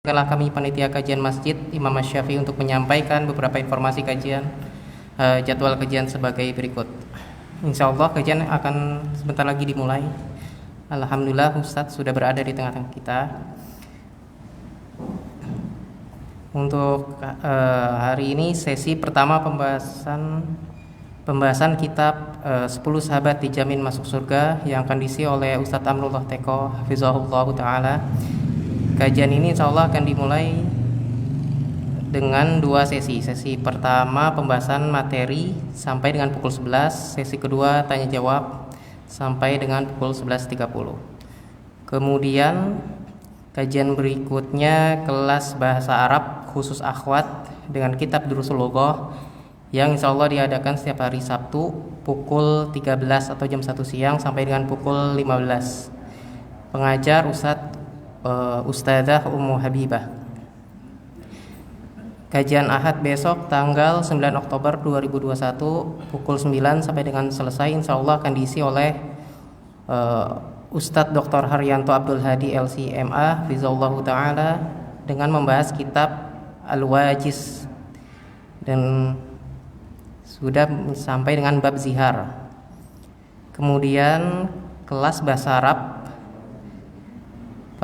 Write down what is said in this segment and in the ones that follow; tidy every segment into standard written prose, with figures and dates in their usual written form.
Kala kami panitia kajian masjid Imam Asy-Syafi'i untuk menyampaikan beberapa informasi kajian jadwal kajian sebagai berikut. Insya Allah kajian akan sebentar lagi dimulai. Alhamdulillah Ustadz sudah berada di tengah-tengah kita. Untuk hari ini sesi pertama pembahasan kitab 10 sahabat dijamin masuk surga yang akan diisi oleh Ustadz Amrullah Teko hafizahullah ta'ala. Kajian ini insya Allah akan dimulai dengan dua sesi. Sesi pertama pembahasan materi sampai dengan pukul 11. Sesi kedua tanya jawab sampai dengan pukul 11.30. Kemudian kajian berikutnya kelas bahasa Arab khusus akhwat dengan kitab Durusul Lughah yang insya Allah diadakan setiap hari Sabtu pukul 13 atau jam 1 siang sampai dengan pukul 15. Pengajar Ustadzah Ummu Habibah. Kajian Ahad besok tanggal 9 Oktober 2021 pukul 9 sampai dengan selesai insya Allah akan diisi oleh Ustadz Dr. Haryanto Abdul Hadi LCMA Fizallahu Ta'ala dengan membahas kitab Al-Wajiz dan sudah sampai dengan bab zihar. Kemudian kelas bahasa Arab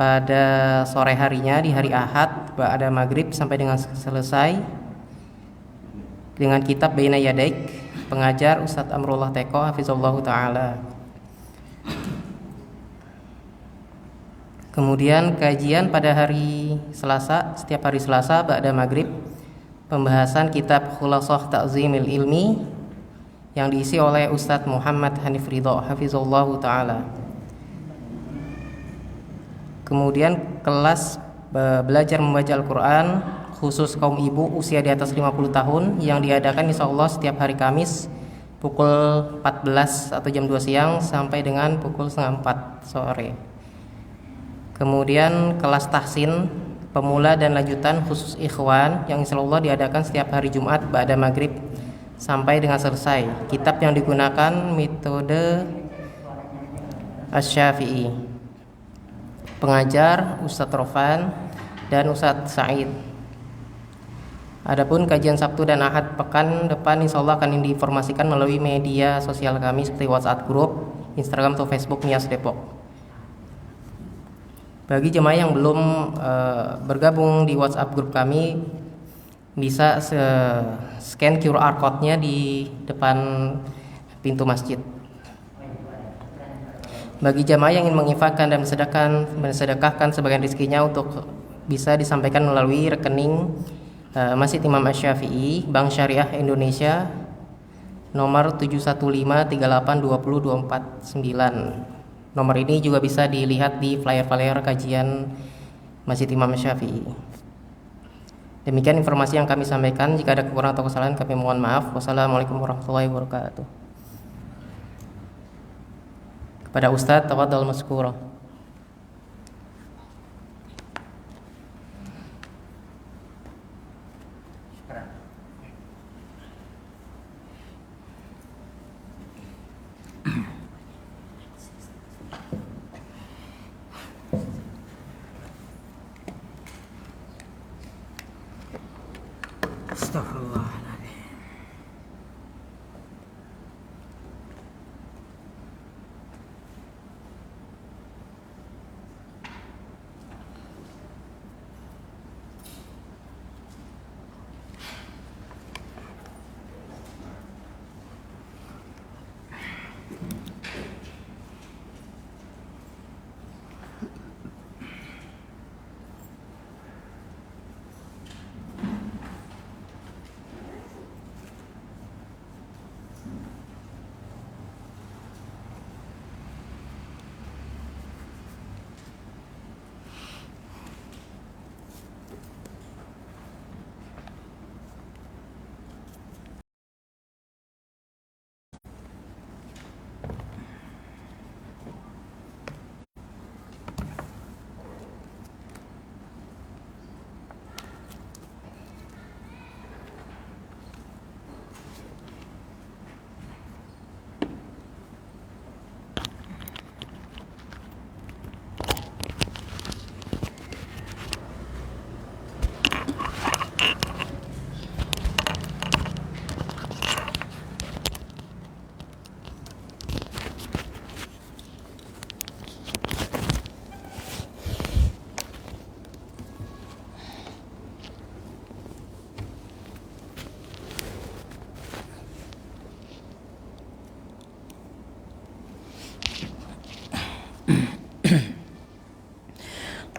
pada sore harinya di hari Ahad ada maghrib sampai dengan selesai dengan kitab Baina Yadaik pengajar Ustadz Amrullah Teko hafizallahu ta'ala. Kemudian kajian pada hari Selasa, setiap hari Selasa ada maghrib pembahasan kitab Khulasah Ta'zimil Ilmi yang diisi oleh Ustadz Muhammad Hanif Ridho hafizallahu ta'ala. Kemudian kelas belajar membaca Al-Quran khusus kaum ibu usia di atas 50 tahun yang diadakan insya Allah setiap hari Kamis pukul 14 atau jam 2 siang sampai dengan pukul setengah 4 sore. Kemudian kelas tahsin pemula dan lanjutan khusus ikhwan yang insya Allah diadakan setiap hari Jumat ba'da maghrib sampai dengan selesai. Kitab yang digunakan metode Asy-Syafi'i. Pengajar Ustadz Rofan dan Ustadz Said. Adapun kajian Sabtu dan Ahad pekan depan insya Allah akan diinformasikan melalui media sosial kami seperti WhatsApp group, Instagram atau Facebook Nias Depok. Bagi jemaah yang belum bergabung di WhatsApp group kami bisa scan QR code-nya di depan pintu masjid. Bagi jamaah yang ingin menginfakkan dan mensedekahkan sebagian rezekinya untuk bisa disampaikan melalui rekening Masjid Imam Asy-Syafi'i Bank Syariah Indonesia nomor 71588202449. Nomor ini juga bisa dilihat di flyer-flyer kajian Masjid Imam Asy-Syafi'i. Demikian informasi yang kami sampaikan. Jika ada kekurangan atau kesalahan kami mohon maaf. Wassalamualaikum warahmatullahi wabarakatuh. Kepada Ustadz, tafadhal maskura. Astagfirullah.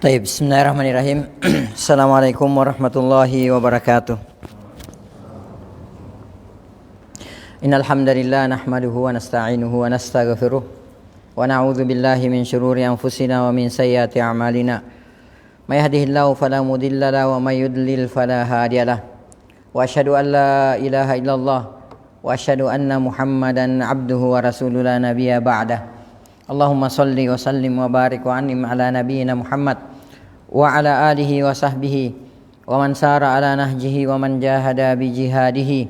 Taib, bismillahirrahmanirrahim. Assalamualaikum warahmatullahi wabarakatuh. Innal hamdalillah nahmaduhu wa nasta'inuhu wa nastaghfiruh wa na'udzu billahi min shururi anfusina wa min sayyiati a'malina. May yahdihillahu fala mudilla lahu wa may yudlil fala hadiyalah. Wa asyhadu an la ilaha illallah wa asyhadu anna Muhammadan abduhu wa rasuluhu la nabiyya ba'dah. Allahumma salli wa sallim wa barik wa an'im ala nabiyyina Muhammad wa ala alihi wa sahbihi wa man sara ala nahjihi wa man jahada bi jihadihi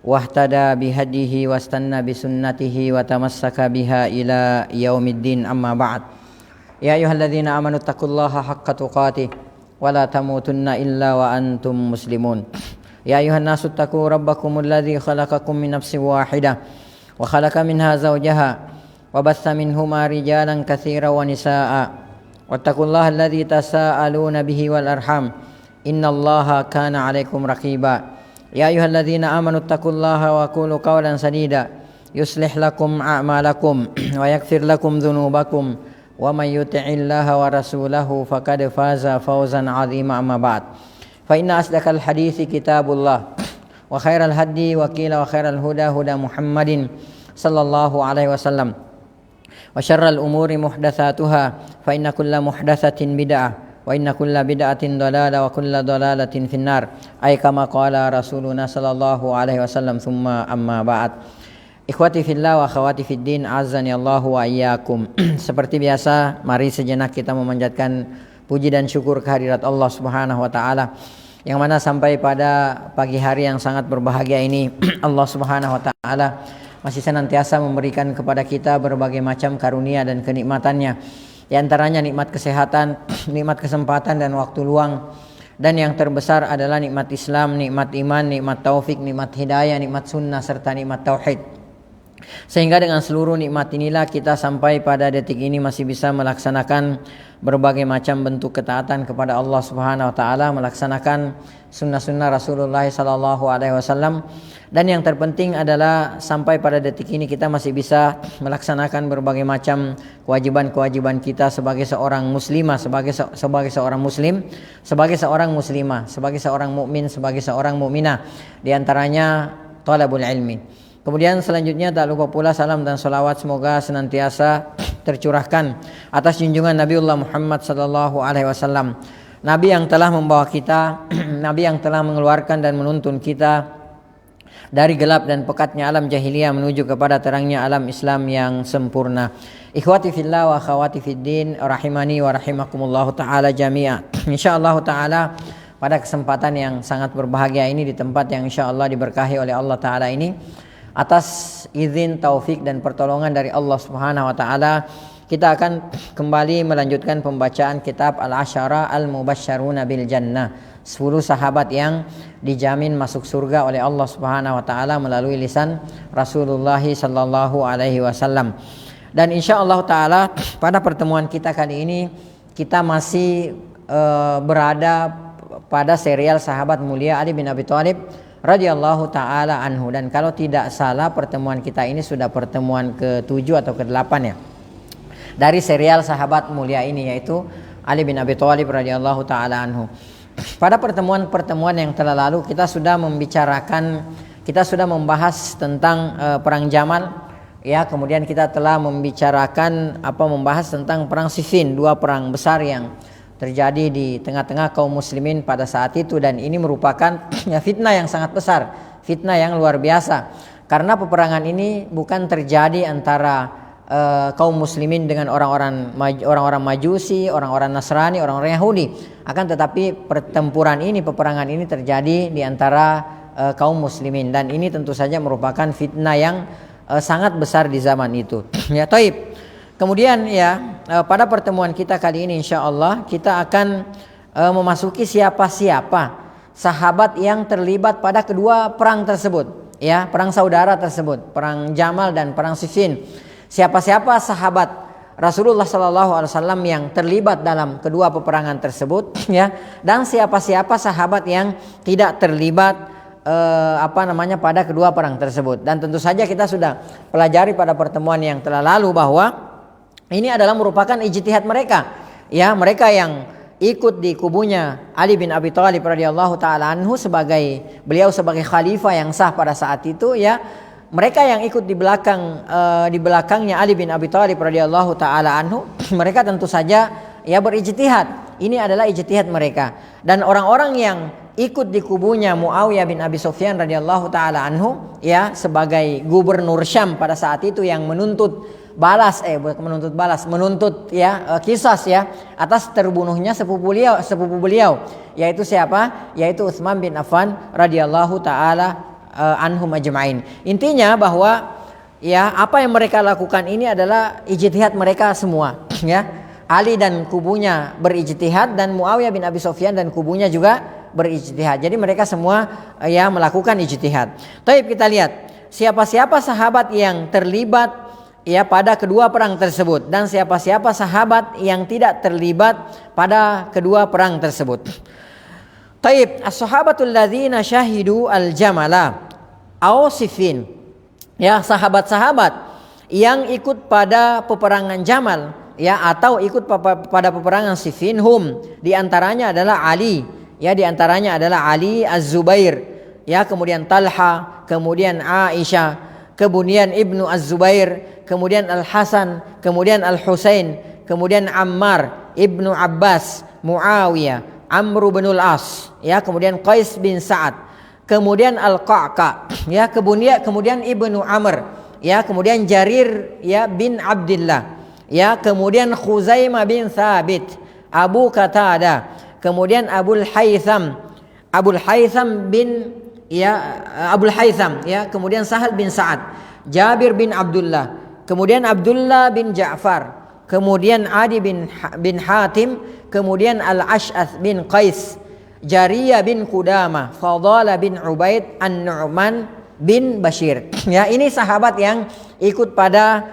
wa ihtada bi hadihi wa istanna bi sunnatihi wa tamassaka biha ila yaumiddin, amma ba'd. Ya ayyuhalladzina amanu taqullaha haqqa tuqatih wa la tamutunna illa wa antum muslimun. Ya ayyuhan nasu taqu rabbakumul ladzi khalaqakum min nafsin wahidah wa khalaqa minha zawjaha wa batha minhuma rijalan katsiran wa nisaa'a. Wattaqullaha alladzi tasaaluna bihi wal arham. Innallaha kana 'alaikum raqiba. Ya ayyuhalladzina amanu taqullaha wa qulu qawlan sadida yuslih lakum a'malakum wa yaghfir lakum dhunubakum wa may yuti'illaha wa rasulahu faqad faza fawzan 'azima, amma ba'd. Fa inna asdaqal hadithi kitabullah wa khairal hadi wa qila wa khairal huda huda Muhammadin sallallahu alaihi wasallam. Wa syarral umuri muhdatsatuha fa inna kulla muhdatsatin bid'ah wa inna kulla bid'atin dhalalah wa kulla dhalalatin finnar. Ay kama qala Rasuluna sallallahu alaihi wasallam, tsumma amma ba'd. Ikhwati fillah wa akhwati fid din, azani Allahu wa iyyakum. Seperti biasa, mari sejenak kita memanjatkan puji dan syukur kehadirat Allah Subhanahu wa taala, yang mana sampai pada pagi hari yang sangat berbahagia ini Allah Subhanahu wa taala masih senantiasa memberikan kepada kita berbagai macam karunia dan kenikmatannya. Di antaranya nikmat kesehatan, nikmat kesempatan dan waktu luang. Dan yang terbesar adalah nikmat Islam, nikmat iman, nikmat taufik, nikmat hidayah, nikmat sunnah serta nikmat tauhid. Sehingga dengan seluruh nikmat inilah kita sampai pada detik ini masih bisa melaksanakan berbagai macam bentuk ketaatan kepada Allah Subhanahu wa taala, melaksanakan sunnah-sunnah Rasulullah sallallahu alaihi wasallam. Dan yang terpenting adalah sampai pada detik ini kita masih bisa melaksanakan berbagai macam kewajiban-kewajiban kita sebagai seorang muslimah, sebagai seorang muslim, sebagai seorang muslimah, sebagai seorang mukmin, sebagai seorang mukminah. Di antaranya talabul ilmi. Kemudian selanjutnya tak lupa pula salam dan salawat semoga senantiasa tercurahkan atas junjungan Nabiullah Muhammad sallallahu alaihi wasallam. Nabi yang telah membawa kita, Nabi yang telah mengeluarkan dan menuntun kita dari gelap dan pekatnya alam jahiliyah menuju kepada terangnya alam Islam yang sempurna. Ikhwati fillah wa akhwati fiddin, rahimani wa rahimakumullah taala jami'a. Insyaallah taala pada kesempatan yang sangat berbahagia ini, di tempat yang insyaallah diberkahi oleh Allah taala ini, atas izin, taufik dan pertolongan dari Allah Subhanahu wa taala, kita akan kembali melanjutkan pembacaan kitab Al-Asyara Al-Mubasysyaruna bil Jannah, 10 sahabat yang dijamin masuk surga oleh Allah Subhanahu wa taala melalui lisan Rasulullah sallallahu alaihi wasallam. Dan insyaallah taala pada pertemuan kita kali ini kita masih berada pada serial sahabat mulia Ali bin Abi Thalib radhiyallahu taala anhu. Dan kalau tidak salah pertemuan kita ini sudah pertemuan ke-7 atau ke-8 ya, dari serial sahabat mulia ini, yaitu Ali bin Abi Thalib radhiyallahu taala anhu. Pada pertemuan-pertemuan yang telah lalu kita sudah membahas tentang perang Jamal ya, kemudian kita telah membahas tentang perang Siffin, 2 perang besar yang terjadi di tengah-tengah kaum muslimin pada saat itu. Dan ini merupakan ya fitnah yang sangat besar, fitnah yang luar biasa, karena peperangan ini bukan terjadi antara kaum muslimin dengan orang-orang Majusi, orang-orang Nasrani, orang-orang Yahudi. Akan tetapi peperangan ini terjadi di antara kaum muslimin, dan ini tentu saja merupakan fitnah yang sangat besar di zaman itu. Ya, taib. Kemudian ya pada pertemuan kita kali ini insyaallah kita akan memasuki siapa-siapa sahabat yang terlibat pada kedua perang tersebut, ya, perang saudara tersebut, perang Jamal dan perang Siffin. Siapa-siapa sahabat Rasulullah sallallahu alaihi wasallam yang terlibat dalam kedua peperangan tersebut, ya, dan siapa-siapa sahabat yang tidak terlibat pada kedua perang tersebut. Dan tentu saja kita sudah pelajari pada pertemuan yang telah lalu bahwa ini adalah merupakan ijtihad mereka, ya, mereka yang ikut di kubunya Ali bin Abi Thalib radhiyallahu taala anhu beliau sebagai khalifah yang sah pada saat itu ya. Mereka yang ikut di belakangnya Ali bin Abi Thalib radhiyallahu taala anhu, mereka tentu saja ya berijtihad. Ini adalah ijtihad mereka. Dan orang-orang yang ikut di kubunya Muawiyah bin Abi Sufyan radhiyallahu taala anhu ya sebagai gubernur Syam pada saat itu yang menuntut kisas ya atas terbunuhnya sepupu beliau yaitu siapa? Yaitu Utsman bin Affan radhiyallahu taala anhum ajma'in. Intinya bahwa ya apa yang mereka lakukan ini adalah ijtihad mereka semua ya. Ali dan kubunya berijtihad dan Muawiyah bin Abi Sufyan dan kubunya juga berijtihad. Jadi mereka semua ya melakukan ijtihad. Taib, kita lihat siapa-siapa sahabat yang terlibat ya pada kedua perang tersebut dan siapa-siapa sahabat yang tidak terlibat pada kedua perang tersebut. Taib, as-sahabatul ladzina syahidu al-jamala aw Siffin. Ya, sahabat-sahabat yang ikut pada peperangan Jamal ya atau ikut pada peperangan Siffin di antaranya adalah Ali. Ya, di antaranya adalah Ali, Az-Zubair, ya, kemudian Talha, kemudian Aisyah, kemudian Ibnu Az-Zubair, kemudian Al-Hasan, kemudian Al-Husain, kemudian Ammar, Ibnu Abbas, Muawiyah, Amr bin Al-As, ya, kemudian Qais bin Sa'ad, kemudian Al-Qa'qa, ya, kemudian Ibnu Amr, ya, kemudian Jarir ya bin Abdullah, ya, kemudian Khuzaimah bin Thabit, Abu Qatadah, kemudian Abul Haytham bin Abul Haytham, ya, kemudian Sahal bin Sa'ad, Jabir bin Abdullah, kemudian Abdullah bin Ja'far, kemudian Adi bin Hatim, kemudian Al-Ash'ath bin Qais, Jariyah bin Qudamah, Fadalah bin Ubaid, An-Nu'man bin Bashir. Ya, ini sahabat yang ikut pada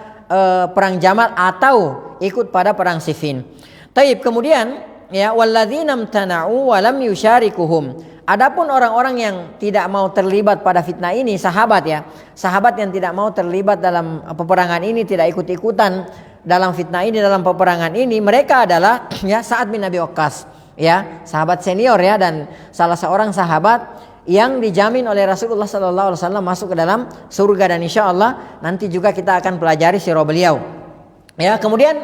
perang Jamal atau ikut pada perang Siffin. Taib, kemudian ya walladzina amtana'u wa lam yusyarikuhum. Adapun orang-orang yang tidak mau terlibat pada fitnah ini, sahabat ya. Sahabat yang tidak mau terlibat dalam peperangan ini, tidak ikut-ikutan dalam fitnah ini, dalam peperangan ini, mereka adalah ya Sa'ad bin Abi Waqqas, ya, sahabat senior ya, dan salah seorang sahabat yang dijamin oleh Rasulullah sallallahu alaihi wasallam masuk ke dalam surga, dan insyaallah nanti juga kita akan pelajari sirah beliau. Ya, kemudian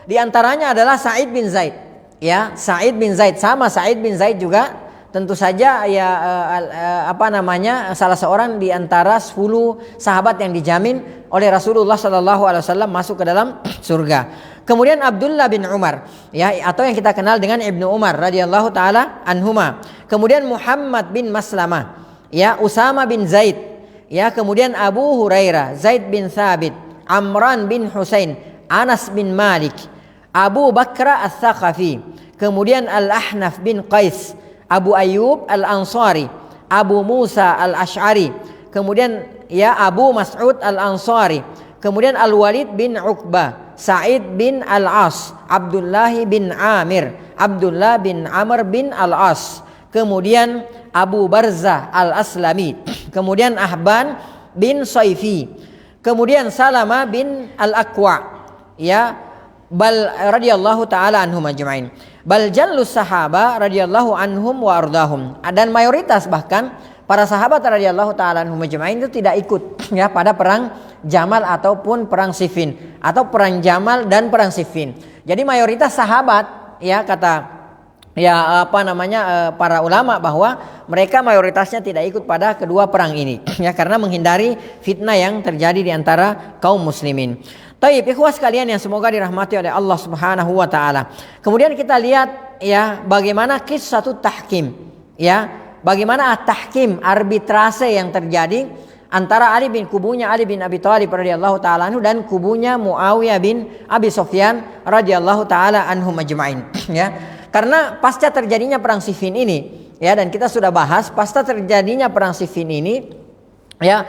di antaranya adalah Sa'id bin Zaid. Ya, Sa'id bin Zaid, sama Sa'id bin Zaid juga tentu saja ya salah seorang di antara 10 sahabat yang dijamin oleh Rasulullah sallallahu alaihi wasallam masuk ke dalam surga. Kemudian Abdullah bin Umar, ya, atau yang kita kenal dengan Ibnu Umar radhiyallahu taala anhuma. Kemudian Muhammad bin Maslamah, ya, Usama bin Zaid, ya, kemudian Abu Hurairah, Zaid bin Thabit, Amran bin Husain, Anas bin Malik, Abu Bakr Ats-Tsaqafi, kemudian Al-Ahnaf bin Qais, Abu Ayyub Al-Ansari, Abu Musa Al-Ash'ari, kemudian ya Abu Mas'ud Al-Ansari, kemudian Al-Walid bin Uqbah, Sa'id bin Al-As, Abdullah bin Amir, Abdullah bin Amr bin Al-As, kemudian Abu Barzah Al-Aslami, kemudian Ahban bin Saifi, kemudian Salama bin Al-Aqwa, ya, bal radhiyallahu taala anhum ajma'in. Bal jallus sahaba radhiyallahu anhum wa ardahum. Dan mayoritas bahkan para sahabat radhiyallahu taala anhum ajma'in itu tidak ikut ya pada perang Jamal ataupun perang Siffin, atau perang Jamal dan perang Siffin. Jadi mayoritas sahabat ya kata ya para ulama bahwa mereka mayoritasnya tidak ikut pada kedua perang ini ya, karena menghindari fitnah yang terjadi di antara kaum muslimin. Taib, ikhwah sekalian yang semoga dirahmati oleh Allah Subhanahu wa taala. Kemudian kita lihat ya bagaimana kisah tahkim, ya, bagaimana tahkim, arbitrase yang terjadi antara kubunya Ali bin Abi Thalib radhiyallahu taala anhu dan kubunya Muawiyah bin Abi Sufyan radhiyallahu taala anhum ajma'in, ya. Karena pasca terjadinya perang Siffin ini, ya, dan kita sudah bahas pasca terjadinya perang Siffin ini, ya,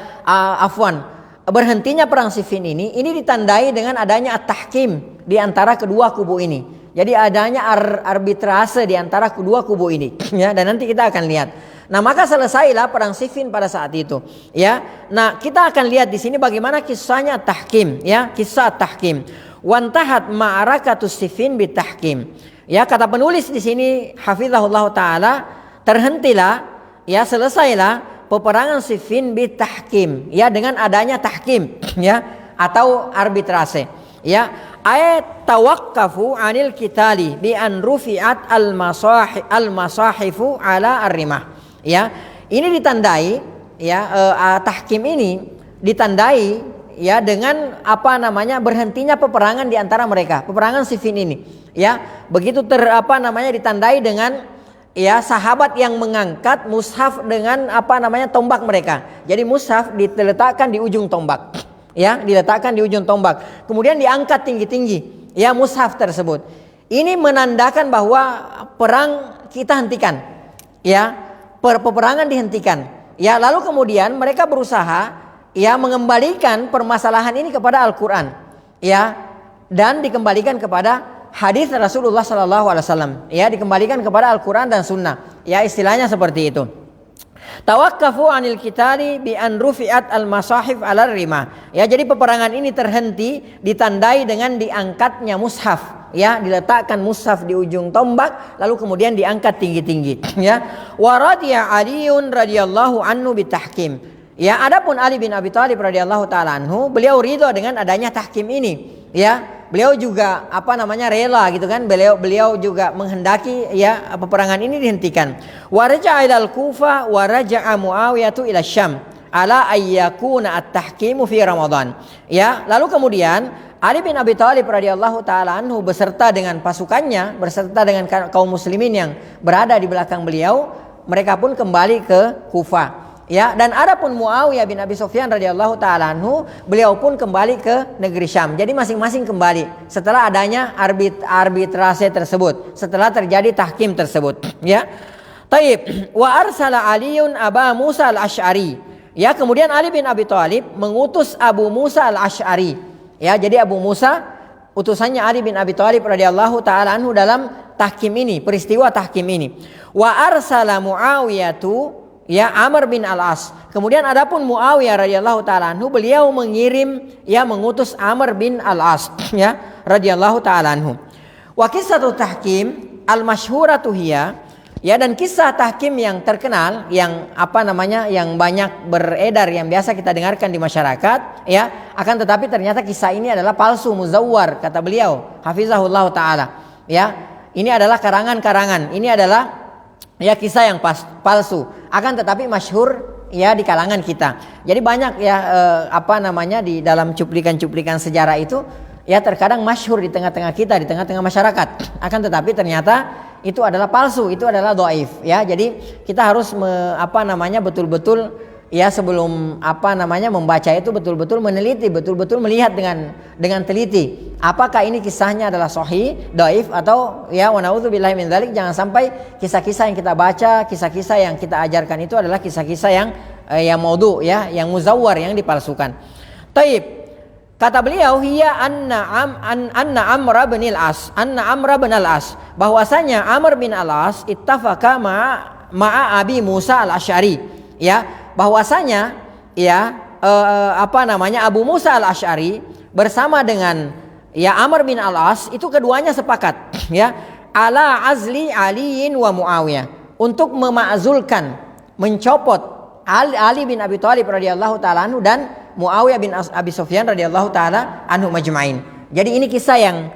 berhentinya perang Siffin ini ditandai dengan adanya at-tahkim di antara kedua kubu ini. Jadi adanya arbitrase di antara kedua kubu ini, ya, dan nanti kita akan lihat. Nah, maka selesailah perang Siffin pada saat itu, ya. Nah, kita akan lihat di sini bagaimana kisahnya tahkim, ya, kisah tahkim. Wantahat ma'arakatus Siffin bitahkim. Ya, kata penulis di sini hafizahullah taala, terhentilah, ya selesailah peperangan Siffin bitahkim, ya dengan adanya tahkim, ya atau arbitrase. Ya, ayat tawaqqafu anil kitali bi an rufi'at al masahifu ala ar-rimah. Ya, ini ditandai, ya tahkim ini ditandai, ya dengan apa namanya berhentinya peperangan di antara mereka, peperangan Siffin ini. Ya, begitu ditandai dengan, ya sahabat yang mengangkat mushaf dengan apa namanya tombak mereka. Jadi mushaf diletakkan di ujung tombak, ya diletakkan di ujung tombak, kemudian diangkat tinggi-tinggi, ya mushaf tersebut. Ini menandakan bahwa perang kita hentikan, ya peperangan dihentikan. Ya, lalu kemudian mereka berusaha, ya mengembalikan permasalahan ini kepada Al-Quran, ya dan dikembalikan kepada hadis Rasulullah SAW, ya dikembalikan kepada Al-Quran dan Sunnah, ya istilahnya seperti itu. Tawakkafu anil kitali bi an rufi'at al masahif ala rimah. Ya, jadi peperangan ini terhenti ditandai dengan diangkatnya mushaf, ya diletakkan mushaf di ujung tombak lalu kemudian diangkat tinggi-tinggi, ya. Wa radiya Aliun radhiyallahu anhu bitahkim. Ya, adapun Ali bin Abi Thalib radhiyallahu taala anhu, beliau ridho dengan adanya tahkim ini, ya. Beliau juga rela gitu kan, beliau juga menghendaki, ya peperangan ini dihentikan. Wa raja'a ilal Kufah wa raja'a Muawiyah ila Syam ala ayyakuna at-tahkimu fi Ramadan. Ya, lalu kemudian Ali bin Abi Thalib radhiyallahu taala anhu beserta dengan pasukannya, beserta dengan kaum muslimin yang berada di belakang beliau, mereka pun kembali ke Kufah. Ya, dan adapun Muawiyah bin Abi Sufyan radhiyallahu taala anhu, beliau pun kembali ke negeri Syam. Jadi masing-masing kembali setelah adanya arbitrase tersebut, setelah terjadi tahkim tersebut, ya. Taib, wa arsala Aliun Aba Musa al-Asy'ari. Ya, kemudian Ali bin Abi Thalib mengutus Abu Musa al-Asy'ari. Ya, jadi Abu Musa utusannya Ali bin Abi Thalib radhiyallahu taala anhu dalam tahkim ini, peristiwa tahkim ini. Wa arsala Muawiyatu, ya Amr bin Al-As. Kemudian adapun Muawiyah radhiyallahu taala anhu, beliau mengirim, ya mengutus Amr bin Al-As, ya radhiyallahu taala anhu. Wa qissatu tahkim al-masyhuratu hiya, ya dan kisah tahkim yang terkenal, yang yang banyak beredar, yang biasa kita dengarkan di masyarakat, ya akan tetapi ternyata kisah ini adalah palsu, muzawwar, kata beliau hafizahullah taala. Ya, ini adalah karangan-karangan, ini adalah ya kisah yang palsu, akan tetapi masyhur, ya di kalangan kita. Jadi banyak, ya di dalam cuplikan-cuplikan sejarah itu, ya terkadang masyhur di tengah-tengah kita, di tengah-tengah masyarakat. Akan tetapi ternyata itu adalah palsu, itu adalah dhaif, ya. Jadi kita harus betul-betul, ya sebelum membaca itu betul-betul meneliti, betul-betul melihat dengan teliti. Apakah ini kisahnya adalah sahih, dhaif, atau ya wa na'udzubillahi min dzalik, jangan sampai kisah-kisah yang kita baca, kisah-kisah yang kita ajarkan itu adalah kisah-kisah yang maudhu, ya, yang muzawwar, yang dipalsukan. Taib, kata beliau, hiya anna Amr bin Al-As, bahwasanya Amr bin Al-As ittafaqa ma'a Abi Musa al-Asy'ari, ya bahwasanya, ya Abu Musa al-Asy'ari bersama dengan, ya Amr bin Al-As, itu keduanya sepakat, ya ala azli Aliin wa Muawiyah, untuk memakzulkan, mencopot Ali bin Abi Thalib radhiyallahu taala anhu dan Muawiyah bin Abi Sufyan radhiyallahu taala anhu majma'in. Jadi ini kisah yang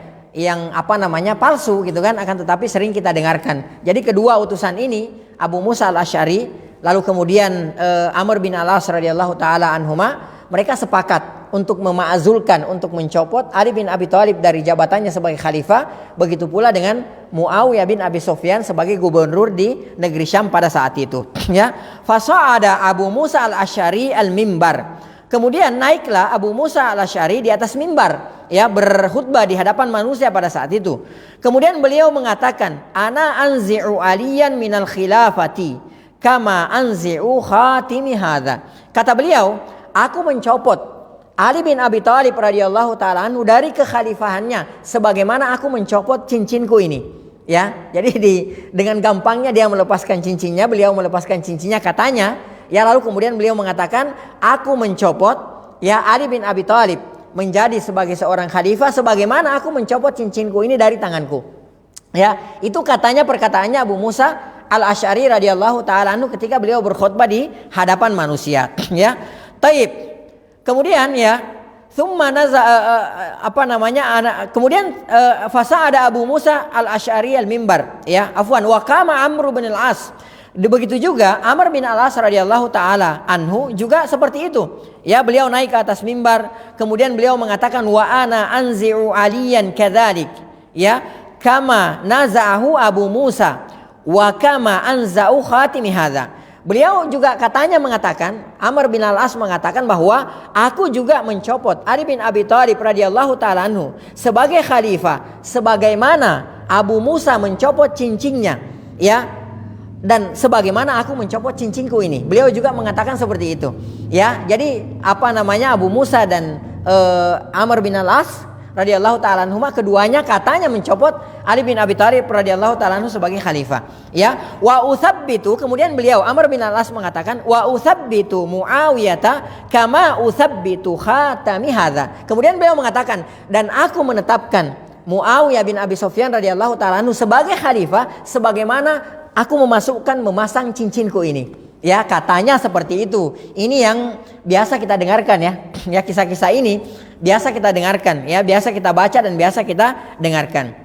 palsu gitu kan, akan tetapi sering kita dengarkan. Jadi kedua utusan ini, Abu Musa al-Asy'ari lalu kemudian Amr bin Al-As radhiyallahu taala anhuma, mereka sepakat untuk memakzulkan, untuk mencopot Ali bin Abi Thalib dari jabatannya sebagai khalifah. Begitu pula dengan Muawiyah bin Abi Sufyan sebagai gubernur di negeri Syam pada saat itu, ya. Fasa'ada Abu Musa al-Asy'ari al-mimbar. Kemudian naiklah Abu Musa al-Asy'ari di atas mimbar, ya berkhutbah di hadapan manusia pada saat itu. Kemudian beliau mengatakan, ana anzi'u aliyan minal khilafati kama anzi'u khatimi hadza. Kata beliau, aku mencopot Ali bin Abi Thalib radhiyallahu taala anhu dari kekhalifahannya sebagaimana aku mencopot cincinku ini, ya. Jadi dengan gampangnya dia melepaskan cincinnya, beliau melepaskan cincinnya katanya, ya lalu kemudian beliau mengatakan, aku mencopot, ya Ali bin Abi Thalib menjadi sebagai seorang khalifah sebagaimana aku mencopot cincinku ini dari tanganku. Ya, itu katanya perkataannya Abu Musa Al-Asy'ari radhiyallahu taala anhu ketika beliau berkhutbah di hadapan manusia, ya. Taib. Kemudian ya, thumma kemudian fasa ada Abu Musa Al-Asy'ari al-mimbar, ya. Afwan, wa qama Amr bin al-As. Begitu juga Amr bin al-As radhiyallahu taala anhu juga seperti itu. Ya, beliau naik ke atas mimbar, kemudian beliau mengatakan wa ana anzi'u aliyan kadzalik. Ya, kama naza'ahu Abu Musa wa kama anza'u khatimi hadza. Beliau juga katanya mengatakan, Amr bin al-As mengatakan bahwa aku juga mencopot Ali bin Abi Thalib radhiyallahu taala anhu sebagai khalifah sebagaimana Abu Musa mencopot cincinnya, ya. Dan sebagaimana aku mencopot cincinku ini. Beliau juga mengatakan seperti itu, ya. Jadi Abu Musa dan Amr bin al-As radhiyallahu taala anhuma keduanya katanya mencopot Ali bin Abi Thalib radhiyallahu taala anhu sebagai khalifah, ya. Wa utsabbitu, kemudian beliau Amr bin al-As mengatakan wa utsabbitu Muawiyah kama utsabbitu khatami hadza. Kemudian beliau mengatakan dan aku menetapkan Muawiyah bin Abi Sufyan radhiyallahu taala anhu sebagai khalifah sebagaimana aku memasang cincinku ini. Ya, katanya seperti itu. Ini yang biasa kita dengarkan, ya. Ya, kisah-kisah ini biasa kita dengarkan, ya, biasa kita baca dan biasa kita dengarkan.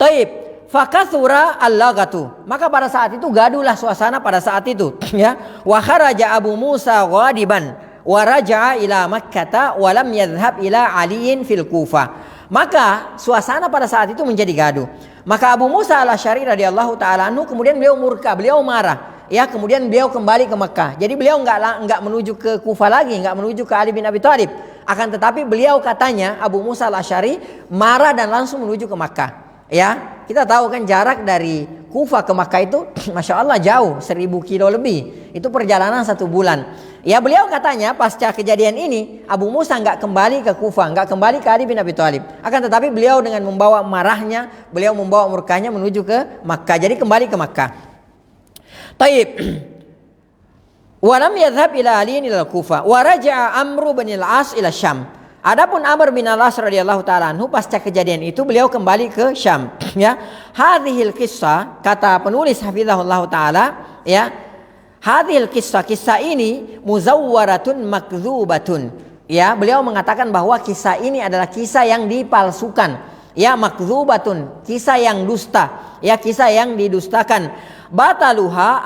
Taib, fakatsura al-laghatu. Maka pada saat itu gaduhlah suasana pada saat itu, ya. Wa kharaja Abu Musa ghadiban wa raja'a ila Makkah wa lam yadhhab ila Aliin fil Kufah. Maka suasana pada saat itu menjadi gaduh. Maka Abu Musa Al-Asy'ari radhiyallahu taala anhu kemudian beliau murka, beliau marah, ya. Kemudian beliau kembali ke Mekah. Jadi beliau enggak menuju ke Kufah lagi, enggak menuju ke Ali bin Abi Thalib. Akan tetapi beliau katanya Abu Musa Al-Asy'ari marah dan langsung menuju ke Makkah, ya. Kita tahu kan jarak dari Kufah ke Makkah itu Masya Allah jauh, 1000 kilo lebih. Itu perjalanan 1 bulan. Ya, beliau katanya pasca kejadian ini Abu Musa enggak kembali ke Kufah, enggak kembali ke Ali bin Abi Thalib. Akan tetapi beliau dengan membawa marahnya, beliau membawa murkanya menuju ke Makkah. Jadi kembali ke Makkah. Taib. Wa lam yadhhab ila Ali ila Kufah wa raja'a Amr bin al-As ila Syam. Adapun Amr bin al-As radhiyallahu taala anhu pasca kejadian itu beliau kembali ke Syam, ya. Hadhil qissah, kata penulis hafizahullah taala, ya. Hadhil kisah ini muzawwaratun makdzubatun. Ya, beliau mengatakan bahwa kisah ini adalah kisah yang dipalsukan. Ya, makdzubatun, kisah yang dusta. Ya, kisah yang didustakan. Bataluha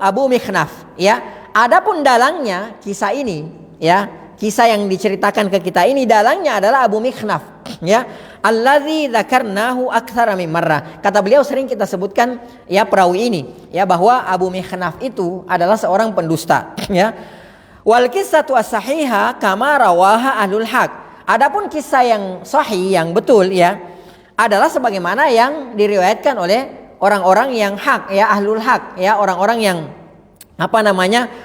Abu Mikhnaf. Ya, adapun dalangnya kisah ini, ya, kisah yang diceritakan ke kita ini dalangnya adalah Abu Mikhnaf. Ya, allazi dzakarnahu aktsara min marrah. Kata beliau sering kita sebutkan, ya, perawi ini, ya, bahwa Abu Mikhnaf itu adalah seorang pendusta, ya. Wal qissatu as-sahiha kama rawaha ahlul haq. Adapun kisah yang sahih, yang betul, ya, adalah sebagaimana yang diriwayatkan oleh orang-orang yang hak, ya, ahlul haq, ya, orang-orang yang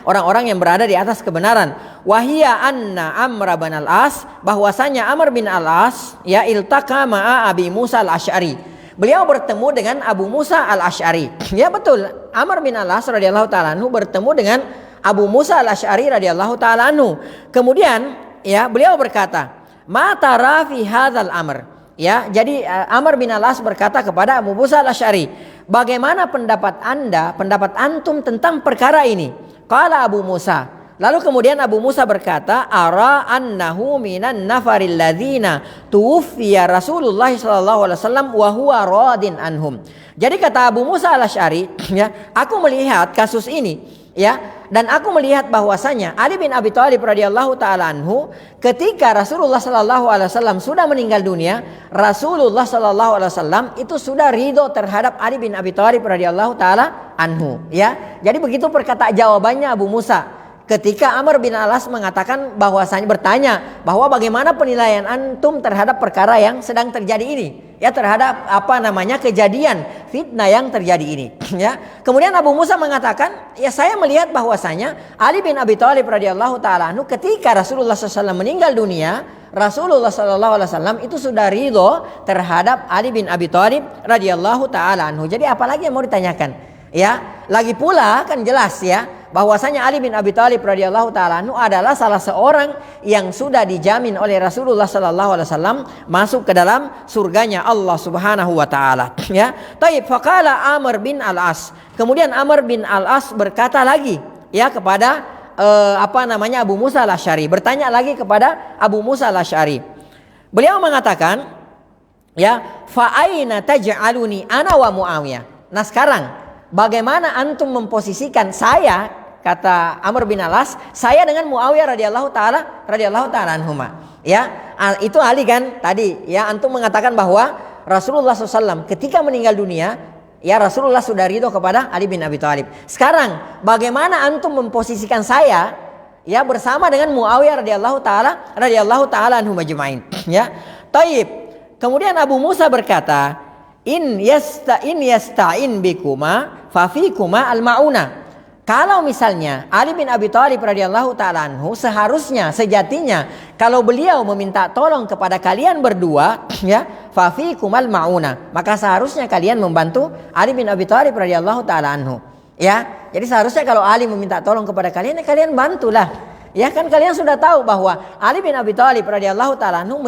orang-orang yang berada di atas kebenaran. Wahia anna Amr bin al-As, bahwasanya Amr bin al-As, ya, iltaqa ma'a Abi Musa al-Asy'ari. Beliau bertemu dengan Abu Musa al-Asy'ari. Ya, betul. Amr bin al-As radhiyallahu taala anhu bertemu dengan Abu Musa al-Asy'ari radhiyallahu taala anhu. Kemudian, ya, beliau berkata, "Ma tara fi hadzal amr?" Ya, jadi Amr bin al-As berkata kepada Abu Musa al-Asy'ari, bagaimana pendapat Anda, pendapat antum tentang perkara ini? Qala Abu Musa. Lalu kemudian Abu Musa berkata, ara annahu minan nafaril ladzina tuwfiya Rasulullah sallallahu alaihi wasallam wa huwa radin anhum. Jadi kata Abu Musa al-Asy'ari, ya, aku melihat kasus ini, ya, dan aku melihat bahwasanya Ali bin Abi Thalib radhiyallahu taala anhu ketika Rasulullah sallallahu alaihi wasallam sudah meninggal dunia, Rasulullah sallallahu alaihi wasallam itu sudah ridho terhadap Ali bin Abi Thalib radhiyallahu taala anhu, ya. Jadi begitu perkataan jawabannya Abu Musa ketika Amr bin al-As mengatakan bahwasanya, bertanya bahwa bagaimana penilaian antum terhadap perkara yang sedang terjadi ini, ya, terhadap kejadian fitnah yang terjadi ini, ya. Kemudian Abu Musa mengatakan, ya, saya melihat bahwasanya Ali bin Abi Thalib radhiyallahu taala anhu ketika Rasulullah SAW meninggal dunia, Rasulullah SAW itu sudah ridho terhadap Ali bin Abi Thalib radhiyallahu taala anhu. Jadi apalagi yang mau ditanyakan, ya. Lagi pula kan jelas, ya, bahwasanya Ali bin Abi Thalib radhiyallahu taala anhu adalah salah seorang yang sudah dijamin oleh Rasulullah sallallahu alaihi wasallam masuk ke dalam surganya Allah Subhanahu wa taala, ya. Taib faqala Amr bin Al-As. Kemudian Amr bin Al-As berkata lagi, ya, kepada Abu Musa Al-Asy'ari, bertanya lagi kepada Abu Musa Al-Asy'ari. Beliau mengatakan, ya, fa aina taj'aluni ana wa Muawiyah. Nah, sekarang bagaimana antum memposisikan saya, kata Amr bin Al-As, saya dengan Muawiyah radhiyallahu taala anhuma. Ya, itu Ali kan tadi, ya, antum mengatakan bahwa Rasulullah SAW ketika meninggal dunia, ya, Rasulullah sudah ridho kepada Ali bin Abi Thalib. Sekarang bagaimana antum memposisikan saya, ya, bersama dengan Muawiyah radhiyallahu taala anhum ajma'in, ya. Taib. Kemudian Abu Musa berkata, in yasta'in bikuma fa fikuma al-mauna. Kalau misalnya Ali bin Abi Thalib radhiyallahu taala anhu seharusnya sejatinya kalau beliau meminta tolong kepada kalian berdua, ya, fa fikumal mauna, maka seharusnya kalian membantu Ali bin Abi Thalib radhiyallahu taala anhu, ya. Jadi seharusnya kalau Ali meminta tolong kepada kalian, ya kalian bantulah. Ya kan kalian sudah tahu bahwa Ali bin Abi Thalib radhiyallahu taala anhu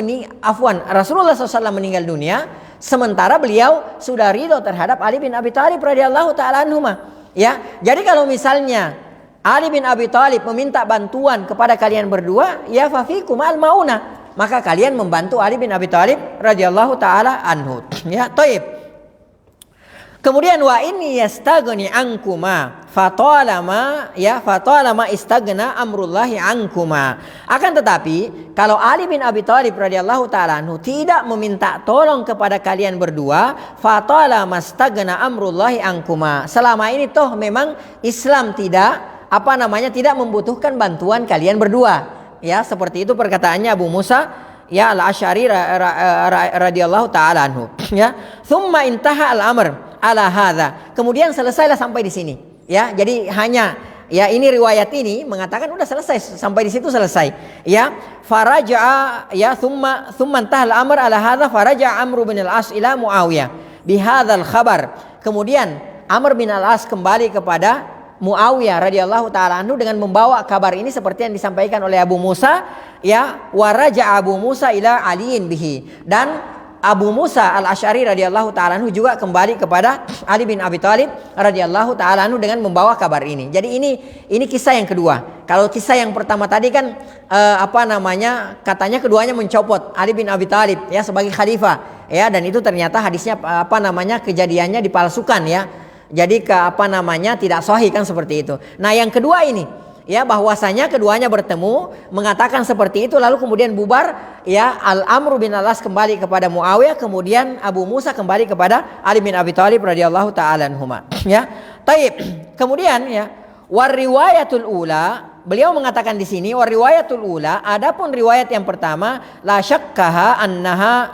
Rasulullah SAW meninggal dunia sementara beliau sudah ridho terhadap Ali bin Abi Thalib radhiyallahu taala anhu. Ya, jadi kalau misalnya Ali bin Abi Thalib meminta bantuan kepada kalian berdua, ya fafikum al mauna, maka kalian membantu Ali bin Abi Thalib radhiyallahu taala anhu. Ya, taib. Kemudian wa inni yastaghni ankuma fatalama istagna amrullahi ankuma. Akan tetapi kalau Ali bin Abi Thalib radhiyallahu taala anhu tidak meminta tolong kepada kalian berdua, fatalama istagna amrullahi ankuma, selama ini toh memang Islam tidak membutuhkan bantuan kalian berdua. Ya, seperti itu perkataannya Abu Musa, ya, Al-Asy'ari radhiyallahu taala anhu, ya. Tsumma intaha al-amr ala hadza. Kemudian selesailah sampai di sini, ya. Jadi hanya, ya, ini riwayat ini mengatakan udah selesai, sampai di situ selesai, ya. Faraja'a, ya, thumma intaha al-amr ala hadza faraja'a Amr bin Al-As ila Muawiyah bihadzal khabar. Kemudian Amr bin Al-As kembali kepada Muawiyah radhiyallahu taala anhu dengan membawa kabar ini seperti yang disampaikan oleh Abu Musa, ya. Waraja'a Abu Musa ila Aliin bihi, dan Abu Musa Al-Asy'ari radhiyallahu taala anhu juga kembali kepada Ali bin Abi Thalib radhiyallahu taala anhu dengan membawa kabar ini. Jadi ini kisah yang kedua. Kalau kisah yang pertama tadi kan katanya keduanya mencopot Ali bin Abi Thalib, ya, sebagai khalifah, ya, dan itu ternyata hadisnya kejadiannya dipalsukan, ya. Jadi tidak sahih kan seperti itu. Nah, yang kedua ini, ya, bahwasanya keduanya bertemu mengatakan seperti itu lalu kemudian bubar, ya. Al-Amr bin Al-As kembali kepada Muawiyah, kemudian Abu Musa kembali kepada Ali bin Abi Thalib radhiyallahu taala anhuma, ya. Taib. Kemudian, ya, wariwayatul ula, beliau mengatakan di sini wariwayatul ula, adapun riwayat yang pertama la syakka annaha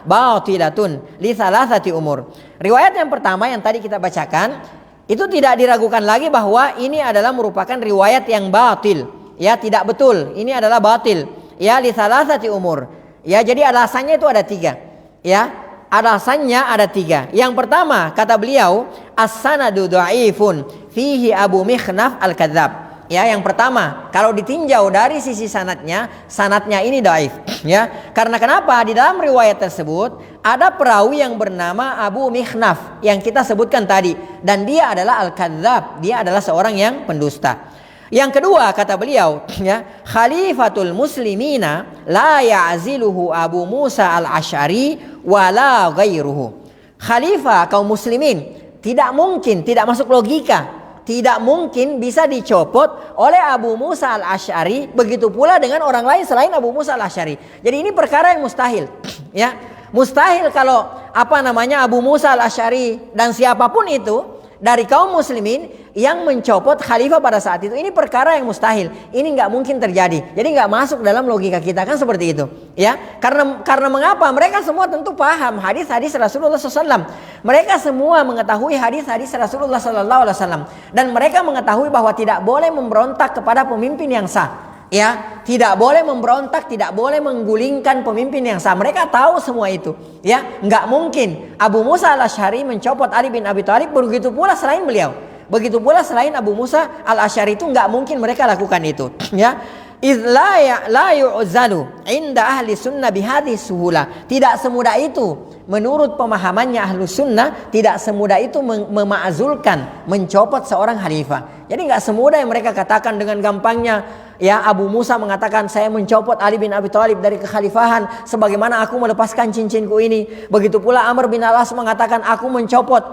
batilatun li thalathati umur. Riwayat yang pertama yang tadi kita bacakan itu tidak diragukan lagi bahwa ini adalah merupakan riwayat yang batil, ya, tidak betul, ini adalah batil, ya, li thalathati umur, ya. Jadi alasannya itu ada tiga, ya, alasannya ada tiga. Yang pertama kata beliau as-sanadu dhaifun fihi Abu Mikhnaf al-Kadzab, ya. Yang pertama kalau ditinjau dari sisi sanadnya ini dhaif, ya. Karena kenapa? Di dalam riwayat tersebut ada perawi yang bernama Abu Mikhnaf yang kita sebutkan tadi, dan dia adalah al-Kadzab, dia adalah seorang yang pendusta. Yang kedua kata beliau, ya, khalifatul muslimina la ya'ziluhu Abu Musa al-Asy'ari wala ghairuhu. Khalifah kaum muslimin tidak mungkin, tidak masuk logika, tidak mungkin bisa dicopot oleh Abu Musa al-Asy'ari, begitu pula dengan orang lain selain Abu Musa al-Asy'ari. Jadi ini perkara yang mustahil, ya. Mustahil kalau Abu Musa al-Asy'ari dan siapapun itu dari kaum muslimin yang mencopot khalifah pada saat itu. Ini perkara yang mustahil. Ini nggak mungkin terjadi. Jadi nggak masuk dalam logika kita kan seperti itu, ya. Karena mengapa? Mereka semua tentu paham hadis-hadis Rasulullah SAW. Mereka semua mengetahui hadis-hadis Rasulullah SAW, dan mereka mengetahui bahwa tidak boleh memberontak kepada pemimpin yang sah. Ya, tidak boleh memberontak, tidak boleh menggulingkan pemimpin yang sah. Mereka tahu semua itu, ya. Nggak mungkin Abu Musa al-Asy'ari mencopot Ali bin Abi Thalib, begitu pula selain beliau. Begitu pula selain Abu Musa al-Asy'ari itu nggak mungkin mereka lakukan itu, ya. La yu'zalu inda ahli sunnah bihadhi suhula. Tidak semudah itu menurut pemahamannya ahlu sunnah, tidak semudah itu mema'zulkan, mencopot seorang khalifah. Jadi nggak semudah yang mereka katakan dengan gampangnya. Ya, Abu Musa mengatakan saya mencopot Ali bin Abi Thalib dari kekhalifahan sebagaimana aku melepaskan cincinku ini. Begitu pula Amr bin Al-As mengatakan aku mencopot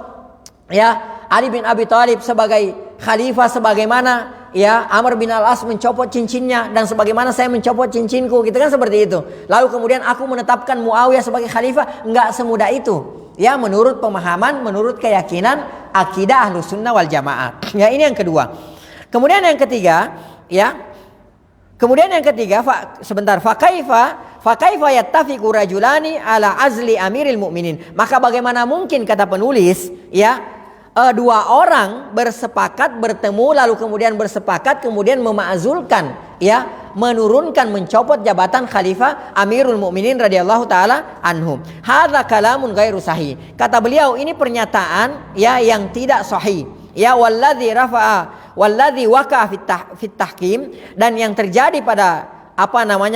ya Ali bin Abi Thalib sebagai khalifah sebagaimana ya Amr bin Al-As mencopot cincinnya dan sebagaimana saya mencopot cincinku, gitu kan, seperti itu. Lalu kemudian aku menetapkan Muawiyah sebagai khalifah. Enggak semudah itu. Ya, menurut pemahaman, menurut keyakinan akidah Ahlus Sunnah wal Jamaah. Ya, ini yang kedua. Kemudian yang ketiga, ya. Kemudian yang ketiga, fa kaifa yattafiqu rajulani ala azli amiril mu'minin. Maka bagaimana mungkin, kata penulis, ya, dua orang bersepakat bertemu lalu kemudian bersepakat kemudian mema'zulkan, ya, menurunkan, mencopot jabatan khalifah Amirul Mukminin radhiyallahu taala anhum. Hadza kalamun ghairu sahih. Kata beliau, ini pernyataan ya yang tidak sahih. Ya, walladzi waqa'a fit tahkim, dan yang terjadi pada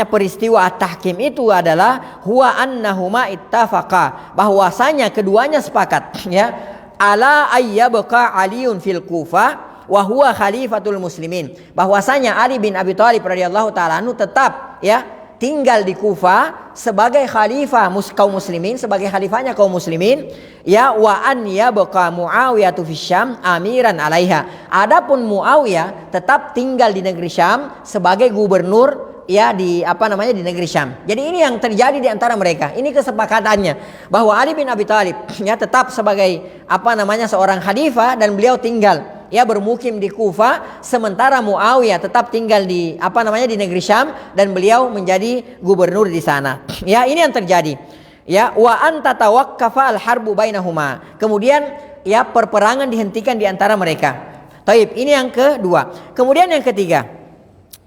peristiwa at-tahkim itu adalah huwa annahuma ittafaqa, bahwasanya keduanya sepakat, ya, ala ayyabqa Aliun fil Kufah wa huwa khalifatul muslimin, bahwasanya Ali bin Abi Thalib radhiyallahu taala anhu tetap ya tinggal di Kufah sebagai khalifah kaum muslimin, sebagai khalifahnya kaum muslimin, ya, wa an yabqa Muawiyah fi Syam amiran alaiha. Adapun Muawiyah tetap tinggal di negeri Syam sebagai gubernur ya di di negeri Syam. Jadi ini yang terjadi di antara mereka. Ini kesepakatannya bahwa Ali bin Abi Thalib ya tetap sebagai seorang khalifah dan beliau tinggal ya bermukim di Kufah, sementara Muawiyah tetap tinggal di di negeri Syam dan beliau menjadi gubernur di sana. Ya, ini yang terjadi. Ya, wa anta tawaqqafa al-harbu bainahuma. Kemudian ya perperangan dihentikan di antara mereka. Taib, ini yang kedua. Kemudian yang ketiga,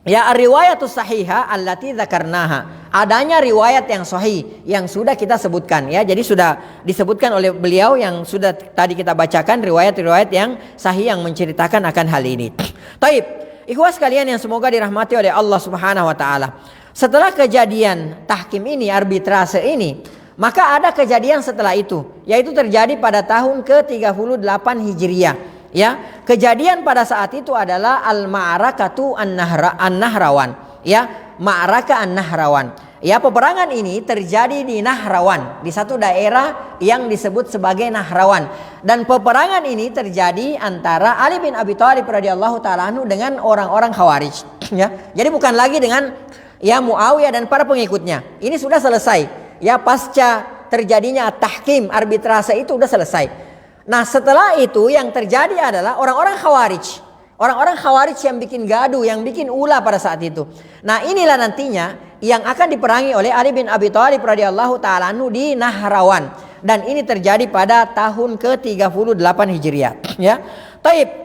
ya, riwayatus sahihah allati dzakarnaha. Adanya riwayat yang sahih yang sudah kita sebutkan, ya. Jadi sudah disebutkan oleh beliau yang sudah tadi kita bacakan, riwayat-riwayat yang sahih yang menceritakan akan hal ini. Taib, ikhwah sekalian yang semoga dirahmati oleh Allah Subhanahu wa taala. Setelah kejadian tahkim ini, arbitrase ini, maka ada kejadian setelah itu, yaitu terjadi pada tahun ke-38 Hijriah. Ya, kejadian pada saat itu adalah al-ma'arakatu an-Nahrawan. Ya, ma'araka an-Nahrawan. Ya, peperangan ini terjadi di Nahrawan, di satu daerah yang disebut sebagai Nahrawan. Dan peperangan ini terjadi antara Ali bin Abi Thalib radhiyallahu taala anhu dengan orang-orang Khawarij. Ya, jadi bukan lagi dengan ya Muawiyah dan para pengikutnya. Ini sudah selesai. Ya, pasca terjadinya tahkim, arbitrase itu sudah selesai. Nah, setelah itu yang terjadi adalah orang-orang Khawarij. Orang-orang Khawarij yang bikin gaduh, yang bikin ulah pada saat itu. Nah, inilah nantinya yang akan diperangi oleh Ali bin Abi Thalib radhiyallahu taala anhu di Nahrawan. Dan ini terjadi pada tahun ke-38 Hijriah. Ya. Taib.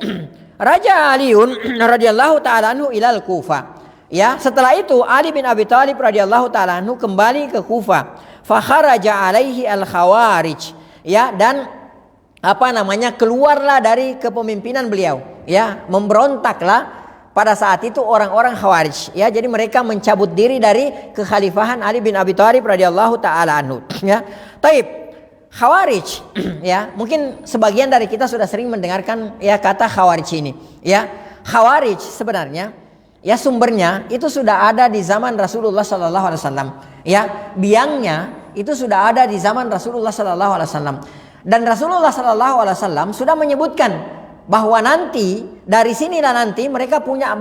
Raja Aliun radhiyallahu taala anhu ilal Kufah. Ya, setelah itu Ali bin Abi Thalib radhiyallahu taala anhu kembali ke Kufah. Fa kharaja alaihi al-Khawarij. Ya, dan keluarlah dari kepemimpinan beliau, ya, memberontaklah pada saat itu orang-orang Khawarij, ya. Jadi mereka mencabut diri dari kekhalifahan Ali bin Abi Thalib radhiyallahu taala anhu, ya. Taib, Khawarij, ya, mungkin sebagian dari kita sudah sering mendengarkan ya kata Khawarij ini, ya. Khawarij sebenarnya ya sumbernya itu sudah ada di zaman Rasulullah sallallahu alaihi wasallam, ya. Biangnya itu sudah ada di zaman Rasulullah sallallahu alaihi wasallam. Dan Rasulullah sallallahu alaihi wasallam sudah menyebutkan bahwa nanti dari sinilah nanti mereka punya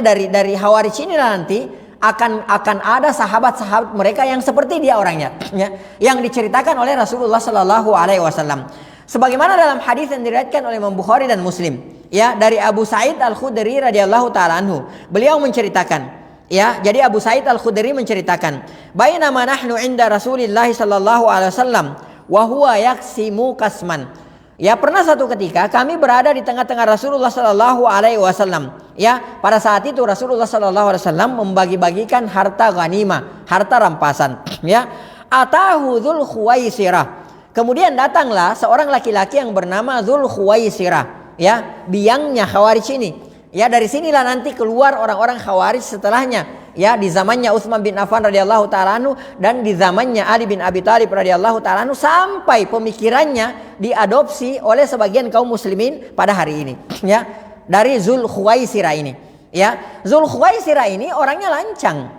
dari Khawarij inilah nanti akan ada sahabat-sahabat mereka yang seperti dia orangnya, ya, yang diceritakan oleh Rasulullah sallallahu alaihi wasallam. Sebagaimana dalam hadis yang diriwayatkan oleh Imam Bukhari dan Muslim, ya, dari Abu Sa'id Al-Khudri radhiyallahu taala anhu. Beliau menceritakan, ya, jadi Abu Sa'id Al-Khudri menceritakan, "Bainama nahnu 'inda Rasulillah sallallahu alaihi wasallam wa huwa yaksimu kasman." Ya, pernah satu ketika kami berada di tengah-tengah Rasulullah sallallahu alaihi wasallam. Ya, pada saat itu Rasulullah sallallahu alaihi wasallam membagi-bagikan harta ghanimah, harta rampasan, ya. Atahu Dzul Khuwaisirah. Kemudian datanglah seorang laki-laki yang bernama Dzul Khuwaisirah, ya, biangnya Khawarij ini. Ya, dari sinilah nanti keluar orang-orang Khawarij setelahnya. Ya, di zamannya Utsman bin Affan radhiyallahu taala anhu dan di zamannya Ali bin Abi Thalib radhiyallahu taala anhu, sampai pemikirannya diadopsi oleh sebagian kaum muslimin pada hari ini. Ya, dari Dzul Khuwaisirah ini. Ya, Dzul Khuwaisirah ini orangnya lancang.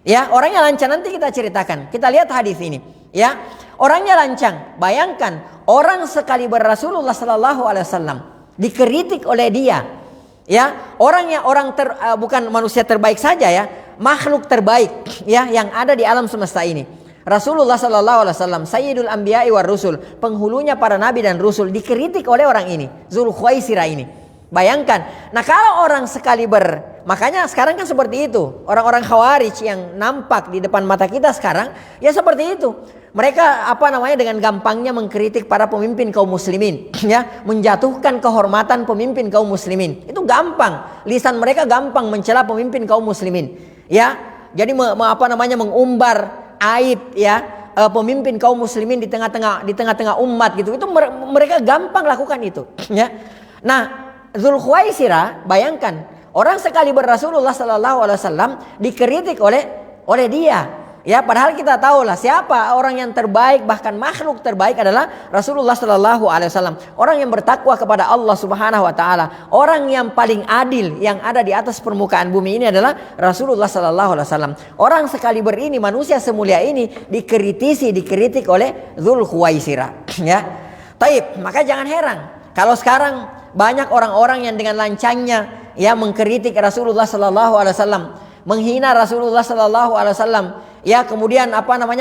Ya, orangnya lancang, nanti kita ceritakan. Kita lihat hadis ini. Ya, orangnya lancang. Bayangkan orang sekaliber Rasulullah sallallahu alaihi wasallam dikritik oleh dia. Ya, bukan manusia terbaik saja ya, makhluk terbaik ya yang ada di alam semesta ini. Rasulullah sallallahu alaihi wasallam Sayyidul Anbiya'i war Rusul, penghulunya para nabi dan rusul, dikritik oleh orang ini, Dzul Khuwaisirah ini. Bayangkan. Nah, kalau orang sekaliber, makanya sekarang kan seperti itu. Orang-orang Khawarij yang nampak di depan mata kita sekarang ya seperti itu. Mereka dengan gampangnya mengkritik para pemimpin kaum muslimin, ya, menjatuhkan kehormatan pemimpin kaum muslimin. Itu gampang. Lisan mereka gampang mencela pemimpin kaum muslimin. Ya. Jadi mengumbar aib ya pemimpin kaum muslimin di tengah-tengah umat gitu. Itu mereka gampang lakukan itu, ya. Nah, Dzul Khuwaisirah, bayangkan orang sekaliber Rasulullah sallallahu alaihi wasallam dikritik oleh dia. Ya, padahal kita tahu lah siapa orang yang terbaik, bahkan makhluk terbaik adalah Rasulullah sallallahu alaihi wasallam. Orang yang bertakwa kepada Allah Subhanahu wa taala, orang yang paling adil yang ada di atas permukaan bumi ini adalah Rasulullah sallallahu alaihi wasallam. Orang sekaliber ini, manusia semulia ini dikritik oleh Dzul Khuwaisirah, ya. Taib, maka jangan heran kalau sekarang banyak orang-orang yang dengan lancangnya ya mengkritik Rasulullah sallallahu alaihi wasallam, menghina Rasulullah sallallahu alaihi wasallam, ya, kemudian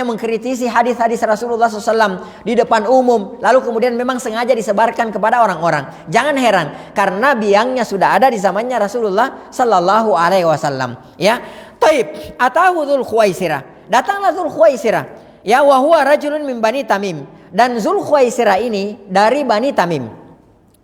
mengkritisi hadis-hadis Rasulullah SAW di depan umum, lalu kemudian memang sengaja disebarkan kepada orang-orang. Jangan heran, karena biangnya sudah ada di zamannya Rasulullah sallallahu alaihi wasallam. Ya, taib, atahu Dzul Khuwaisirah. Datanglah Dzul Khuwaisirah. Ya, wa huwa rajulun min Bani Tamim. Dan Dzul Khuwaisirah ini dari Bani Tamim.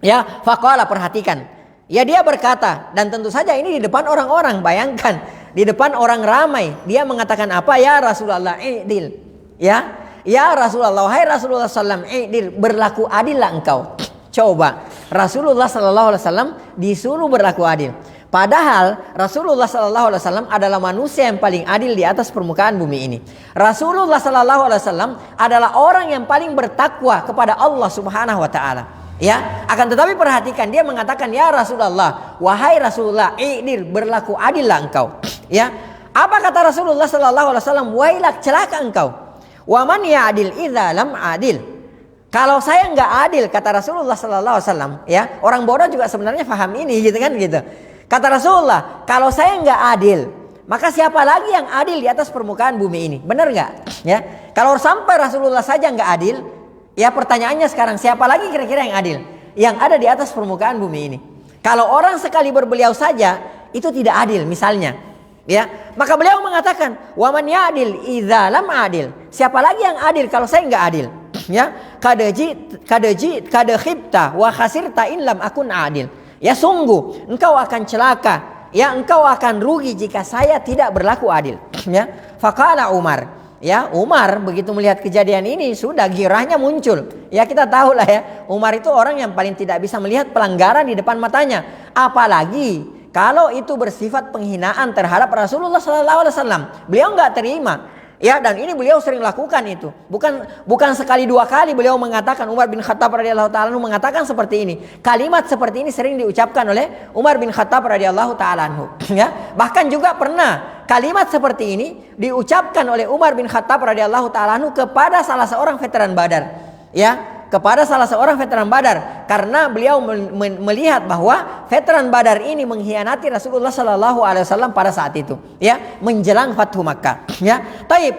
Ya, faqala, perhatikan. Ya, dia berkata, dan tentu saja ini di depan orang-orang. Bayangkan, di depan orang ramai dia mengatakan apa? Ya Rasulullah, i'dil. Ya Rasulullah, hai Rasulullah sallam, i'dil, berlaku adillah engkau. Coba, Rasulullah sallallahu alaihi wasallam disuruh berlaku adil. Padahal Rasulullah sallallahu alaihi wasallam adalah manusia yang paling adil di atas permukaan bumi ini. Rasulullah sallallahu alaihi wasallam adalah orang yang paling bertakwa kepada Allah Subhanahu wa taala. Ya, akan tetapi perhatikan, dia mengatakan, ya Rasulullah, wahai Rasulullah, i'dil, berlaku adillah engkau. Ya, apa kata Rasulullah sallallahu alaihi wasallam? Wailak, celaka engkau. Wa man ya'dil idza lam adil. Kalau saya enggak adil, kata Rasulullah sallallahu alaihi wasallam, ya, orang bodoh juga sebenarnya paham ini gitu kan gitu. Kata Rasulullah, kalau saya enggak adil, maka siapa lagi yang adil di atas permukaan bumi ini? Benar enggak? Ya, kalau sampai Rasulullah saja enggak adil, ya, pertanyaannya sekarang, siapa lagi kira-kira yang adil yang ada di atas permukaan bumi ini? Kalau orang sekaliber beliau saja itu tidak adil misalnya, ya, maka beliau mengatakan, wa man ya'dil idza lam adil. Siapa lagi yang adil kalau saya enggak adil? Ya, kada khibta wa khasirta in lam akun adil. Ya, sungguh engkau akan celaka, ya, engkau akan rugi jika saya tidak berlaku adil. Ya, faqala Umar. Ya, Umar begitu melihat kejadian ini sudah girahnya muncul. Ya, kita tahu lah ya, Umar itu orang yang paling tidak bisa melihat pelanggaran di depan matanya. Apalagi kalau itu bersifat penghinaan terhadap Rasulullah SAW. Beliau nggak terima. Ya, dan ini beliau sering lakukan itu. Bukan sekali dua kali beliau mengatakan, Umar bin Khattab radhiyallahu taala mengatakan seperti ini. Kalimat seperti ini sering diucapkan oleh Umar bin Khattab radhiyallahu taala. Ya, bahkan juga pernah kalimat seperti ini diucapkan oleh Umar bin Khattab radhiyallahu taala kepada salah seorang veteran Badar. Ya, kepada salah seorang veteran Badar, karena beliau melihat bahwa veteran Badar ini mengkhianati Rasulullah sallallahu alaihi wasallam pada saat itu, ya, menjelang Fathu Makkah. Ya, taib,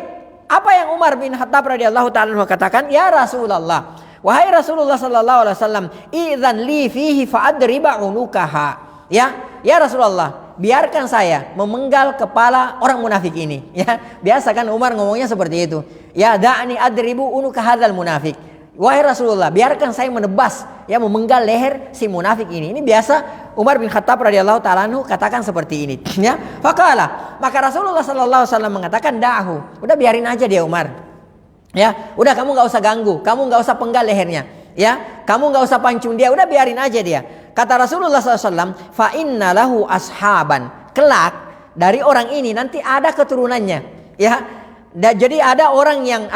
apa yang Umar bin Khattab radhiyallahu taala katakan? Ya Rasulullah, wahai Rasulullah sallallahu alaihi wasallam, idzan li fihi fa'adriba unukaha. Ya Rasulullah, biarkan saya memenggal kepala orang munafik ini. Ya, biasa kan Umar ngomongnya seperti itu. Ya, da'ni adribu unuka hadzal munafik. Wahai Rasulullah, biarkan saya menebas, ya, memenggal leher si munafik ini. Ini biasa Umar bin Khattab radhiyallahu taala katakan seperti ini. Ya, faqala, maka Rasulullah sallallahu alaihi wasallam mengatakan, da'hu, udah biarin aja dia Umar. Ya, udah kamu nggak usah ganggu, kamu nggak usah penggal lehernya. Ya, kamu nggak usah pancung dia, udah biarin aja dia. Kata Rasulullah SAW, fa inna lahu ashaban. Kelak dari orang ini nanti ada keturunannya. Ya, jadi ada orang yang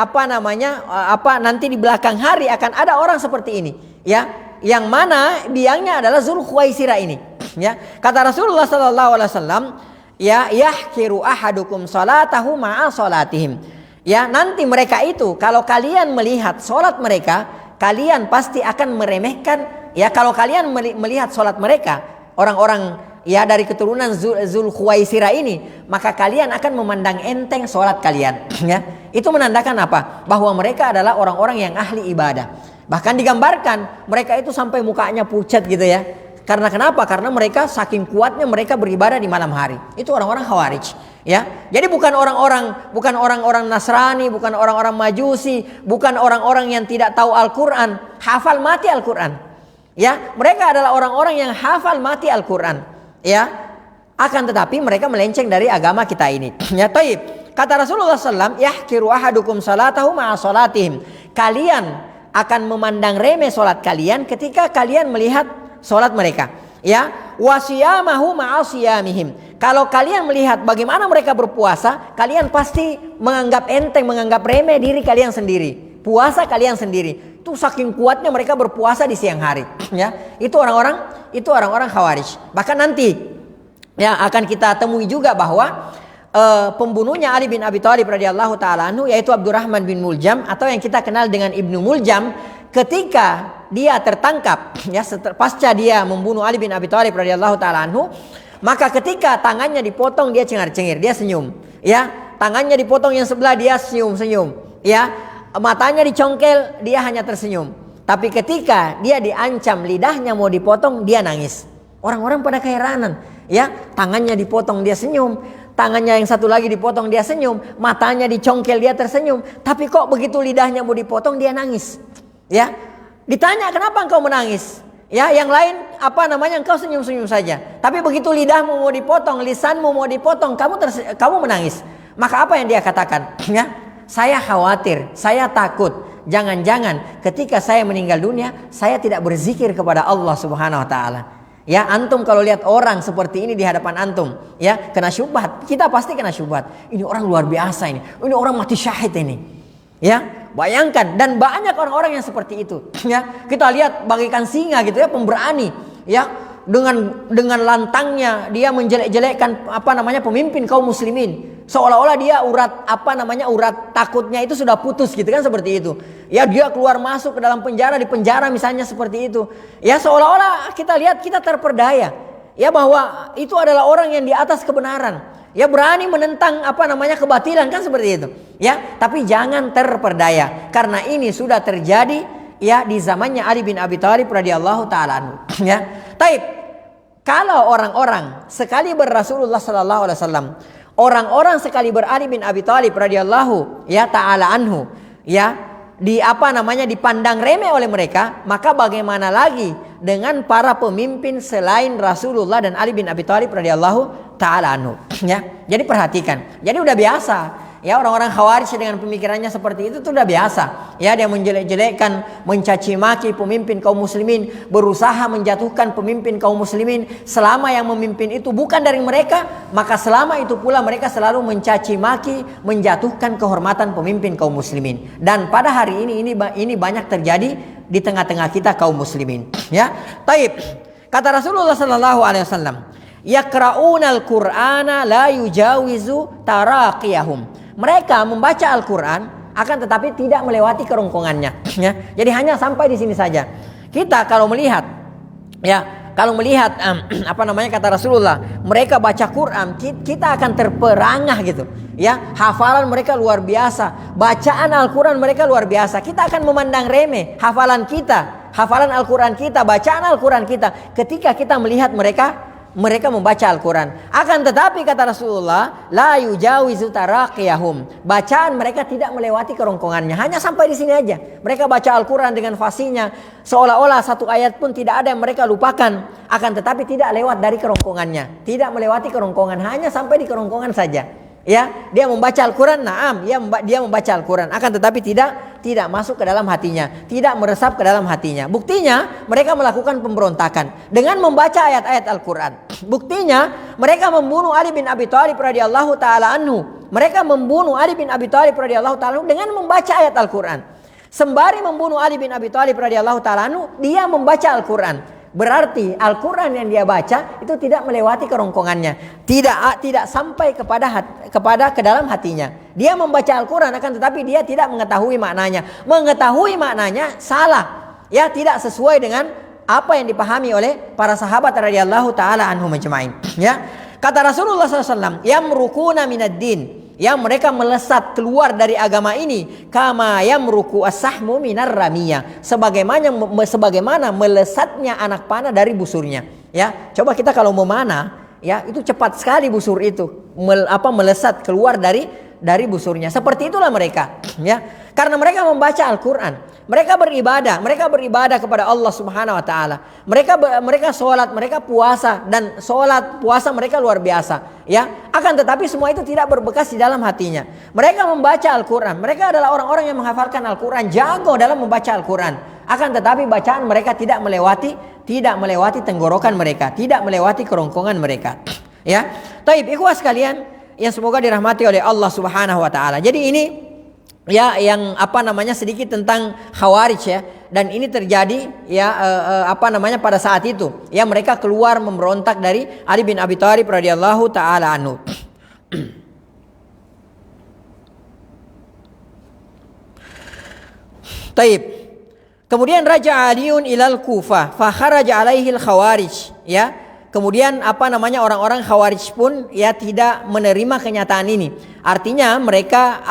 nanti di belakang hari akan ada orang seperti ini. Ya, yang mana biangnya adalah Zulkhuwaisirah ini. Ya, kata Rasulullah SAW, ya, yahkiru ahadukum salatahu ma'a salatihim. Ya, nanti mereka itu kalau kalian melihat solat mereka, kalian pasti akan meremehkan. Ya, kalau kalian melihat solat mereka, orang-orang ya dari keturunan Zulkhuwaisirah ini, maka kalian akan memandang enteng solat kalian. Ya, itu menandakan apa? Bahwa mereka adalah orang-orang yang ahli ibadah. Bahkan digambarkan mereka itu sampai mukanya pucat gitu ya. Karena kenapa? Karena mereka saking kuatnya mereka beribadah di malam hari. Itu orang-orang Khawarij. Ya, jadi bukan orang-orang Nasrani, bukan orang-orang Majusi, bukan orang-orang yang tidak tahu Al-Quran, hafal mati Al-Quran. Ya, mereka adalah orang-orang yang hafal mati Al-Quran. Ya, akan tetapi mereka melenceng dari agama kita ini. Ya, taib. Kata Rasulullah SAW, yahkiru ahadukum salatahu ma'a salatihim. Kalian akan memandang remeh solat kalian ketika kalian melihat solat mereka. Ya, wasiyamahu ma'a siyamihim. Kalau kalian melihat bagaimana mereka berpuasa, kalian pasti menganggap enteng, menganggap remeh diri kalian sendiri. Puasa kalian sendiri. Itu saking kuatnya mereka berpuasa di siang hari. Ya, itu orang-orang Khawarij. Bahkan nanti ya akan kita temui juga bahwa pembunuhnya Ali bin Abi Thalib radhiyallahu taala anhu, yaitu Abdurrahman bin Muljam atau yang kita kenal dengan Ibnu Muljam, ketika dia tertangkap ya pasca dia membunuh Ali bin Abi Thalib radhiyallahu taala anhu, maka ketika tangannya dipotong dia cengar-cengir, dia senyum. Ya, tangannya dipotong yang sebelah dia senyum-senyum. Ya, matanya dicongkel dia hanya tersenyum. Tapi ketika dia diancam lidahnya mau dipotong dia nangis. Orang-orang pada keheranan. Ya, tangannya dipotong dia senyum, tangannya yang satu lagi dipotong dia senyum, matanya dicongkel dia tersenyum. Tapi kok begitu lidahnya mau dipotong dia nangis. Ya, ditanya kenapa engkau menangis? Ya, yang lain engkau senyum-senyum saja. Tapi begitu lidahmu mau dipotong, lisanmu mau dipotong, kamu menangis. Maka apa yang dia katakan? Ya, saya khawatir, saya takut. Jangan-jangan ketika saya meninggal dunia, saya tidak berzikir kepada Allah Subhanahu wa taala. Ya, antum kalau lihat orang seperti ini di hadapan antum, ya, kena syubhat. Kita pasti kena syubhat. Ini orang luar biasa ini. Ini orang mati syahid ini. Ya, bayangkan, dan banyak orang-orang yang seperti itu. Ya, kita lihat bagaikan singa gitu ya, pemberani. Ya, dengan lantangnya dia menjelek-jelekkan pemimpin kaum muslimin. Seolah-olah dia urat takutnya itu sudah putus gitu kan, seperti itu. Ya, dia keluar masuk ke dalam penjara, di penjara misalnya seperti itu. Ya, seolah-olah kita lihat kita terperdaya. Ya, bahwa itu adalah orang yang di atas kebenaran. Ya, berani menentang kebatilan kan, seperti itu. Ya, tapi jangan terperdaya karena ini sudah terjadi ya di zamannya Ali bin Abi Thalib radhiyallahu taala anhu. Ya. Taib. Kalau orang-orang sekali Rasulullah sallallahu alaihi wasallam, orang-orang sekali Ali bin Abi Thalib radhiyallahu ya taala anhu, ya, dipandang remeh oleh mereka, maka bagaimana lagi dengan para pemimpin selain Rasulullah dan Ali bin Abi Thalib radhiyallahu taala anhu. Ya, jadi perhatikan. Jadi udah biasa. Ya, orang-orang Khawarij dengan pemikirannya seperti itu sudah biasa. Ya, dia menjelek-jelekkan, mencaci maki pemimpin kaum muslimin, berusaha menjatuhkan pemimpin kaum muslimin. Selama yang memimpin itu bukan dari mereka, maka selama itu pula mereka selalu mencaci maki, menjatuhkan kehormatan pemimpin kaum muslimin. Dan pada hari ini banyak terjadi di tengah-tengah kita kaum muslimin. Ya, taib. Kata Rasulullah sallallahu alaihi wasallam, yaqra'unal Qur'ana la yujawizu taraqiyahum. Mereka membaca Al-Quran akan tetapi tidak melewati kerongkongannya. Ya, jadi hanya sampai di sini saja. Kita kalau melihat kata Rasulullah, mereka baca Quran, kita akan terperangah gitu. Ya, hafalan mereka luar biasa, bacaan Al-Quran mereka luar biasa. Kita akan memandang remeh hafalan kita, hafalan Al-Quran kita, bacaan Al-Quran kita ketika kita melihat mereka membaca Al-Quran. Akan tetapi kata Rasulullah, la yujawizu taraqiyahum. Bacaan mereka tidak melewati kerongkongannya, hanya sampai di sini aja. Mereka baca Al-Quran dengan fasinya, seolah-olah satu ayat pun tidak ada yang mereka lupakan. Akan tetapi tidak lewat dari kerongkongannya, tidak melewati kerongkongan, hanya sampai di kerongkongan saja. Ya, dia membaca Al-Quran, naam, dia membaca Al-Quran, akan tetapi tidak tidak masuk ke dalam hatinya, tidak meresap ke dalam hatinya. Buktinya mereka melakukan pemberontakan dengan membaca ayat-ayat Al-Quran. Buktinya mereka membunuh Ali bin Abi Thalib radhiyallahu taala anhu. Mereka membunuh Ali bin Abi Thalib radhiyallahu taala anhu dengan membaca ayat Al-Quran. Sembari membunuh Ali bin Abi Thalib radhiyallahu taala anhu, dia membaca Al-Quran. Berarti Al-Quran yang dia baca itu tidak melewati kerongkongannya, tidak sampai ke dalam hatinya. Dia membaca Al-Quran akan tetapi dia tidak mengetahui maknanya. Mengetahui maknanya salah, ya, tidak sesuai dengan apa yang dipahami oleh para sahabat radhiyallahu taala anhum ajma'in. Ya, kata Rasulullah SAW, yamrukuna minad din, ya, mereka melesat keluar dari agama ini, kama yamruku as-sahmu minar ramiyah, sebagaimana melesatnya anak panah dari busurnya. Ya, coba kita kalau memanah, ya, itu cepat sekali busur itu melesat keluar dari busurnya. Seperti itulah mereka, ya, karena mereka membaca Al-Quran. Mereka beribadah kepada Allah Subhanahu wa taala. Mereka sholat, mereka puasa, dan sholat puasa mereka luar biasa, ya. Akan tetapi semua itu tidak berbekas di dalam hatinya. Mereka membaca Al-Quran. Mereka adalah orang-orang yang menghafalkan Al-Quran, jago dalam membaca Al-Quran. Akan tetapi bacaan mereka tidak melewati tenggorokan mereka, tidak melewati kerongkongan mereka. Ya. Taib, ikhwah sekalian yang semoga dirahmati oleh Allah Subhanahu wa taala. Jadi ini, ya, yang sedikit tentang Khawarij, ya, dan ini terjadi, ya, pada saat itu, ya, mereka keluar memberontak dari Ali bin Abi Thalib radhiyallahu taala anhu. Taib. Kemudian Raja Aliun ilal Kufah fa kharaja alaihi al-Khawarij, ya. Kemudian orang-orang Khawarij pun, ya, tidak menerima kenyataan ini. Artinya mereka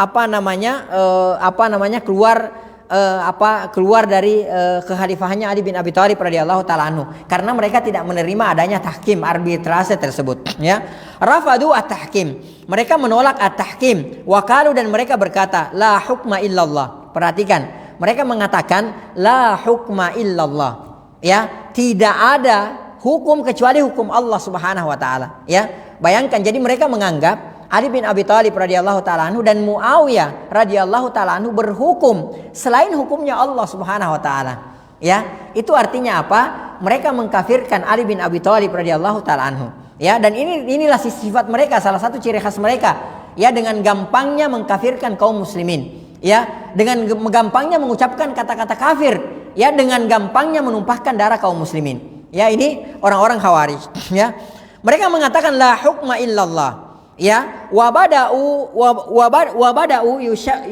keluar dari kekhalifahannya Ali bin Abi Thalib radhiyallahu taala anhu karena mereka tidak menerima adanya tahkim, arbitrase tersebut, ya. Rafadu at-tahkim, mereka menolak at-tahkim. Waqalu, dan mereka berkata, la hukma illallah. Perhatikan, mereka mengatakan la hukma illallah, ya, tidak ada hukum kecuali hukum Allah Subhanahu wa taala, ya. Bayangkan, jadi mereka menganggap Ali bin Abi Thalib radhiyallahu taala anhu dan Muawiyah radhiyallahu taala anhu berhukum selain hukumnya Allah Subhanahu wa taala, ya. Itu artinya apa? Mereka mengkafirkan Ali bin Abi Thalib radhiyallahu taala anhu, ya. Dan inilah sifat mereka, salah satu ciri khas mereka, ya, dengan gampangnya mengkafirkan kaum muslimin, ya, dengan gampangnya mengucapkan kata-kata kafir, ya, dengan gampangnya menumpahkan darah kaum muslimin. Ya, ini orang-orang Khawarij, ya. Mereka mengatakan la hukma illallah, ya. Wa bada'u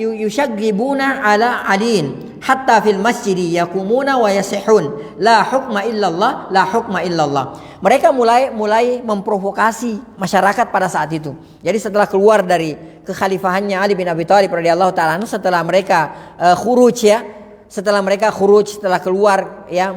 yushaggibuna ala alin hatta fil masjidi yakumuna wa yasihun la hukma illallah, la hukma illallah. Mereka mulai memprovokasi masyarakat pada saat itu. Jadi setelah keluar dari kekhalifahannya Ali bin Abi Thalib radhiyallahu taala anhu, setelah mereka setelah keluar, ya,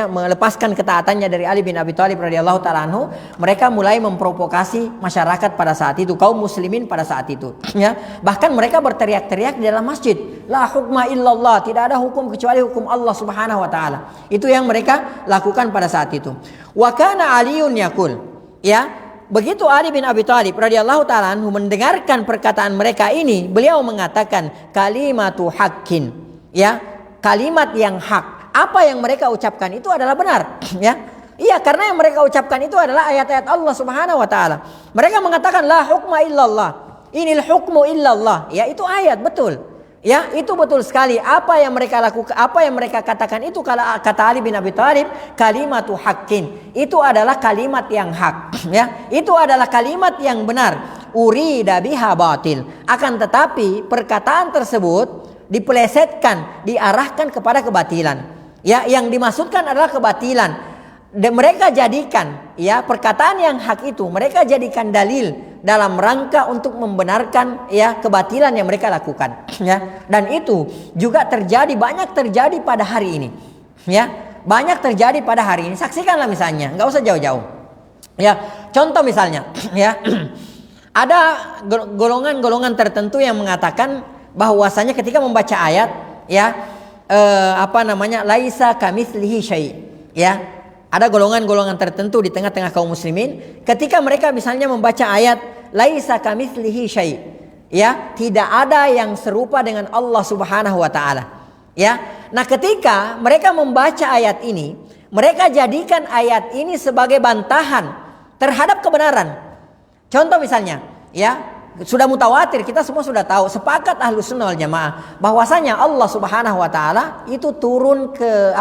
melepaskan ketaatannya dari Ali bin Abi Thalib radhiyallahu taala anhu, mereka mulai memprovokasi masyarakat pada saat itu, kaum muslimin pada saat itu, ya. Bahkan mereka berteriak-teriak di dalam masjid, la hukma illallah, tidak ada hukum kecuali hukum Allah Subhanahu wa taala. Itu yang mereka lakukan pada saat itu. Wa kana Aliun yaqul, ya. Begitu Ali bin Abi Thalib radhiyallahu taala anhu mendengarkan perkataan mereka ini, beliau mengatakan kalimatu haqqin, ya, kalimat yang hak. Apa yang mereka ucapkan itu adalah benar, ya. Iya, karena yang mereka ucapkan itu adalah ayat-ayat Allah Subhanahu wa taala. Mereka mengatakan la hukma illallah, inil hukmu illallah, ya, itu ayat, betul. Ya, itu betul sekali. Apa yang mereka lakukan, apa yang mereka katakan itu, kata Ali bin Abi Thalib, kalimatu haqqin, itu adalah kalimat yang hak, ya. Itu adalah kalimat yang benar. Urida biha batil. Akan tetapi perkataan tersebut dipelesetkan, diarahkan kepada kebatilan. Ya, yang dimaksudkan adalah kebatilan. Dan mereka jadikan, ya, perkataan yang hak itu mereka jadikan dalil dalam rangka untuk membenarkan, ya, kebatilan yang mereka lakukan, ya. Dan itu juga banyak terjadi pada hari ini, ya. Banyak terjadi pada hari ini. Saksikanlah misalnya, nggak usah jauh-jauh, ya. Contoh misalnya, ya, ada golongan-golongan tertentu yang mengatakan bahwasanya ketika membaca ayat, ya, laisa kamitslihi syai', ya. Ada golongan-golongan tertentu di tengah-tengah kaum muslimin, ketika mereka misalnya membaca ayat laisa kamitslihi syai', Ya, tidak ada yang serupa dengan Allah Subhanahu wa taala. Ya. Nah, ketika mereka membaca ayat ini, mereka jadikan ayat ini sebagai bantahan terhadap kebenaran. Contoh misalnya, ya, sudah mutawatir, kita semua sudah tahu, sepakat Ahlus Sunnah wal Jamaah bahwasanya Allah Subhanahu wa taala itu turun ke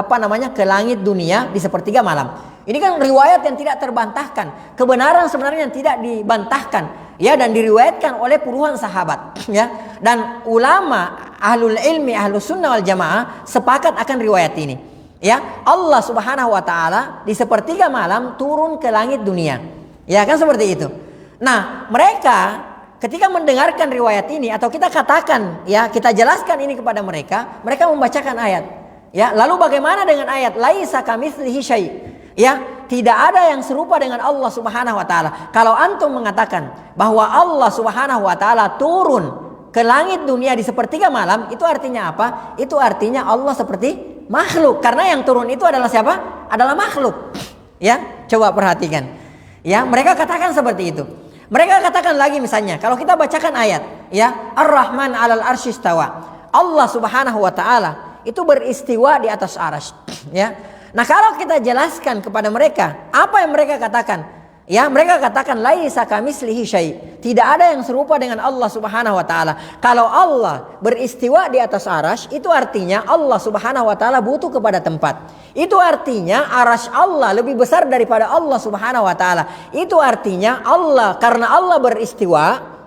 ke langit dunia di sepertiga malam. Ini kan riwayat yang tidak terbantahkan, kebenaran sebenarnya yang tidak dibantahkan. Ya, dan diriwayatkan oleh puluhan sahabat, ya. Dan ulama ahlul ilmi ahlus sunnah wal jamaah sepakat akan riwayat ini. Ya, Allah Subhanahu wa taala di sepertiga malam turun ke langit dunia. Ya, kan seperti itu. Nah, mereka ketika mendengarkan riwayat ini atau kita katakan, ya, kita jelaskan ini kepada mereka, mereka membacakan ayat. Ya, lalu bagaimana dengan ayat laisa kamitslihi syai'? Ya, tidak ada yang serupa dengan Allah Subhanahu wa taala. Kalau antum mengatakan bahwa Allah Subhanahu wa taala turun ke langit dunia di sepertiga malam, itu artinya apa? Itu artinya Allah seperti makhluk. Karena yang turun itu adalah siapa? Adalah makhluk. Ya, coba perhatikan. Ya, mereka katakan seperti itu. Mereka katakan lagi misalnya, kalau kita bacakan ayat, ya, Ar-Rahman 'alal arsy istawa. Allah Subhanahu wa taala itu beristiwa di atas arsy, ya. Nah, kalau kita jelaskan kepada mereka, apa yang mereka katakan? Ya, mereka katakan laisa kamitslihi syai'. Tidak ada yang serupa dengan Allah Subhanahu wa taala. Kalau Allah beristiwa di atas arasy, itu artinya Allah Subhanahu wa taala butuh kepada tempat. Itu artinya arasy Allah lebih besar daripada Allah Subhanahu wa taala. Itu artinya Allah, karena Allah beristiwa,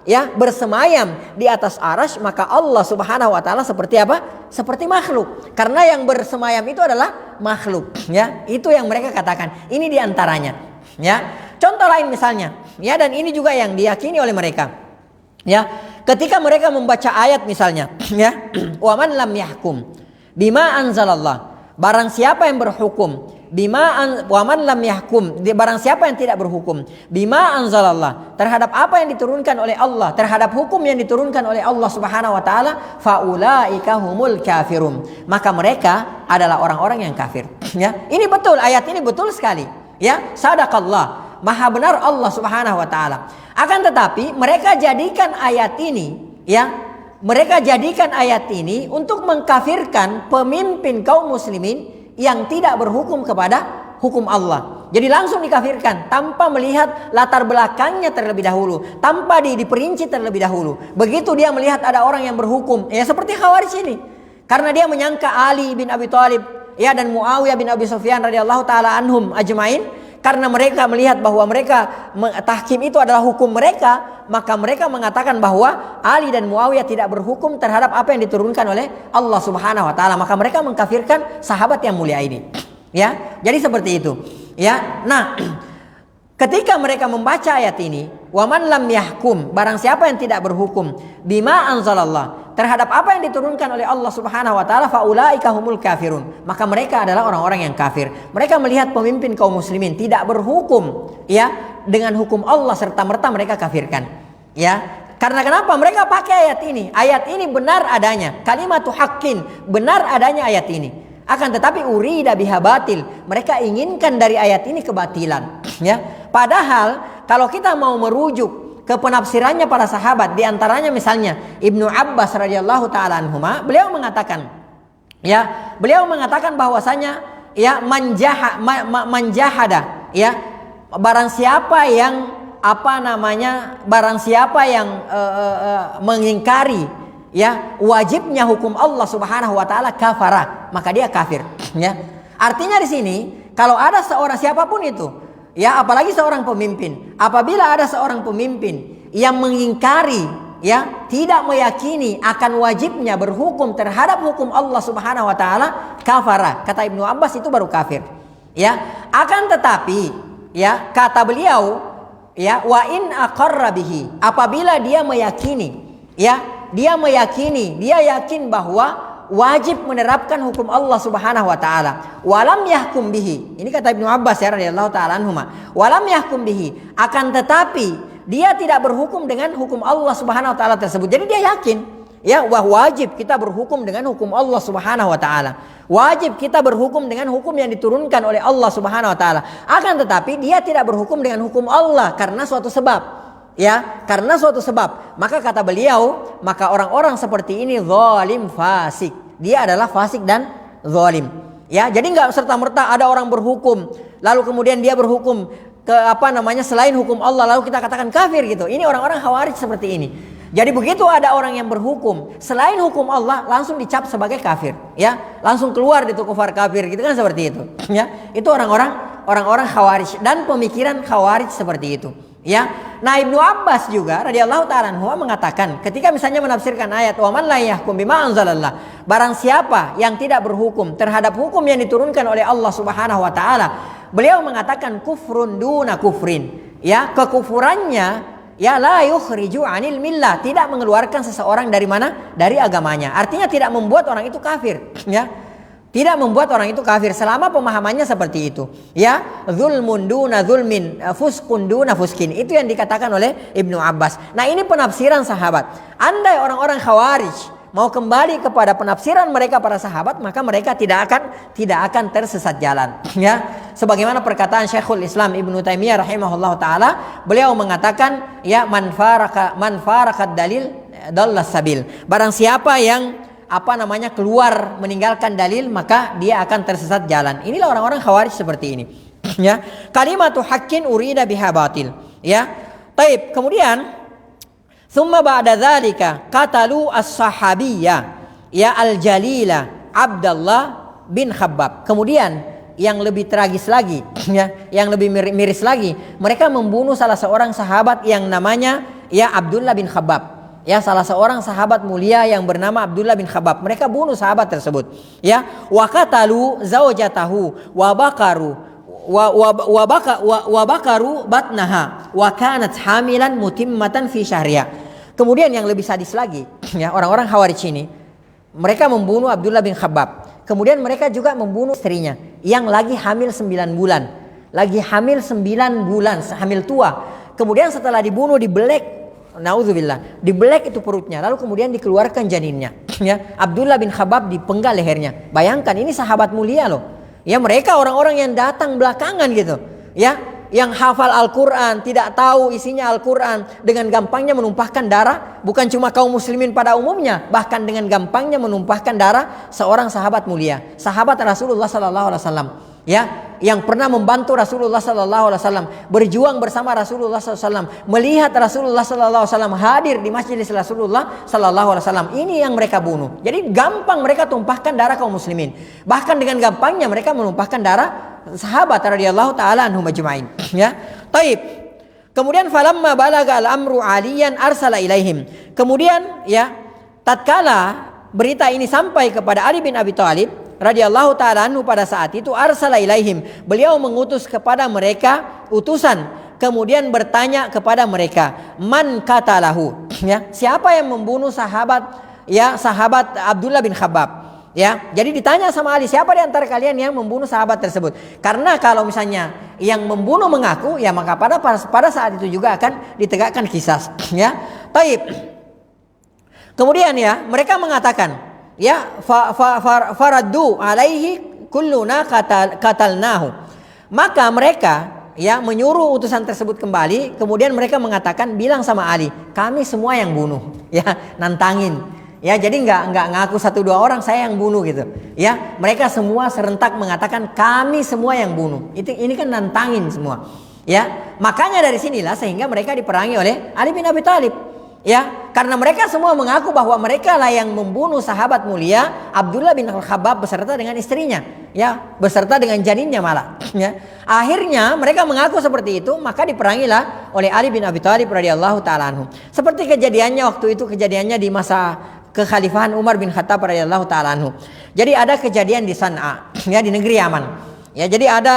ya, bersemayam di atas arasy, maka Allah Subhanahu wa taala seperti apa? Seperti makhluk. Karena yang bersemayam itu adalah makhluk, ya. Itu yang mereka katakan. Ini diantaranya, ya. Contoh lain misalnya, ya, dan ini juga yang diyakini oleh mereka. Ya, ketika mereka membaca ayat misalnya, ya, wa man lam yahkum bima anzalallah, barang siapa yang berhukum wa man lam yahkum, barang siapa yang tidak berhukum bima anzalallah, terhadap apa yang diturunkan oleh Allah, terhadap hukum yang diturunkan oleh Allah Subhanahu wa taala, faulaika humul kafirun, maka mereka adalah orang-orang yang kafir. Ya, ini betul, ayat ini betul sekali. Ya, sadaqallah, maha benar Allah Subhanahu wa taala. Akan tetapi mereka jadikan ayat ini, ya, mereka jadikan ayat ini untuk mengkafirkan pemimpin kaum muslimin yang tidak berhukum kepada hukum Allah. Jadi langsung dikafirkan tanpa melihat latar belakangnya terlebih dahulu, tanpa diperinci terlebih dahulu. Begitu dia melihat ada orang yang berhukum, ya seperti Khawarij ini, karena dia menyangka Ali bin Abi Thalib, ya, dan Muawiyah bin Abi Sufyan radhiyallahu taala anhum ajmain, karena mereka melihat bahwa mereka tahkim itu adalah hukum mereka, maka mereka mengatakan bahwa Ali dan Muawiyah tidak berhukum terhadap apa yang diturunkan oleh Allah Subhanahu wa taala, maka mereka mengkafirkan sahabat yang mulia ini. Ya, jadi seperti itu. Ya. Nah, ketika mereka membaca ayat ini, wa man lam yahkum, barang siapa yang tidak berhukum bima anzalallah, terhadap apa yang diturunkan oleh Allah Subhanahu wa taala, faulaika humul kafirun, maka mereka adalah orang-orang yang kafir. Mereka melihat pemimpin kaum muslimin tidak berhukum, ya, dengan hukum Allah, serta merta mereka kafirkan. Ya, karena kenapa? Mereka pakai ayat ini. Ayat ini benar adanya, kalimatu haqqin, benar adanya ayat ini. Akan tetapi urida biha batil, mereka inginkan dari ayat ini kebatilan. Ya, padahal kalau kita mau merujuk ke penafsirannya para sahabat, di antaranya misalnya Ibnu Abbas radhiyallahu taala anhuma, beliau mengatakan, ya, beliau mengatakan bahwasanya, ya, manjahada, ya, barang siapa yang barang siapa yang mengingkari, ya, wajibnya hukum Allah Subhanahu wa taala, kafara, maka dia kafir. Ya, artinya di sini kalau ada seorang siapapun itu, ya, apalagi seorang pemimpin, apabila ada seorang pemimpin yang mengingkari, ya, tidak meyakini akan wajibnya berhukum terhadap hukum Allah Subhanahu wa taala, kafara, kata Ibnu Abbas, itu baru kafir. Ya, akan tetapi, ya, kata beliau, ya, wa in aqarra bihi, apabila dia meyakini, ya, dia yakin bahwa wajib menerapkan hukum Allah Subhanahu wa taala, walam yahkum bihi, ini kata Ibnu Abbas, ya, radhiyallahu taala anhuma, walam yahkum bihi, akan tetapi dia tidak berhukum dengan hukum Allah Subhanahu wa taala tersebut. Jadi dia yakin, ya, bahwa wajib kita berhukum dengan hukum Allah Subhanahu wa taala, wajib kita berhukum dengan hukum yang diturunkan oleh Allah Subhanahu wa taala. Akan tetapi dia tidak berhukum dengan hukum Allah karena suatu sebab. ya, karena suatu sebab. Maka kata beliau, maka orang-orang seperti ini zalim fasik. Dia adalah fasik dan zalim. Ya, jadi nggak serta-merta ada orang berhukum lalu kemudian dia berhukum ke selain hukum Allah lalu kita katakan kafir gitu. Ini orang-orang Khawarij seperti ini. Jadi begitu ada orang yang berhukum selain hukum Allah langsung dicap sebagai kafir, ya, langsung keluar itu kufar kafir gitu kan, seperti itu, ya. Itu orang-orang Khawarij dan pemikiran Khawarij seperti itu, ya. Nah, Ibnu Abbas juga radhiyallahu ta'ala anhu mengatakan ketika misalnya menafsirkan ayat wa man la yahkum bima anzalallah, barang siapa yang tidak berhukum terhadap hukum yang diturunkan oleh Allah Subhanahu wa taala, beliau mengatakan kufrun duna kufrin, ya, kekufurannya ya la yukhriju 'anil millah, tidak mengeluarkan seseorang dari mana? Dari agamanya. Artinya tidak membuat orang itu kafir, ya. Tidak membuat orang itu kafir selama pemahamannya seperti itu. Ya, zulmun duna zulmin, fuskun duna fuskin. Itu yang dikatakan oleh Ibnu Abbas. Nah, ini penafsiran sahabat. Andai orang-orang Khawarij mau kembali kepada penafsiran mereka para sahabat, maka mereka tidak akan tersesat jalan, ya. Sebagaimana perkataan Syekhul Islam Ibnu Taimiyah rahimahullah taala, beliau mengatakan, ya, man farakat dalil dallas sabil. Barang siapa yang keluar meninggalkan dalil, maka dia akan tersesat jalan. Inilah orang-orang Khawarij seperti ini. Ya, kalimatu haqqin urida biha batil. Ya. Taib. Kemudian thumma ba'da dzalika qatalu as-sahabiyya, ya, al-jalila Abdullah bin Khabbab. Kemudian yang lebih tragis lagi, ya, yang lebih miris lagi, mereka membunuh salah seorang sahabat yang namanya, ya, Abdullah bin Khabbab. Ya, salah seorang sahabat mulia yang bernama Abdullah bin Khabbab. Mereka bunuh sahabat tersebut. Ya, wa qatalu zaujatahu wa bakaru wa bakaru batnaha wa kanat hamilan mutimmatan fi syahriya. Kemudian yang lebih sadis lagi, ya, orang-orang Khawarij ini, mereka membunuh Abdullah bin Khabbab. Kemudian mereka juga membunuh istrinya yang lagi hamil 9 bulan. Lagi hamil 9 bulan, hamil tua. Kemudian setelah dibunuh dibelek, naudzubillah, dibelek itu perutnya, lalu kemudian dikeluarkan janinnya. Ya, Abdullah bin Khabbab dipenggal lehernya. Bayangkan, ini sahabat mulia loh. Ya, mereka orang-orang yang datang belakangan gitu. Ya, yang hafal Al-Quran, tidak tahu isinya Al-Quran, dengan gampangnya menumpahkan darah bukan cuma kaum muslimin pada umumnya, bahkan dengan gampangnya menumpahkan darah seorang sahabat mulia, sahabat Rasulullah sallallahu alaihi wasallam. Ya, yang pernah membantu Rasulullah sallallahu alaihi wasallam, berjuang bersama Rasulullah sallallahu alaihi wasallam, melihat Rasulullah sallallahu alaihi wasallam hadir di majelis Rasulullah sallallahu alaihi wasallam. Ini yang mereka bunuh. Jadi gampang mereka tumpahkan darah kaum muslimin. Bahkan dengan gampangnya mereka menumpahkan darah sahabat radhiyallahu taala anhum ajma'in. Ya. Taib. Kemudian falamma balaga al-amru aliyan arsala ilaihim. Kemudian, ya, tatkala berita ini sampai kepada Ali bin Abi Thalib radhiyallahu taala anhu pada saat itu, arsala ilaihim, beliau mengutus kepada mereka utusan, kemudian bertanya kepada mereka, man qatalahu, ya, siapa yang membunuh sahabat, ya, sahabat Abdullah bin Khabbab. Ya, jadi ditanya sama Ali, siapa di antara kalian yang membunuh sahabat tersebut? Karena kalau misalnya yang membunuh mengaku, ya, maka pada saat itu juga akan ditegakkan qisas, ya. Taib. Kemudian, ya, mereka mengatakan, ya, faraddu alaihi kulluna qatalnahu. Maka mereka, ya, menyuruh utusan tersebut kembali. Kemudian mereka mengatakan, bilang sama Ali, kami semua yang bunuh, ya, nantangin. Ya, jadi nggak ngaku 1-2 orang saya yang bunuh gitu. Ya, mereka semua serentak mengatakan kami semua yang bunuh. Ini kan nantangin semua. Ya, makanya dari sinilah sehingga mereka diperangi oleh Ali bin Abi Thalib. Ya, karena mereka semua mengaku bahwa mereka lah yang membunuh sahabat mulia Abdullah bin Khabbab beserta dengan istrinya, ya, beserta dengan janinnya malah. Ya, akhirnya mereka mengaku seperti itu, maka diperangilah oleh Ali bin Abi Thalib radhiyallahu taala anhu. Seperti kejadiannya waktu itu, kejadiannya di masa kekhalifahan Umar bin Khattab radhiyallahu taala anhu. Jadi ada kejadian di San'a, ya, di negeri Yaman. Ya, jadi ada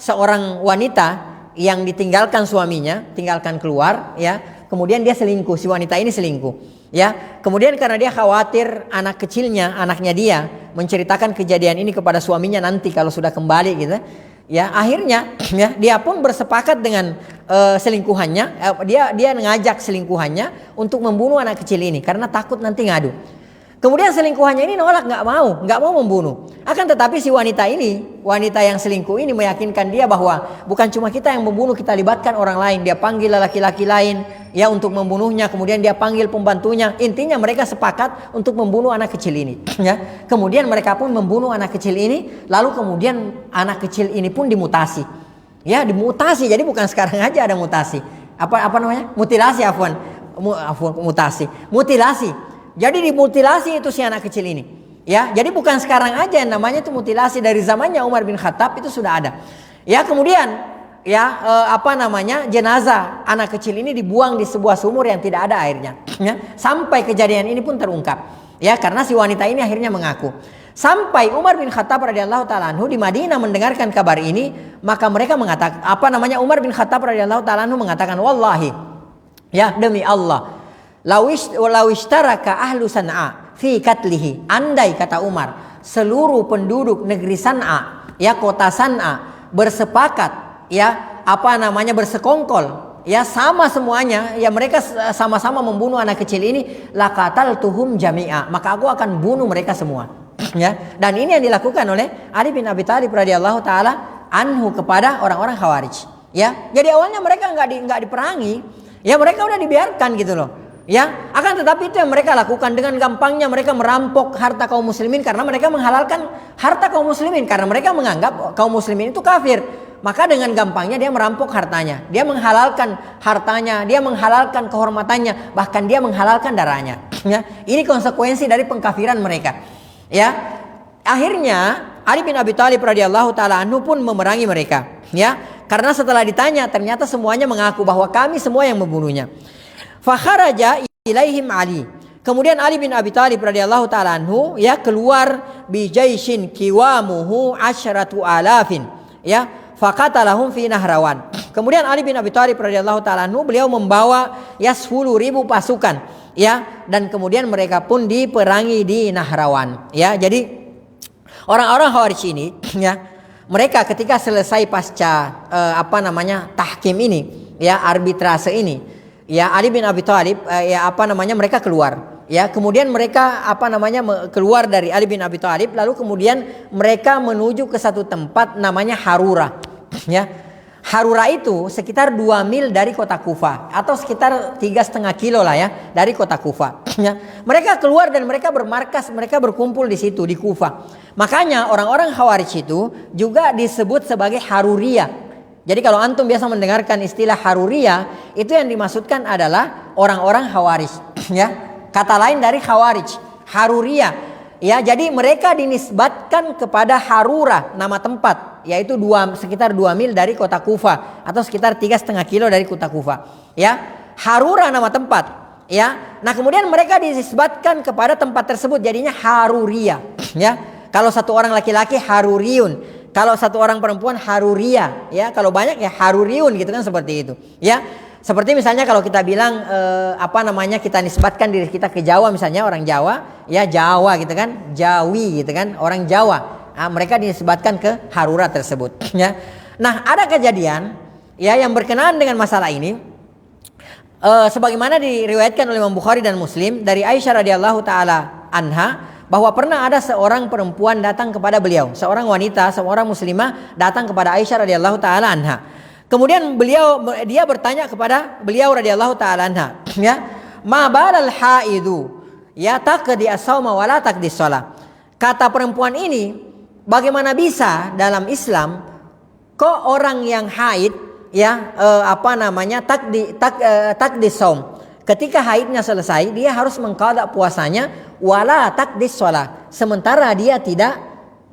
seorang wanita yang ditinggalkan suaminya, tinggalkan keluar, ya. Kemudian dia selingkuh, si wanita ini selingkuh, ya. Kemudian karena dia khawatir anak kecilnya, anaknya dia menceritakan kejadian ini kepada suaminya nanti kalau sudah kembali gitu, ya. Akhirnya, ya, dia pun bersepakat dengan selingkuhannya, dia mengajak selingkuhannya untuk membunuh anak kecil ini karena takut nanti ngadu. Kemudian selingkuhannya ini nolak, nggak mau membunuh. Akan tetapi si wanita yang selingkuh ini meyakinkan dia bahwa bukan cuma kita yang membunuh, kita libatkan orang lain. Dia panggil laki-laki lain ya untuk membunuhnya, kemudian dia panggil pembantunya. Intinya mereka sepakat untuk membunuh anak kecil ini. Ya. Kemudian mereka pun membunuh anak kecil ini, lalu kemudian anak kecil ini pun dimutasi. Ya, dimutasi. Jadi bukan sekarang aja ada mutasi. Apa namanya? Mutilasi, mutasi. Mutilasi. Jadi dimutilasi itu si anak kecil ini. Ya, jadi bukan sekarang aja yang namanya itu mutilasi, dari zamannya Umar bin Khattab itu sudah ada. Ya, kemudian ya jenazah anak kecil ini dibuang di sebuah sumur yang tidak ada airnya. Ya, sampai kejadian ini pun terungkap. Ya, karena si wanita ini akhirnya mengaku. Sampai Umar bin Khattab radhiyallahu taala anhu di Madinah mendengarkan kabar ini, maka mereka mengatakan Umar bin Khattab radhiyallahu taala anhu mengatakan, wallahi, ya demi Allah, lawistaraka ahlu San'a fi katlihi. Andai, kata Umar, seluruh penduduk negeri San'a, ya kota San'a bersepakat, ya bersekongkol, ya sama semuanya, ya mereka sama-sama membunuh anak kecil ini, laqataltuhum jami'a, maka aku akan bunuh mereka semua. Ya, dan ini yang dilakukan oleh Ali bin Abi Thalib radhiyallahu taala anhu kepada orang-orang Khawarij. Ya, jadi awalnya mereka nggak diperangi, ya mereka udah dibiarkan gitu loh. Ya, akan tetapi itu yang mereka lakukan dengan gampangnya, mereka merampok harta kaum muslimin karena mereka menghalalkan harta kaum muslimin, karena mereka menganggap kaum muslimin itu kafir. Maka dengan gampangnya dia merampok hartanya, dia menghalalkan hartanya, dia menghalalkan kehormatannya, bahkan dia menghalalkan darahnya. Ya, ini konsekuensi dari pengkafiran mereka. Ya, akhirnya Ali bin Abi Thalib radhiyallahu taala anhu pun memerangi mereka. Ya, karena setelah ditanya ternyata semuanya mengaku bahwa kami semua yang membunuhnya. Fakharaja ilaihim Ali. Kemudian Ali bin Abi Thalib radhiyallahu taala anhu ya keluar bijaishin kiwamuhu 10,000, ya, faqatalahum fi Nahrawan. Kemudian Ali bin Abi Thalib radhiyallahu taala anhu beliau membawa ya 10,000 pasukan, ya, dan kemudian mereka pun diperangi di Nahrawan. Ya, jadi orang-orang Khawarij ini ya, mereka ketika selesai pasca tahkim ini, ya, arbitrase ini, ya, Ali bin Abi Thalib mereka keluar. Ya, kemudian mereka keluar dari Ali bin Abi Thalib, lalu kemudian mereka menuju ke satu tempat namanya Harura. Ya. Harura itu sekitar 2 mil dari kota Kufa, atau sekitar 3,5 kilo lah ya dari kota Kufa. Ya. Mereka keluar dan mereka bermarkas, mereka berkumpul di situ di Kufa. Makanya orang-orang Khawarij itu juga disebut sebagai Haruriyah. Jadi kalau antum biasa mendengarkan istilah Haruriyah, itu yang dimaksudkan adalah orang-orang Khawarij. Ya, kata lain dari Khawarij, Haruriyah. Ya, jadi mereka dinisbatkan kepada Harura, nama tempat, yaitu sekitar 2 mil dari kota Kufa, atau sekitar 3,5 kilo dari kota Kufa. Ya, Harura nama tempat. Ya, nah kemudian mereka dinisbatkan kepada tempat tersebut, jadinya Haruriyah. Ya, kalau satu orang laki-laki Haruriyun, kalau satu orang perempuan Haruriyah. Ya, kalau banyak ya Haruriyun gitu kan, seperti itu. Ya. Seperti misalnya kalau kita bilang kita nisbatkan diri kita ke Jawa, misalnya orang Jawa, ya Jawa gitu kan, Jawi gitu kan, orang Jawa. Nah, mereka dinisbatkan ke Harura tersebut. Ya. Nah, ada kejadian ya yang berkenaan dengan masalah ini, sebagaimana diriwayatkan oleh Imam Bukhari dan Muslim dari Aisyah radhiyallahu taala anha, bahwa pernah ada seorang perempuan datang kepada beliau, seorang wanita, seorang muslimah datang kepada Aisyah radhiyallahu taala anha. Kemudian dia bertanya kepada beliau radhiyallahu taala anha, ya, ma balal haidu ya taqdi as-sauma wa la taqdi shalah. Kata perempuan ini, bagaimana bisa dalam Islam kok orang yang haid ya taqdi saum, ketika haidnya selesai dia harus mengqada puasanya, wala taqdi shalah, sementara dia tidak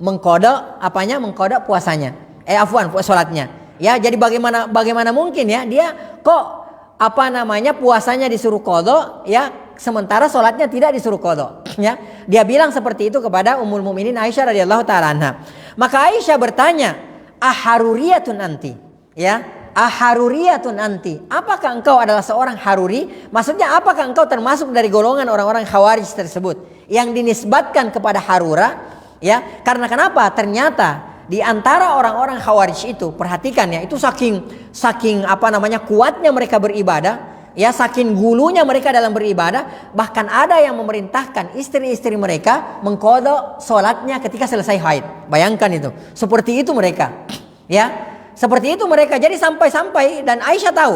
mengqada puasanya, salatnya. Ya, jadi bagaimana mungkin ya dia kok puasanya disuruh qada ya, sementara salatnya tidak disuruh qada. Ya, dia bilang seperti itu kepada Ummul Mukminin Aisyah radhiyallahu taala anha. Maka Aisyah bertanya, aharuriyatun anti? Ya, aharuriyatun anti? Apakah engkau adalah seorang Haruri? Maksudnya apakah engkau termasuk dari golongan orang-orang Khawarij tersebut yang dinisbatkan kepada Harura? Ya, karena kenapa? Ternyata di antara orang-orang Khawarij itu, perhatikan ya, itu saking kuatnya mereka beribadah, Ya, saking gulunya mereka dalam beribadah, bahkan ada yang memerintahkan istri-istri mereka mengqadha salatnya ketika selesai haid. Bayangkan itu. Seperti itu mereka. Ya, seperti itu mereka. Jadi sampai-sampai, dan Aisyah tahu,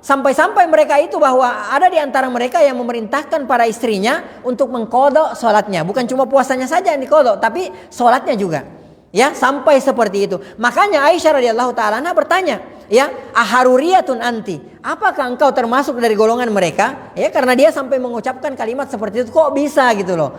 sampai-sampai mereka itu bahwa ada di antara mereka yang memerintahkan para istrinya untuk mengqadha salatnya. Bukan cuma puasanya saja yang diqadha, tapi salatnya juga. Ya, sampai seperti itu. Makanya Aisyah radhiyallahu taala anha bertanya, ya, aharuriyatun anti, apakah engkau termasuk dari golongan mereka? Ya, karena dia sampai mengucapkan kalimat seperti itu. Kok bisa gitu loh,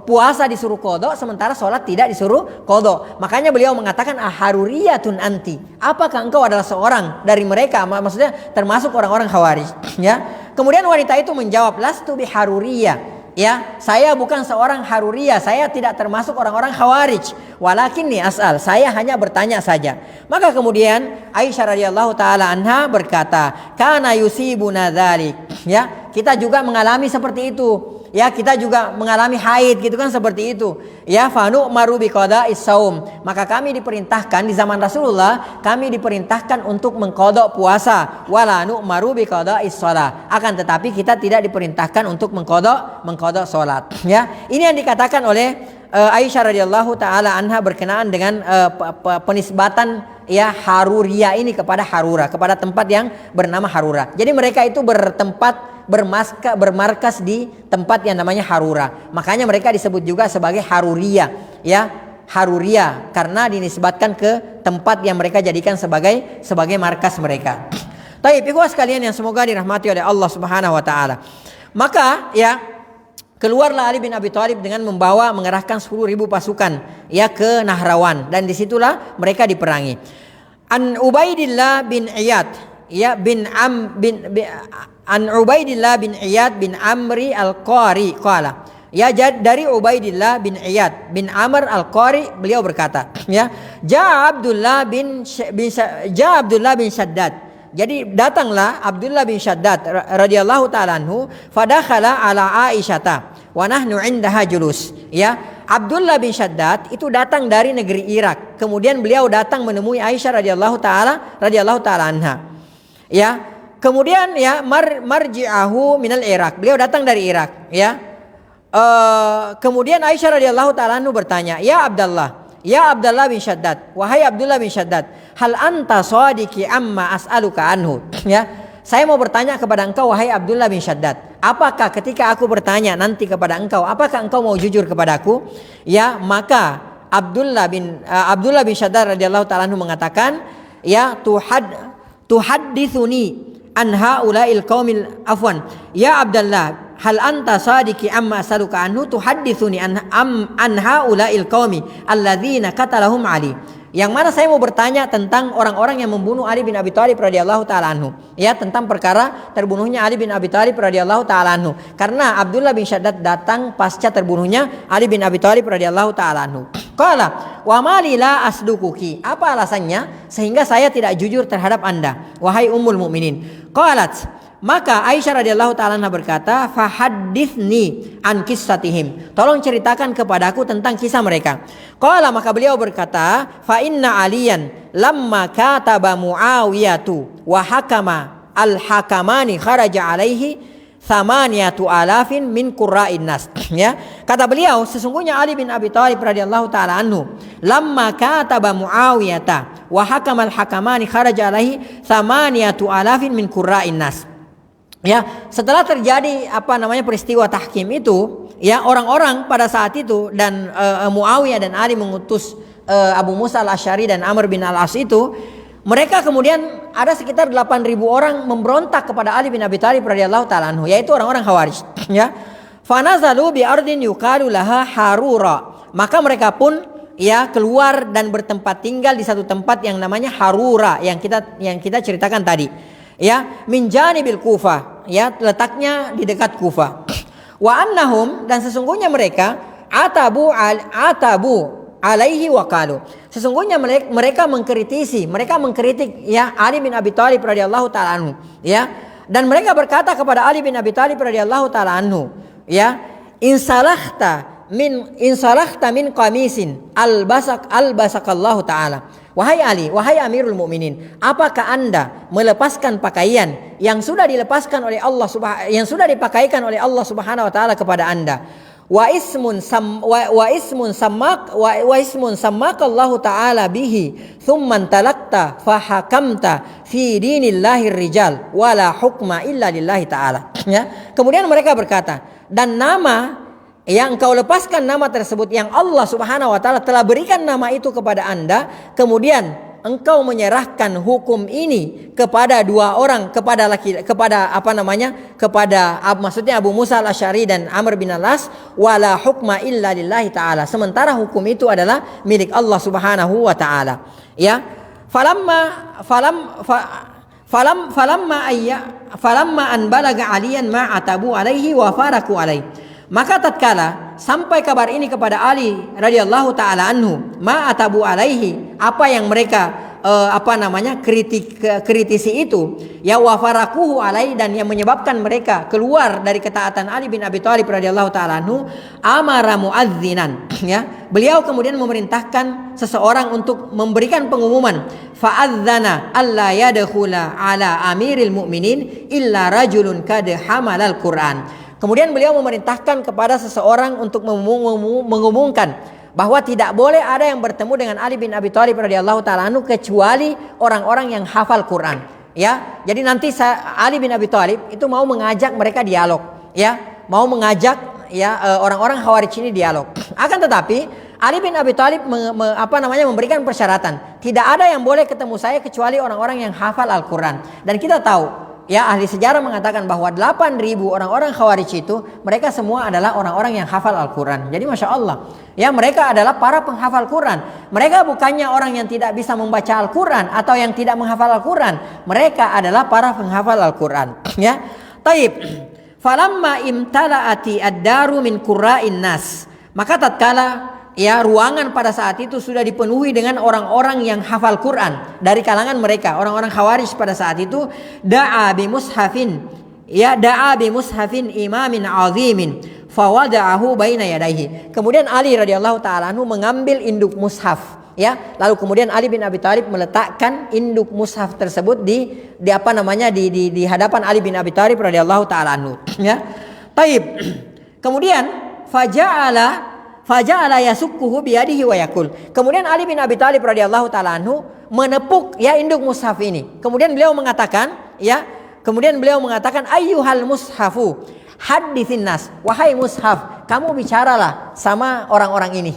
puasa disuruh qadha sementara sholat tidak disuruh qadha. Makanya beliau mengatakan aharuriyatun anti, apakah engkau adalah seorang dari mereka, maksudnya termasuk orang-orang Khawarij. Ya, kemudian wanita itu menjawab, lastu biharuriyah. Ya, saya bukan seorang haruriyah, saya tidak termasuk orang-orang Khawarij. Walakinni as'al, saya hanya bertanya saja. Maka kemudian Aisyah radhiyallahu taala anha berkata, kana yusibuna dzalik. Ya, kita juga mengalami seperti itu. Ya, kita juga mengalami haid gitu kan, seperti itu. Ya, fanu maru biqada'is saum. Maka kami diperintahkan di zaman Rasulullah, kami diperintahkan untuk mengqadha puasa. Wala nu'maru biqada'is shalah. Akan tetapi kita tidak diperintahkan untuk mengqadha salat. Ya, ini yang dikatakan oleh Aisyah radhiyallahu taala anha berkenaan dengan penisbatan ya Haruriyah ini kepada Harura, kepada tempat yang bernama Harura. Jadi mereka itu bermarkas di tempat yang namanya Harura. Makanya mereka disebut juga sebagai Haruriyah, ya, Haruriyah karena dinisbatkan ke tempat yang mereka jadikan sebagai markas mereka. Baik, ikhwah sekalian yang semoga dirahmati oleh Allah Subhanahu wa taala. Maka ya, keluarlah Ali bin Abi Thalib dengan mengerahkan 10.000 pasukan ya ke Nahrawan, dan disitulah mereka diperangi. An Ubaidillah bin Iyad ya An Ubaidillah bin Iyad bin Amri al-Qari qala, ya, dari Ubaidillah bin Iyad bin Amr al-Qari, beliau berkata, ya, Abdullah bin Shaddad. Jadi datanglah Abdullah bin Shaddad radhiyallahu taala anhu, fadakhala ala Aisyata wa nahnu indaha julus. Ya, Abdullah bin Shaddad itu datang dari negeri Irak. Kemudian beliau datang menemui Aisyah radhiyallahu taala anha. Ya, kemudian ya marji'ahu minal Irak. Beliau datang dari Irak, ya. Kemudian Aisyah radhiyallahu taala anhu bertanya, ya Abdullah bin Shaddad, wahai Abdullah bin Shaddad, hal anta shadiqi amma as'aluka anhu. Ya, saya mau bertanya kepada engkau wahai Abdullah bin Shaddad, apakah ketika aku bertanya nanti kepada engkau, apakah engkau mau jujur kepadaku? Ya, maka Abdullah bin Shaddad radhiyallahu taala anhu mengatakan, ya, tuhadditsuni an haula'il qaumil afwan. Ya Abdullah, hal anta sadiqi amma as'aluka anhu tuhadditsuni an haula'il qaumi alladzina qatalahum Ali. Yang mana saya mau bertanya tentang orang-orang yang membunuh Ali bin Abi Thalib radhiyallahu taala anhu. Ya, tentang perkara terbunuhnya Ali bin Abi Thalib radhiyallahu taala anhu. Karena Abdullah bin Shaddad datang pasca terbunuhnya Ali bin Abi Thalib radhiyallahu taala anhu. Qala wa mali la asdukuki. Apa alasannya sehingga saya tidak jujur terhadap Anda wahai ummul mukminin? Qalat, maka Aisyah radhiyallahu taala anha berkata, fahaddithni an qissatihim. Tolong ceritakan kepadaku tentang kisah mereka. Qala, maka beliau berkata, fa inna aliyan lamma kataba Muawiyatu wa hakama al-hakamani kharaja alaihi 8,000 min qurra'in nas. Ya, kata beliau, sesungguhnya Ali bin Abi Thalib radhiyallahu taala anhu lamma kataba Muawiyata wa hakama al-hakamani kharaja alaihi 8,000 min qurra'in nas. Ya, setelah terjadi peristiwa tahkim itu, ya, orang-orang pada saat itu dan Muawiyah dan Ali mengutus Abu Musa al-Asy'ari dan Amr bin al-As itu, mereka kemudian ada sekitar 8.000 orang memberontak kepada Ali bin Abi Thalib radhiyallahu taala anhu, yaitu orang-orang Khawarij, ya. Fanazalu bi ardin yuqalu laha Harura. Maka mereka pun ya keluar dan bertempat tinggal di satu tempat yang namanya Harura yang kita ceritakan tadi. Ya, min janibil Kufah, ya, letaknya di dekat Kufah. Wa annahum, dan sesungguhnya mereka atabu alaihi wa qalu. Sesungguhnya mereka mengkritik ya Ali bin Abi Thalib radhiyallahu taala anhu, ya. Dan mereka berkata kepada Ali bin Abi Thalib radhiyallahu taala anhu, ya, insalahta min qamisin albasakallahu taala. Wahai Ali, wahai Amirul Mukminin, apakah Anda melepaskan pakaian yang sudah dilepaskan oleh Allah yang sudah dipakaikan oleh Allah Subhanahu wa taala kepada Anda? Wa ismun sammakallahu taala bihi thumma talaqta fahakamta fi dinillahir rijal wala hukma illa lillahi taala. Ya. Kemudian mereka berkata, dan nama yang engkau lepaskan nama tersebut yang Allah Subhanahu wa taala telah berikan nama itu kepada Anda, kemudian engkau menyerahkan hukum ini kepada dua orang, maksudnya Abu Musa al-Asy'ari dan Amr bin Al-As, wala hukma illa lillahi taala, sementara hukum itu adalah milik Allah Subhanahu wa taala. Ya, falamma an balaga aliyan ma atabu alaihi wa faraku alaihi. Maka tatkala sampai kabar ini kepada Ali radhiyallahu taala anhu, ma atabu alaihi, apa yang mereka kritisi itu, ya, wa farakuhu alaihi, dan yang menyebabkan mereka keluar dari ketaatan Ali bin Abi Thalib radhiyallahu taala anhu, amara muadzinan, ya, beliau kemudian memerintahkan seseorang untuk memberikan pengumuman, fa'adzana alla yadkhula ala amiril mu'minin illa rajulun kad hamalal Qur'an. Kemudian beliau memerintahkan kepada seseorang untuk mengumumkan bahwa tidak boleh ada yang bertemu dengan Ali bin Abi Thalib radhiyallahu taala anhu kecuali orang-orang yang hafal Quran. Ya, jadi nanti Ali bin Abi Thalib itu mau mengajak mereka dialog, ya, mau mengajak orang-orang Khawarij ini dialog. Akan tetapi Ali bin Abi Thalib memberikan persyaratan, tidak ada yang boleh ketemu saya kecuali orang-orang yang hafal Al-Quran. Dan kita tahu, ya, ahli sejarah mengatakan bahwa 8.000 orang-orang Khawarij itu mereka semua adalah orang-orang yang hafal Al-Quran. Jadi Masya Allah, ya, mereka adalah para penghafal Quran. Mereka bukannya orang yang tidak bisa membaca Al-Quran atau yang tidak menghafal Al-Quran. Mereka adalah para penghafal Al-Quran. Ya, taib. Falamma imtala'ati ad-daru min qurra'in nas. Maka tatkala, ya, ruangan pada saat itu sudah dipenuhi dengan orang-orang yang hafal Quran dari kalangan mereka, orang-orang Khawarij pada saat itu, da'a bi mushafin imamin azimin fawada'ahu baina yadayhi. Kemudian Ali radhiyallahu taala anhu mengambil induk mushaf, ya, lalu kemudian Ali bin Abi Thalib meletakkan induk mushaf tersebut di hadapan Ali bin Abi Thalib radhiyallahu taala anhu, ya. Taib. Kemudian faja'ala yasukkuhu biyadihi wa yakul. Kemudian Ali bin Abi Thalib radhiyallahu taala anhu menepuk, ya, induk mushaf ini. Kemudian beliau mengatakan, ayyuhal mushafu haditsin nas, wahai mushaf, kamu bicaralah sama orang-orang ini.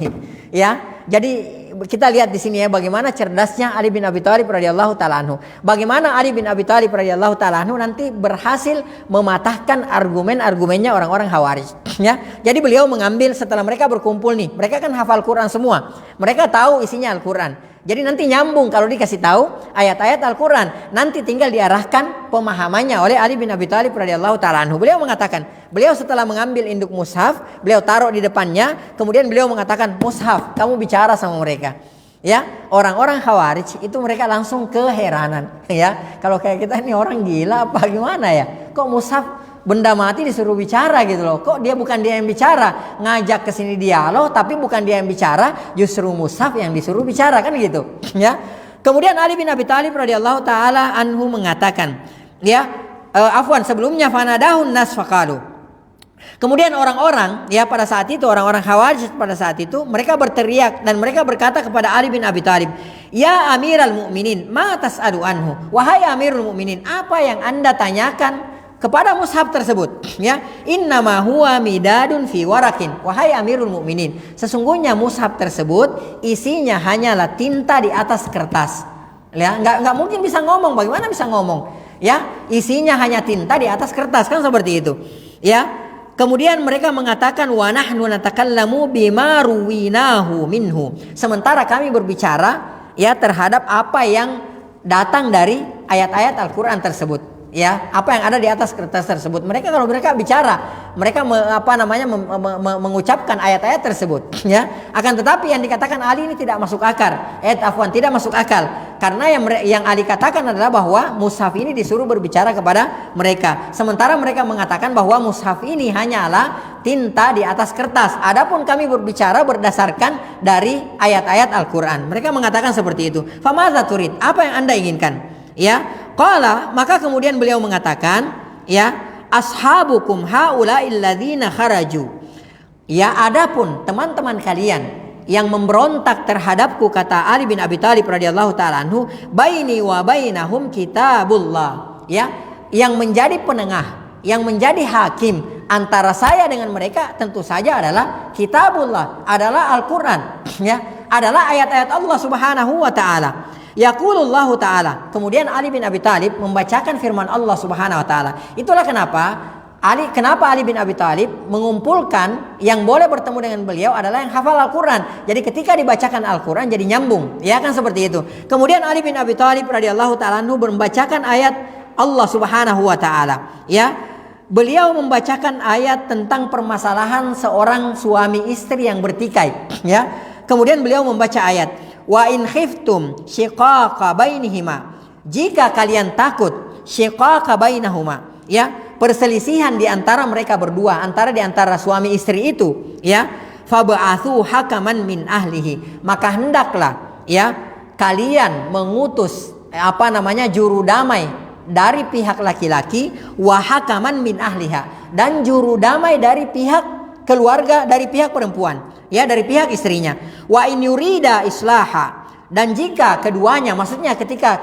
Ya, jadi kita lihat di sini, ya, bagaimana cerdasnya Ali bin Abi Thalib radhiyallahu taala anhu. Bagaimana Ali bin Abi Thalib radhiyallahu taala anhu nanti berhasil mematahkan argumen-argumennya orang-orang Khawarij, ya. Jadi beliau mengambil, setelah mereka berkumpul nih, mereka kan hafal Quran semua. Mereka tahu isinya Al-Quran. Jadi nanti nyambung kalau dikasih tahu ayat-ayat Al-Quran, nanti tinggal diarahkan pemahamannya oleh Ali bin Abi Thalib radhiyallahu taala anhu. Beliau mengatakan, beliau setelah mengambil induk mushaf, beliau taruh di depannya, kemudian beliau mengatakan, mushaf, kamu bicara sama mereka. Ya, orang-orang Khawarij itu mereka langsung keheranan, ya. Kalau kayak kita ini orang gila apa gimana, ya? Kok mushaf benda mati disuruh bicara gitu loh. Kok bukan dia yang bicara, ngajak ke sini dialog tapi bukan dia yang bicara, justru mushaf yang disuruh bicara, kan gitu, ya. Kemudian Ali bin Abi Thalib radhiyallahu taala anhu mengatakan, ya, sebelumnya fanadahun nas faqalu. Kemudian orang-orang, ya, pada saat itu orang-orang Khawarij pada saat itu mereka berteriak dan mereka berkata kepada Ali bin Abi Thalib, ya Amiral Mukminin, ma tas'alu anhu, wahai Amirul Mukminin, apa yang Anda tanyakan kepada mushaf tersebut, ya, innama huwa midadun fi warakin, wahai Amirul Mukminin, sesungguhnya mushaf tersebut isinya hanyalah tinta di atas kertas, ya. Nggak mungkin bisa ngomong, bagaimana bisa ngomong, ya, isinya hanya tinta di atas kertas, kan seperti itu, ya. Kemudian mereka mengatakan, wa nahnu natakallamu bima ruwinahu minhu, sementara kami berbicara, ya, terhadap apa yang datang dari ayat-ayat Al-Quran tersebut, ya, apa yang ada di atas kertas tersebut. Mereka kalau mereka bicara, mereka mengucapkan ayat-ayat tersebut, ya. Akan tetapi yang dikatakan Ali ini tidak masuk akal. Tidak masuk akal. Karena yang Ali katakan adalah bahwa mushaf ini disuruh berbicara kepada mereka. Sementara mereka mengatakan bahwa mushaf ini hanyalah tinta di atas kertas. Adapun kami berbicara berdasarkan dari ayat-ayat Al-Qur'an. Mereka mengatakan seperti itu. Famadza turid? Apa yang Anda inginkan? Ya, qala, maka kemudian beliau mengatakan, ya, ashabukum haula'il ladzina kharaju. Ya, adapun teman-teman kalian yang memberontak terhadapku, kata Ali bin Abi Thalib radhiyallahu taala anhu, baini wa bainahum kitabullah, ya, yang menjadi penengah, yang menjadi hakim antara saya dengan mereka tentu saja adalah kitabullah, adalah Al-Qur'an, ya, adalah ayat-ayat Allah Subhanahu wa taala. Yaqulullahu taala. Kemudian Ali bin Abi Thalib membacakan firman Allah Subhanahu wa taala. Itulah kenapa Ali bin Abi Thalib mengumpulkan yang boleh bertemu dengan beliau adalah yang hafal Al-Quran. Jadi ketika dibacakan Al-Quran jadi nyambung, ya kan, seperti itu. Kemudian Ali bin Abi Thalib radhiyallahu ta'ala anhu membacakan ayat Allah Subhanahu wa ta'ala, ya. Beliau membacakan ayat tentang permasalahan seorang suami istri yang bertikai, ya. Kemudian beliau membaca ayat, wa in khiftum shiqaqa bainihima, jika kalian takut shiqaqa bainahuma, ya, perselisihan di antara mereka berdua, di antara suami istri itu, ya, fab'atsu hakaman min ahlihi, maka hendaklah, ya, kalian mengutus juru damai dari pihak laki-laki, wa hakaman min ahliha, dan juru damai dari pihak keluarga, dari pihak perempuan, ya, dari pihak istrinya. Wa in yurida islaha, dan jika keduanya, maksudnya ketika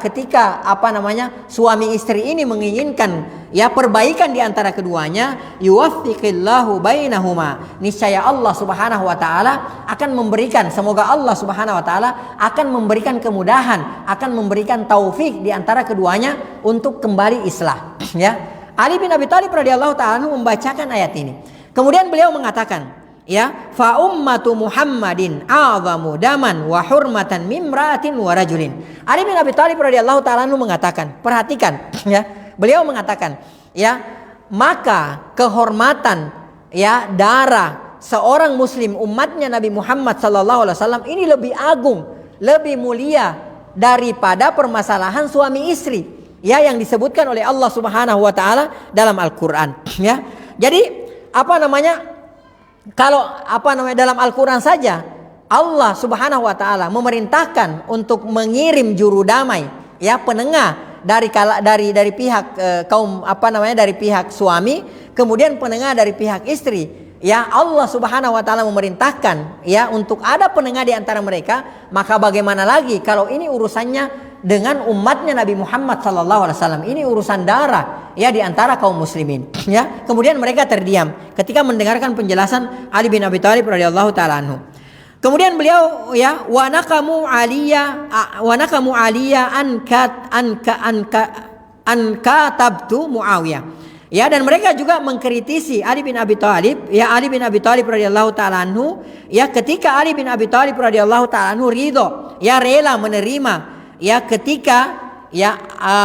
suami istri ini menginginkan, ya, perbaikan di antara keduanya, yuwaffiqillahu bainahuma, niscaya Allah Subhanahu wa taala akan memberikan, semoga Allah Subhanahu wa taala akan memberikan kemudahan, akan memberikan taufik di antara keduanya untuk kembali islah, ya. Ali bin Abi Thalib radhiyallahu taala membacakan ayat ini. Kemudian beliau mengatakan, ya, fa ummatu Muhammadin a'zamu daman wa hurmatan mimra'atin wa rajulin. Ali bin Abi Thalib radhiyallahu taala mengatakan, perhatikan, ya, beliau mengatakan, ya, maka kehormatan, ya, darah seorang muslim umatnya Nabi Muhammad sallallahu alaihi wasallam ini lebih agung, lebih mulia daripada permasalahan suami istri, ya, yang disebutkan oleh Allah Subhanahu wa taala dalam Al-Qur'an, ya. Jadi kalau dalam Al-Quran saja Allah Subhanahu wa taala memerintahkan untuk mengirim juru damai, ya, penengah dari pihak dari pihak suami, kemudian penengah dari pihak istri, ya. Allah Subhanahu wa taala memerintahkan, ya, untuk ada penengah di antara mereka, maka bagaimana lagi kalau ini urusannya dengan umatnya Nabi Muhammad sallallahu alaihi wasallam, ini urusan darah, ya, di antara kaum muslimin, ya. Kemudian mereka terdiam ketika mendengarkan penjelasan Ali bin Abi Thalib radhiyallahu taala anhu. Kemudian beliau, ya, wa naqamu aliya an katabtu Muawiyah, ya, dan mereka juga mengkritisi Ali bin Abi Thalib, ya, Ali bin Abi Thalib radhiyallahu taala anhu, ya, ketika Ali bin Abi Thalib radhiyallahu taala anhu ridho, ya, rela menerima, ya, ketika, ya,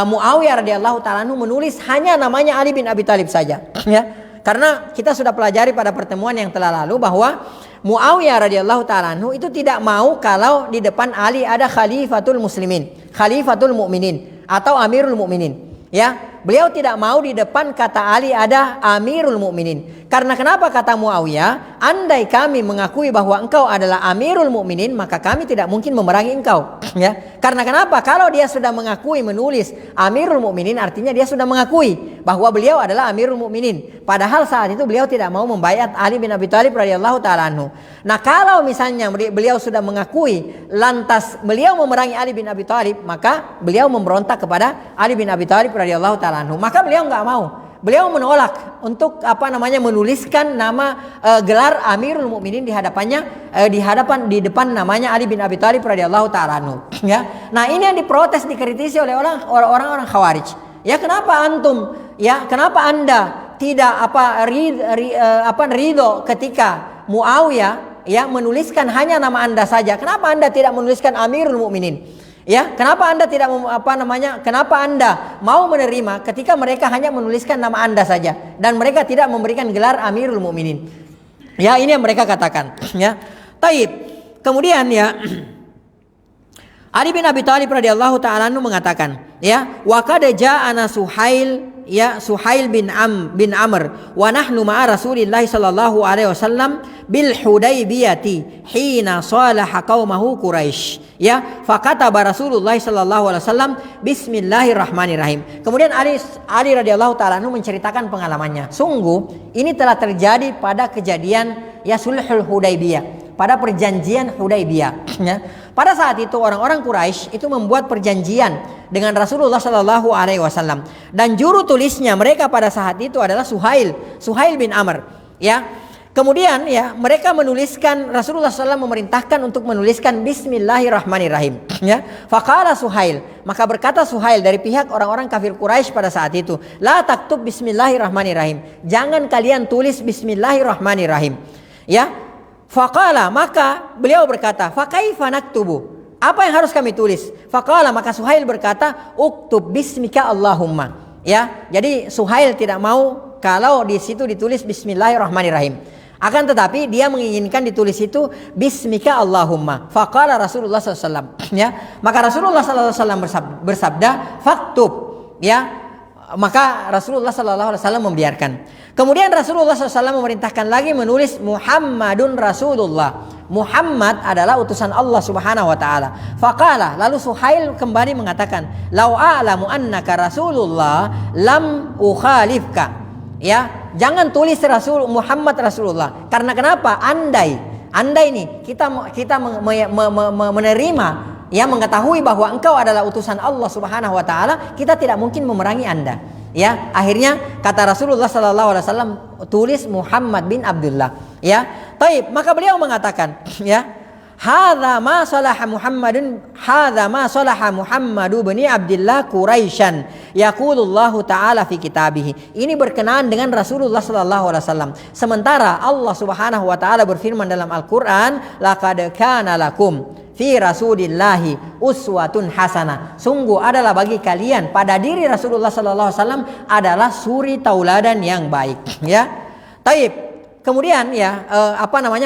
Muawiyah radhiyallahu taala anhu menulis hanya namanya Ali bin Abi Thalib saja, ya. Karena kita sudah pelajari pada pertemuan yang telah lalu bahwa Muawiyah radhiyallahu taala anhu itu tidak mau kalau di depan Ali ada khalifatul muslimin, khalifatul mukminin atau amirul mukminin, ya. Beliau tidak mau di depan kata Ali ada amirul mukminin. Karena kenapa, kata Muawiyah, andai kami mengakui bahwa engkau adalah amirul mukminin, maka kami tidak mungkin memerangi engkau, ya. Karena kenapa? Kalau dia sudah mengakui menulis amirul mukminin, artinya dia sudah mengakui bahwa beliau adalah amirul mukminin. Padahal saat itu beliau tidak mau membaiat Ali bin Abi Thalib radhiyallahu taala anhu. Nah, kalau misalnya beliau sudah mengakui lantas beliau memerangi Ali bin Abi Thalib, maka beliau memberontak kepada Ali bin Abi Thalib radhiyallahu taala anhu. Maka beliau nggak mau. Beliau menolak untuk menuliskan nama gelar Amirul Mukminin di hadapannya, di depan namanya Ali bin Abi Thalib radhiyallahu taala anhu, ya. Nah, ini yang diprotes, dikritisi oleh orang-orang Khawarij. Ya, kenapa antum, ya, kenapa Anda tidak ridho ketika Muawiyah, ya, menuliskan hanya nama Anda saja? Kenapa Anda tidak menuliskan Amirul Mukminin? Ya, kenapa Anda tidak kenapa Anda mau menerima ketika mereka hanya menuliskan nama Anda saja dan mereka tidak memberikan gelar Amirul Mukminin? Ya, ini yang mereka katakan, ya. Taib. Kemudian, ya, Ali bin Abi Thalib radhiyallahu taala anhu mengatakan, ya, wa qad ja'ana Suhail bin Amr wa nahnu ma'a Rasulillah sallallahu alaihi wasallam bil Hudaybiyati hina salaha qaumahu Quraisy. Ya, fakataba Rasulullah sallallahu alaihi wasallam bismillahirrahmanirrahim. Kemudian Ali radhiyallahu taala anhu menceritakan pengalamannya. Sungguh ini telah terjadi pada kejadian Sulhul Hudaybiyah, pada perjanjian Hudaybiyah, ya. Pada saat itu orang-orang Quraisy itu membuat perjanjian dengan Rasulullah Shallallahu Alaihi Wasallam, dan juru tulisnya mereka pada saat itu adalah Suhail bin Amr. Ya, kemudian ya mereka menuliskan, Rasulullah SAW memerintahkan untuk menuliskan Bismillahirrahmanirrahim. Ya, faqala Suhail, maka berkata Suhail dari pihak orang-orang kafir Quraisy pada saat itu, la taktub Bismillahirrahmanirrahim, jangan kalian tulis Bismillahirrahmanirrahim. Ya. Faqala, maka beliau berkata, fa kaifa naktubu? Apa yang harus kami tulis? Faqala, maka Suhail berkata, uktub bismika Allahumma. Ya, jadi Suhail tidak mau kalau di situ ditulis Bismillahirrahmanirrahim. Akan tetapi dia menginginkan ditulis itu Bismika Allahumma. Faqala Rasulullah SAW. Ya, maka Rasulullah SAW bersabda, faktub. Ya, maka Rasulullah SAW membiarkan. Kemudian Rasulullah SAW memerintahkan lagi menulis Muhammadun Rasulullah. Muhammad adalah utusan Allah Subhanahu wa taala. Faqala, lalu Suhail kembali mengatakan, "Lau a'lamu annaka Rasulullah lam ukhalifka." Ya, jangan tulis Muhammad Rasulullah. Karena kenapa? Andai nih kita menerima, ya, mengetahui bahwa engkau adalah utusan Allah Subhanahu wa taala, kita tidak mungkin memerangi Anda. Ya, akhirnya kata Rasulullah sallallahu alaihi wasallam, tulis Muhammad bin Abdullah. Ya, taib, maka beliau mengatakan, ya, hadza ma salaha Muhammadu bin Abdullah Quraisyan yaqulullahu taala fi kitabih. Ini berkenaan dengan Rasulullah sallallahu alaihi wasallam. Sementara Allah Subhanahu wa taala berfirman dalam Al-Qur'an, laqad kana lakum fi rasulillahi uswatun hasanah. Sungguh adalah bagi kalian pada diri Rasulullah sallallahu alaihi wasallam adalah suri tauladan yang baik. Ya. Taib. Kemudian ya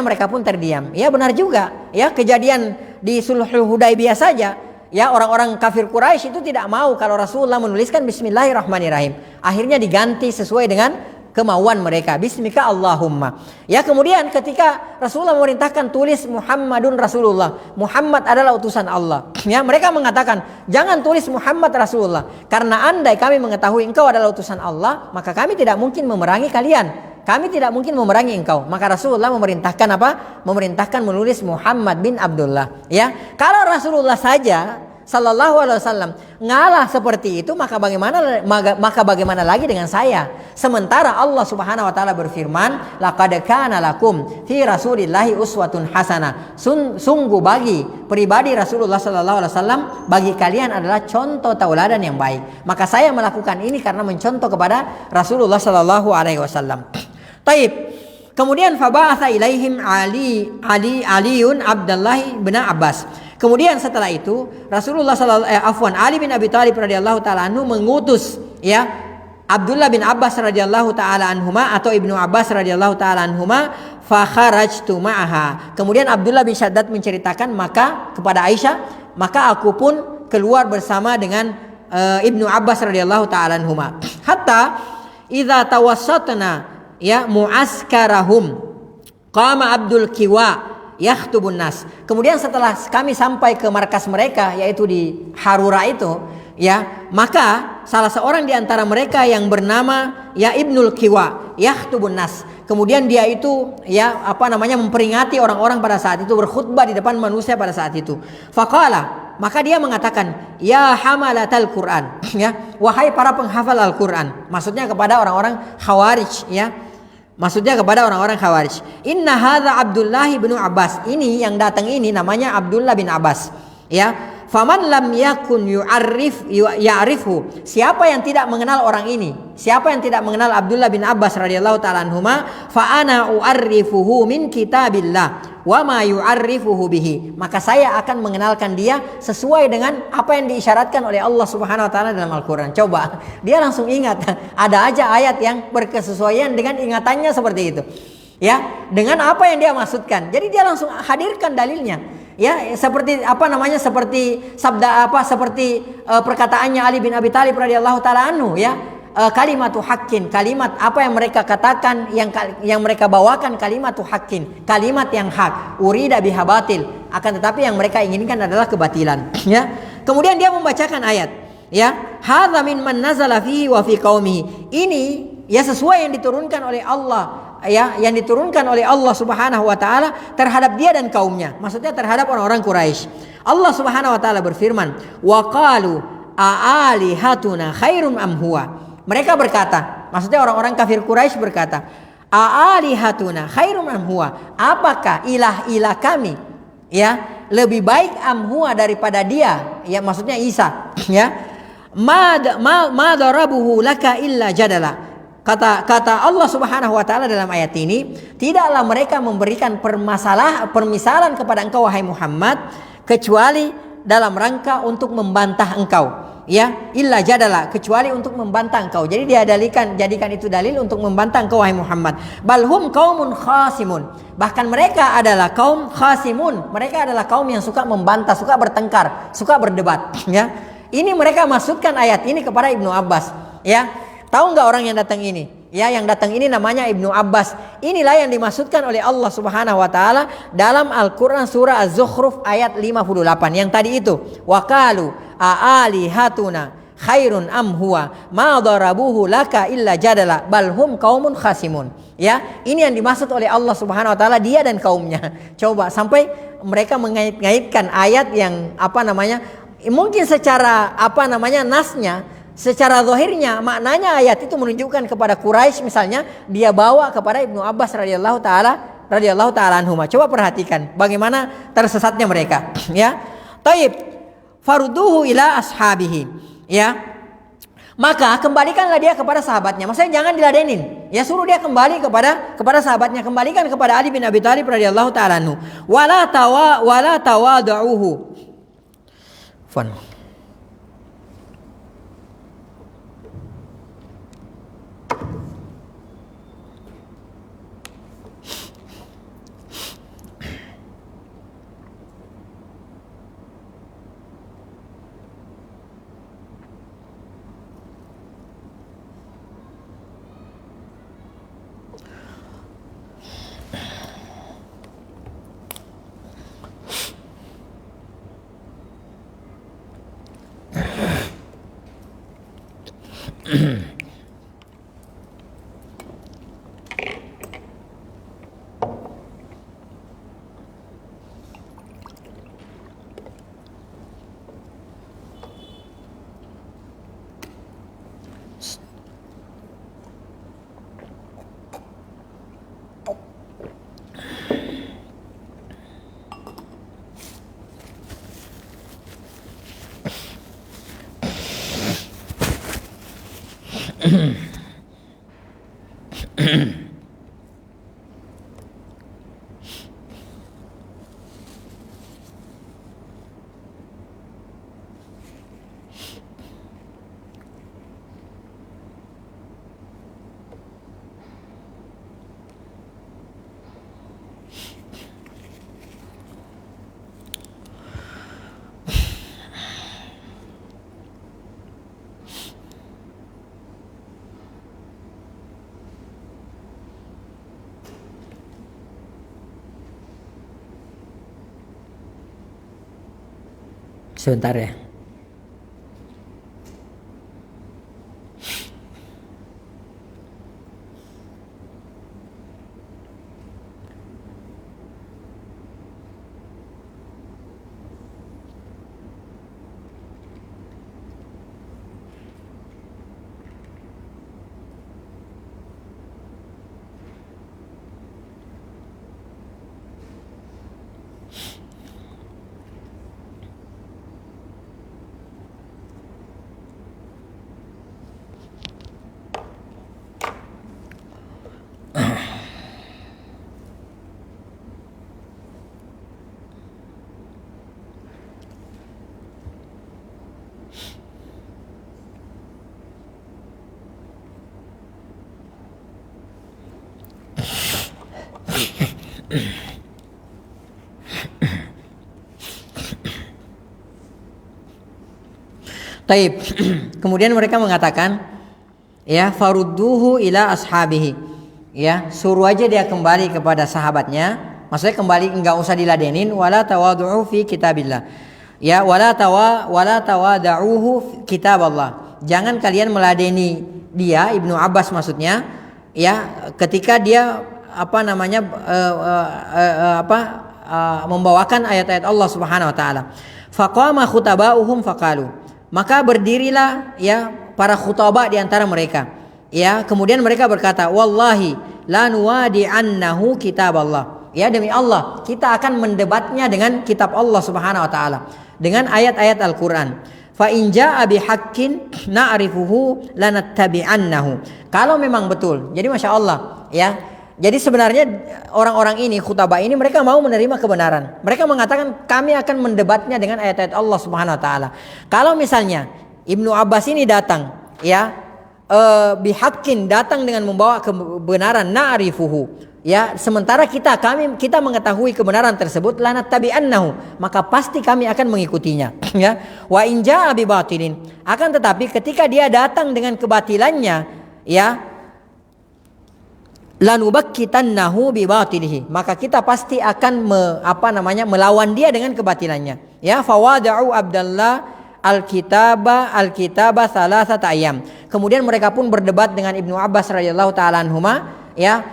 mereka pun terdiam. Ya, benar juga. Ya, kejadian di Sulhul Hudaybiyah saja, ya, orang-orang kafir Quraisy itu tidak mau kalau Rasulullah menuliskan Bismillahirrahmanirrahim. Akhirnya diganti sesuai dengan kemauan mereka, Bismika Allahumma. Ya, kemudian ketika Rasulullah memerintahkan tulis Muhammadun Rasulullah, Muhammad adalah utusan Allah, ya, mereka mengatakan jangan tulis Muhammad Rasulullah, karena andai kami mengetahui engkau adalah utusan Allah, maka kami tidak mungkin memerangi kalian, kami tidak mungkin memerangi engkau. Maka Rasulullah memerintahkan apa? Memerintahkan menulis Muhammad bin Abdullah. Ya, kalau Rasulullah saja sallallahu alaihi wasallam ngalah seperti itu, maka bagaimana lagi dengan saya? Sementara Allah Subhanahu wa taala berfirman, laqad kana lakum fi rasulillahi uswatun hasanah. Sungguh bagi pribadi Rasulullah sallallahu alaihi wasallam, bagi kalian adalah contoh tauladan yang baik. Maka saya melakukan ini karena mencontoh kepada Rasulullah sallallahu alaihi wasallam. Taib. Kemudian faba'atha ilaihim Aliun Abdullah bin Abbas. Kemudian setelah itu Rasulullah Ali bin Abi Thalib radhiyallahu taala anhu mengutus, ya, Abdullah bin Abbas radhiyallahu taala anhuma atau Ibnu Abbas radhiyallahu taala anhuma, fa kharajtu ma'aha. Kemudian Abdullah bin Shaddad menceritakan, maka kepada Aisyah, maka aku pun keluar bersama dengan Ibnu Abbas radhiyallahu taala anhuma. Hatta idza tawassatna, ya, mu'askarahum qama Abdul Kiwa yakhtubun nas. Kemudian setelah kami sampai ke markas mereka, yaitu di Harura itu, ya, maka salah seorang di antara mereka yang bernama, ya, Ibnul Kiwa yakhtubun nas. Kemudian dia itu, ya, memperingati orang-orang pada saat itu, berkhutbah di depan manusia pada saat itu. Faqala, maka dia mengatakan, ya hamalatal Quran, ya, wahai para penghafal Al-Quran. Maksudnya kepada orang-orang Khawarij, ya. Maksudnya kepada orang-orang Khawarij. Inna hadza Abdullah bin Abbas. Ini yang datang ini namanya Abdullah bin Abbas. Ya. Faman lam yakun ya'rifhu. Siapa yang tidak mengenal orang ini? Siapa yang tidak mengenal Abdullah bin Abbas radhiyallahu taala anhuma, fa ana u'arrifuhu min kitabillah wa ma yu'arrifuhu bihi. Maka saya akan mengenalkan dia sesuai dengan apa yang diisyaratkan oleh Allah Subhanahu wa taala dalam Al-Qur'an. Coba, dia langsung ingat. Ada aja ayat yang berkesesuaian dengan ingatannya seperti itu. Ya, dengan apa yang dia maksudkan. Jadi dia langsung hadirkan dalilnya. Ya, seperti apa namanya? Seperti sabda apa? Seperti perkataannya Ali bin Abi Thalib radhiyallahu taala anhu, ya. Kalimatu haqqin, kalimat apa yang mereka katakan, yang mereka bawakan kalimatu haqqin, kalimat yang hak. Urida biha batil, akan tetapi yang mereka inginkan adalah kebatilan, ya. Kemudian dia membacakan ayat, ya. Hadza mimman nazala fihi wa fi qaumihi. Ini ya sesuai yang diturunkan oleh Allah, ya, yang diturunkan oleh Allah Subhanahu wa taala terhadap dia dan kaumnya. Maksudnya terhadap orang-orang Quraisy. Allah Subhanahu wa taala berfirman, "Wa qalu aalihatuna khairum am huwa." Mereka berkata, maksudnya orang-orang kafir Quraisy berkata, "Aalihatuna khairum am huwa?" Apakah ilah-ilah kami, ya, lebih baik am huwa daripada dia? Ya, maksudnya Isa, ya. Ma darabuhu laka illa jadala. Kata Allah Subhanahu wa taala dalam ayat ini, tidaklah mereka memberikan permisalan kepada engkau wahai Muhammad kecuali dalam rangka untuk membantah engkau, ya, illa jadala, kecuali untuk membantah engkau. Jadi jadikan itu dalil untuk membantah engkau wahai Muhammad. Balhum qaumun khasimun. Bahkan mereka adalah kaum khasimun. Mereka adalah kaum yang suka membantah, suka bertengkar, suka berdebat, ya. Ini mereka masukkan ayat ini kepada Ibnu Abbas, ya. Tahu nggak orang yang datang ini? Ya, yang datang ini namanya Ibnu Abbas. Inilah yang dimaksudkan oleh Allah Subhanahu wa taala dalam Al-Qur'an surah Az-Zukhruf ayat 58 yang tadi itu. Wa qalu aalihatuna khairun am huwa ma darabuhu laka illa jadala bal hum qaumun khasimun. Ya, ini yang dimaksud oleh Allah Subhanahu wa taala dia dan kaumnya. Coba sampai mereka mengait-ngaitkan ayat yang apa namanya? Mungkin secara apa namanya nasnya, secara zahirnya maknanya ayat itu menunjukkan kepada Quraisy, misalnya dia bawa kepada Ibnu Abbas radhiyallahu taala anhuma. Coba perhatikan bagaimana tersesatnya mereka, ya. Taib farduhu ila ashabihi, ya. Maka kembalikanlah dia kepada sahabatnya. Maksudnya jangan diladenin. Ya, suruh dia kembali kepada sahabatnya, kembalikan kepada Ali bin Abi Thalib radhiyallahu taala anhu. Wala tawaduhu. Fun. Sebentar ya. Taib. Kemudian mereka mengatakan, ya, farudduhu ila ashabihi. Ya, suruh aja dia kembali kepada sahabatnya. Maksudnya kembali, enggak usah diladenin. Wala tawadu'u fi kitabillah. Ya, wala tawada'uhu kitaballah. Jangan kalian meladeni dia, Ibnu Abbas maksudnya, ya, ketika dia membawakan ayat-ayat Allah Subhanahu wa taala. Faqama khutaba'uhum faqalu. Maka berdirilah, ya, para khutaba di antara mereka. Ya, kemudian mereka berkata, wallahi la nuwadi'annahu kitaballah. Ya, demi Allah, kita akan mendebatnya dengan kitab Allah Subhanahu wa taala, dengan ayat-ayat Al-Qur'an. Fa in jaa'a bihaqqin na'rifuhu lanattabi'annahu. Kalau memang betul. Jadi Masya Allah, ya. Jadi sebenarnya orang-orang ini, khutbah ini, mereka mau menerima kebenaran. Mereka mengatakan kami akan mendebatnya dengan ayat-ayat Allah Subhanahu wa taala. Kalau misalnya Ibnu Abbas ini datang, ya, bihaqqin, datang dengan membawa kebenaran, na'rifuhu, ya, sementara kita mengetahui kebenaran tersebut, lanattabi'annahu, maka pasti kami akan mengikutinya. Ya, wa in jaa'a bi batilin, akan tetapi ketika dia datang dengan kebatilannya, ya, lanubakkitannahu bi batilihi, maka kita pasti akan melawan dia dengan kebatilannya. Ya, fawada'u Abdullah al-kitaba salasata ayyam. Kemudian mereka pun berdebat dengan Ibnu Abbas radhiyallahu taala anhuma, ya,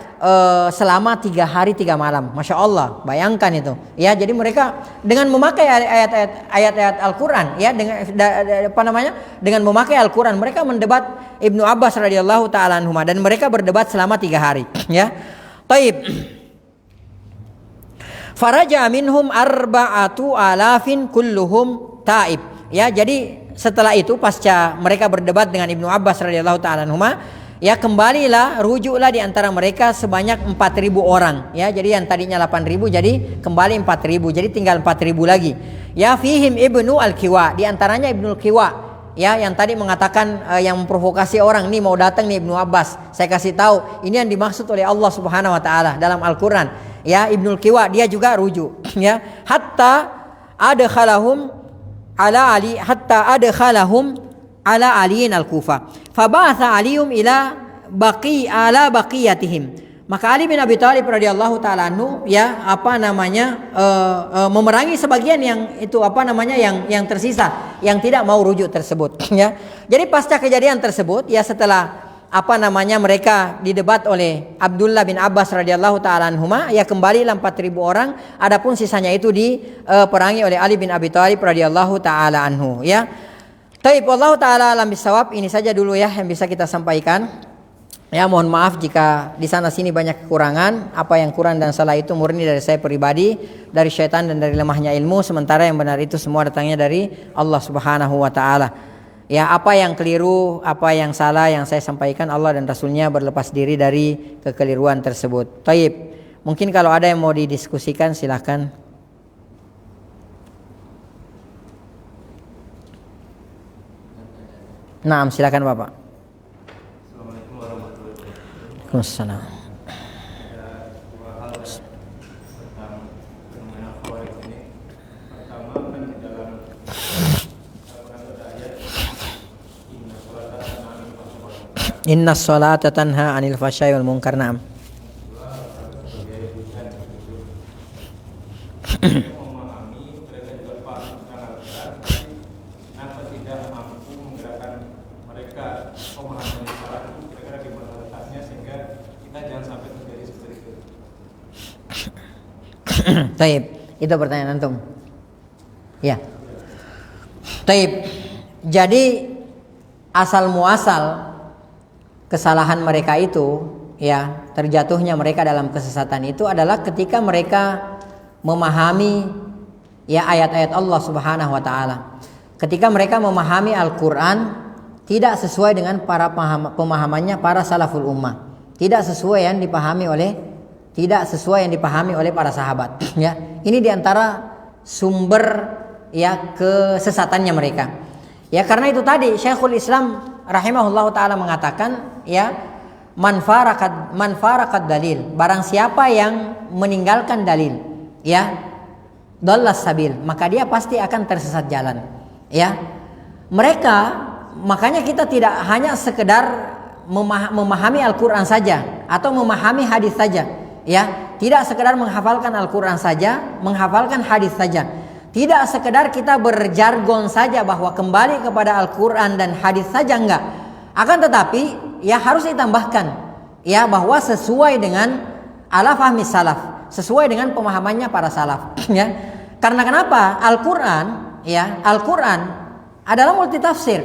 selama 3 hari 3 malam. Masya Allah, bayangkan itu. Ya, jadi mereka dengan memakai ayat-ayat Al-Quran, ya, dengan memakai Al-Quran, mereka mendebat Ibnu Abbas radhiyallahu taala anhuma, dan mereka berdebat selama 3 hari. Ya, taib. Faraja minhum 4,000 kulluhum taib. Ya, jadi setelah itu pasca mereka berdebat dengan Ibnu Abbas radhiyallahu taala anhuma, ya, kembalilah, rujuklah di antara mereka sebanyak 4.000 orang. Ya, jadi yang tadinya 8.000 jadi kembali 4.000, jadi tinggal 4.000 lagi. Ya, fihim Ibnu Al-Qiwa, di antaranya Ibnu Al-Qiwa, ya, yang tadi mengatakan, yang memprovokasi orang, nih mau datang nih Ibnu Abbas, saya kasih tahu ini yang dimaksud oleh Allah Subhanahu wa taala dalam Al-Qur'an. Ya, Ibnu Al-Qiwa dia juga rujuk. Ya, hatta adkhalahum ala aliin al-Kufah. Faba'atha Alium ila baqiyatihim. Maka Ali bin Abi Thalib radhiyallahu taala anhu, ya, memerangi sebagian yang itu yang tersisa, yang tidak mau rujuk tersebut. Ya. Jadi pasca kejadian tersebut, ya, setelah mereka didebat oleh Abdullah bin Abbas radhiyallahu taala anhuma, ya, kembalilah 4.000 orang, adapun sisanya itu diperangi oleh Ali bin Abi Thalib radhiyallahu taala anhu. Ya. Taib, wallahu taala alam bisawab. Ini saja dulu, ya, yang bisa kita sampaikan. Ya, mohon maaf jika di sana sini banyak kekurangan. Apa yang kurang dan salah itu murni dari saya pribadi, dari syaitan dan dari lemahnya ilmu, sementara yang benar itu semua datangnya dari Allah Subhanahu wa taala. Ya, apa yang keliru, apa yang salah yang saya sampaikan, Allah dan Rasulnya berlepas diri dari kekeliruan tersebut. Taib, mungkin kalau ada yang mau didiskusikan silahkan. Naam, silakan Bapak. Assalamualaikum warahmatullahi wabarakatuh. Waalaikumsalam. Ada 2 hal tentang fenomena khawarij ini. Pertama, kan di dalam Al-Quran ada ayat Inna sholata tanha 'anil fahsya'i wal munkar. Naam. sebagai hujan gitu. Memahami, mereka juga paham tentang Al-Quran, tapi kenapa tidak mampu menggerakkan mereka pemahaman yang salah itu kira-kira di mana letaknya, sehingga kita jangan sampai terjadi seperti itu. Taib, itu pertanyaan antum. Ya. Taib. Jadi asal muasal kesalahan mereka itu, ya, terjatuhnya mereka dalam kesesatan itu adalah ketika mereka memahami, ya, ayat-ayat Allah Subhanahu wa taala. Ketika mereka memahami Al-Qur'an tidak sesuai dengan pemahamannya para salaful ummah. Tidak sesuai yang dipahami oleh para sahabat, ya. Ini diantara sumber, ya, kesesatannya mereka. Ya, karena itu tadi Syekhul Islam rahimahullahu taala mengatakan, ya, man faraqad dalil, barang siapa yang meninggalkan dalil, ya, dallas sabil, maka dia pasti akan tersesat jalan. Ya. Mereka, makanya kita tidak hanya sekedar memahami Al-Quran saja atau memahami hadis saja, ya. Tidak sekedar menghafalkan Al-Quran saja, menghafalkan hadis saja. Tidak sekedar kita berjargon saja bahwa kembali kepada Al-Quran dan hadis saja, enggak. Akan tetapi ya harus ditambahkan ya bahwa sesuai dengan ala fahmi salaf, sesuai dengan pemahamannya para salaf, ya. Karena kenapa? Al-Quran, ya, Al-Quran adalah multitafsir.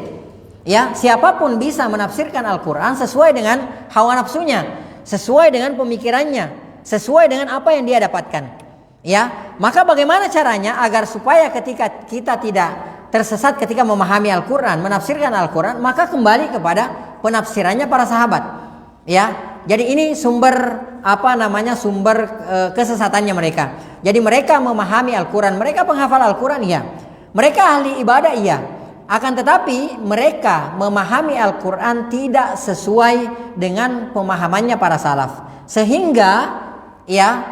Ya, siapapun bisa menafsirkan Al-Quran sesuai dengan hawa nafsunya, sesuai dengan pemikirannya, sesuai dengan apa yang dia dapatkan. Ya, maka bagaimana caranya agar supaya ketika kita tidak tersesat ketika memahami Al-Quran, menafsirkan Al-Quran, maka kembali kepada penafsirannya para sahabat. Ya, jadi ini sumber sumber kesesatannya mereka. Jadi mereka memahami Al-Quran, mereka penghafal Al-Quran, iya. Mereka ahli ibadah, iya. Akan tetapi mereka memahami Al-Quran tidak sesuai dengan pemahamannya para salaf. Sehingga ya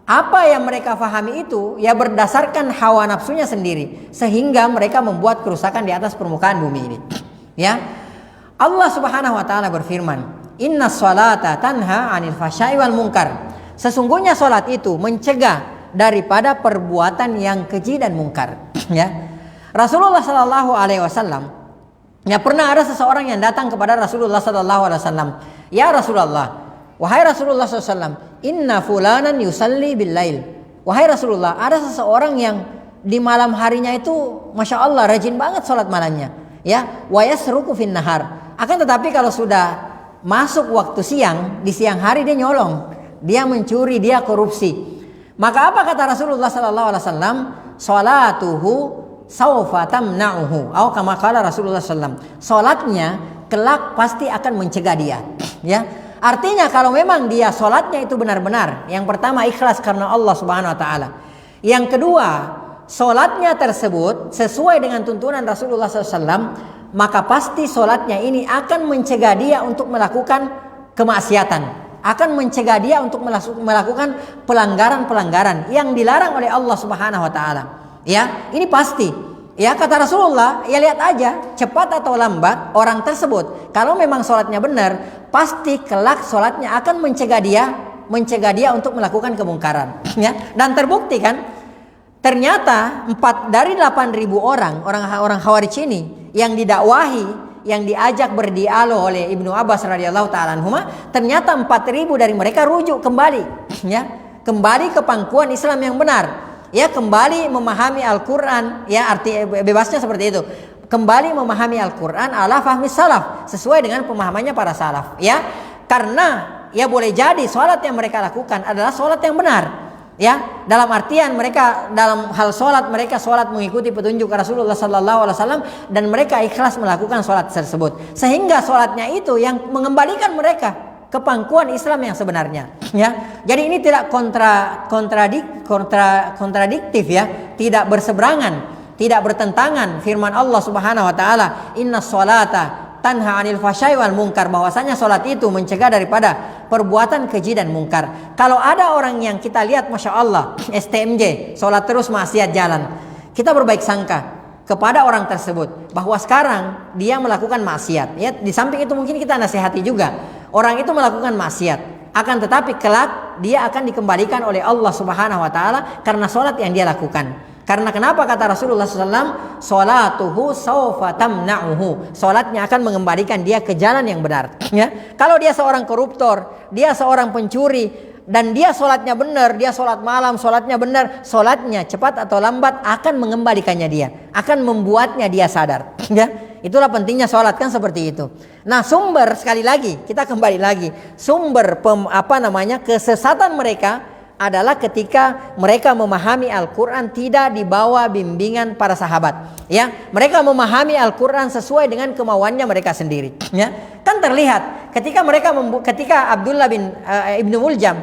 apa yang mereka fahami itu ya berdasarkan hawa nafsunya sendiri. Sehingga mereka membuat kerusakan di atas permukaan bumi ini. Ya, Allah Subhanahu wa taala berfirman, "Inna sholata tanha 'anil fahsya'i wal munkar." Sesungguhnya salat itu mencegah daripada perbuatan yang keji dan mungkar. Ya. Rasulullah Sallallahu Alaihi Wasallam, ya pernah ada seseorang yang datang kepada Rasulullah Sallallahu Alaihi Wasallam, ya Rasulullah, wahai Rasulullah SAW, inna fulanan yusalli bil lail. Wahai Rasulullah, ada seseorang yang di malam harinya itu, masya Allah, rajin banget sholat malamnya, ya, wa yasruku fin nahar. Akan tetapi kalau sudah masuk waktu siang, di siang hari dia nyolong, dia mencuri, dia korupsi. Maka apa kata Rasulullah Sallallahu Alaihi Wasallam? Salatuhu saufa tamna'uhu, atau kama qala Rasulullah SAW, salatnya kelak pasti akan mencegah dia. Ya, artinya kalau memang dia salatnya itu benar-benar, yang pertama ikhlas karena Allah Subhanahu Wa Taala, yang kedua salatnya tersebut sesuai dengan tuntunan Rasulullah SAW, maka pasti salatnya ini akan mencegah dia untuk melakukan kemaksiatan, akan mencegah dia untuk melakukan pelanggaran-pelanggaran yang dilarang oleh Allah Subhanahu Wa Taala. Ya, ini pasti. Ya, kata Rasulullah, ya lihat aja, cepat atau lambat orang tersebut kalau memang sholatnya benar, pasti kelak sholatnya akan mencegah dia untuk melakukan kemungkaran. Ya, dan terbukti kan, ternyata 4 dari 8.000 orang Khawarij ini yang didakwahi, yang diajak berdialog oleh Ibnu Abbas radhiyallahu taala anhuma, ternyata 4.000 dari mereka rujuk kembali, ya, kembali ke pangkuan Islam yang benar. Ya, kembali memahami Al-Quran, ya, arti bebasnya seperti itu. Kembali memahami Al-Quran ala fahmi salaf, sesuai dengan pemahamannya para salaf. Ya, karena ya boleh jadi sholat yang mereka lakukan adalah sholat yang benar. Ya, dalam artian mereka dalam hal sholat, mereka sholat mengikuti petunjuk Rasulullah Sallallahu Alaihi Wasallam dan mereka ikhlas melakukan sholat tersebut. Sehingga sholatnya itu yang mengembalikan mereka ke pangkuan Islam yang sebenarnya, ya. Jadi ini tidak kontradiktif, ya, tidak berseberangan, tidak bertentangan firman Allah Subhanahu wa taala, "Innas sholata tanha 'anil fahsya'i wal munkar," bahwasanya salat itu mencegah daripada perbuatan keji dan mungkar. Kalau ada orang yang kita lihat masya Allah STMJ, salat terus maksiat jalan, kita berbaik sangka kepada orang tersebut bahwa sekarang dia melakukan maksiat. Ya, di samping itu mungkin kita nasihati juga. Orang itu melakukan maksiat, akan tetapi kelak dia akan dikembalikan oleh Allah Subhanahu wa taala karena salat yang dia lakukan. Karena kenapa kata Rasulullah SAW, salatuhu sawfa tamna'uhu, salatnya akan mengembalikan dia ke jalan yang benar. Ya, kalau dia seorang koruptor, dia seorang pencuri, dan dia sholatnya benar, dia sholat malam, sholatnya benar, sholatnya cepat atau lambat akan mengembalikannya dia, akan membuatnya dia sadar. Ya, itulah pentingnya sholat kan seperti itu. Nah, sumber sekali lagi kita kembali lagi, sumber kesesatan mereka adalah ketika mereka memahami Al-Quran tidak di bawah bimbingan para sahabat. Ya, mereka memahami Al-Quran sesuai dengan kemauannya mereka sendiri. Ya, kan terlihat ketika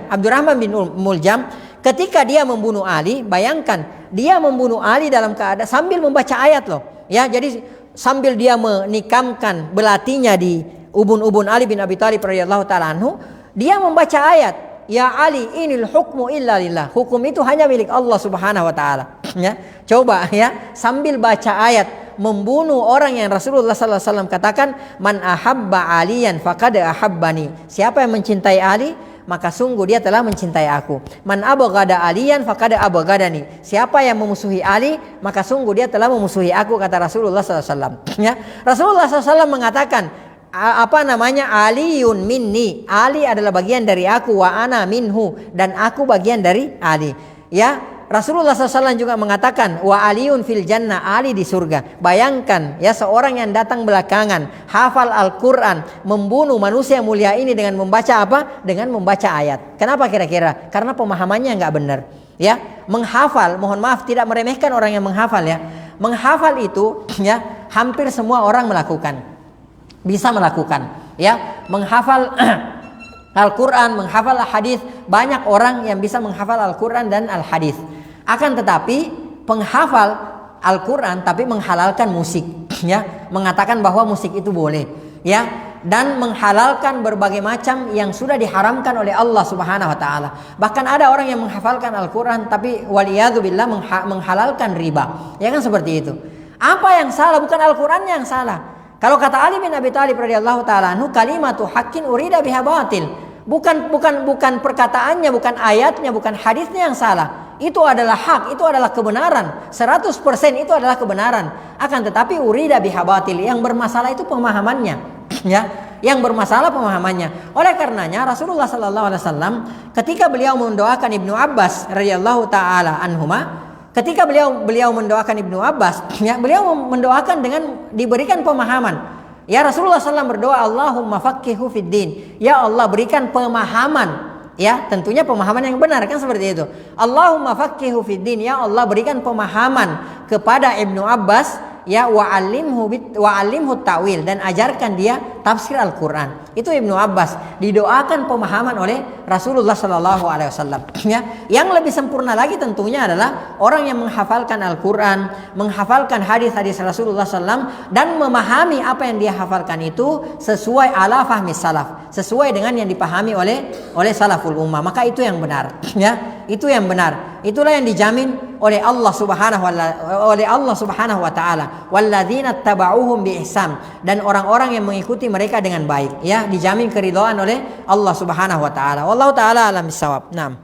Abdurrahman bin Muljam ketika dia membunuh Ali, bayangkan dia membunuh Ali dalam keadaan sambil membaca ayat loh. Ya, jadi sambil dia menikamkan belatinya di ubun-ubun Ali bin Abi Thalib radhiyallahu taala anhu, dia membaca ayat, "Ya Ali, inil hukmu illa lillah." Hukum itu hanya milik Allah Subhanahu wa taala. Ya, coba ya, sambil baca ayat membunuh orang yang Rasulullah sallallahu alaihi wasallam katakan, man ahabba aliyan faqad ahabbani. Siapa yang mencintai Ali, maka sungguh dia telah mencintai aku. Man abghada aliyan faqad abghadani. Siapa yang memusuhi Ali, maka sungguh dia telah memusuhi aku, kata Rasulullah sallallahu alaihi wasallam. Ya, Rasulullah sallallahu alaihi wasallam mengatakan, Aliyun minni, Ali adalah bagian dari aku, wa ana minhu, dan aku bagian dari Ali. Ya, Rasulullah SAW juga mengatakan, wa aliyun fil jannah, Ali di surga. Bayangkan ya, seorang yang datang belakangan, hafal Al-Quran, membunuh manusia mulia ini dengan membaca apa? Dengan membaca ayat. Kenapa kira-kira? Karena pemahamannya nggak benar. Ya, menghafal, mohon maaf, tidak meremehkan orang yang menghafal ya. Menghafal itu ya hampir semua orang melakukan. Bisa melakukan ya, menghafal Al-Quran, menghafal hadis. Banyak orang yang bisa menghafal Al-Quran dan Al-Hadis. Akan tetapi penghafal Al-Quran tapi menghalalkan musik ya, mengatakan bahwa musik itu boleh ya, dan menghalalkan berbagai macam yang sudah diharamkan oleh Allah Subhanahu wa taala. Bahkan ada orang yang menghafalkan Al-Quran tapi waliyadzubillah menghalalkan riba. Ya kan, seperti itu. Apa yang salah? Bukan Al-Quran yang salah. Kalau kata Ali bin Abi Thalib radhiyallahu taala anhu, kalimatu haqqin urida biha batil. Bukan perkataannya, bukan ayatnya, bukan hadisnya yang salah. Itu adalah hak, itu adalah kebenaran. 100% itu adalah kebenaran. Akan tetapi urida biha batil, yang bermasalah itu pemahamannya. Ya, yang bermasalah pemahamannya. Oleh karenanya Rasulullah sallallahu alaihi wasallam ketika beliau mendoakan Ibnu Abbas radhiyallahu taala anhuma, ketika beliau mendoakan Ibnu Abbas, ya, beliau mendoakan dengan diberikan pemahaman. Ya, Rasulullah SAW berdoa, Allahumma faqihu fid din. Ya Allah, berikan pemahaman. Ya, tentunya pemahaman yang benar, kan seperti itu. Allahumma faqihu fid din. Ya Allah, berikan pemahaman kepada Ibnu Abbas. Ya, wa'allimhu ta'wil, dan ajarkan dia tafsir Al-Quran. Itu Ibnu Abbas didoakan pemahaman oleh Rasulullah Sallallahu Alaihi Wasallam. Ya, yang lebih sempurna lagi tentunya adalah orang yang menghafalkan Al-Quran, menghafalkan hadis-hadis Rasulullah SAW, dan memahami apa yang dia hafalkan itu sesuai ala fahmi salaf, sesuai dengan yang dipahami oleh salaful ummah. Maka itu yang benar. Ya, itu yang benar. Itulah yang dijamin oleh Allah Subhanahu wa taala. Walladzina tabauhum bi ihsan, dan orang-orang yang mengikuti mereka dengan baik, ya, dijamin keridhaan oleh Allah Subhanahu wa taala. Wallahu taala alam bisawab. Naam.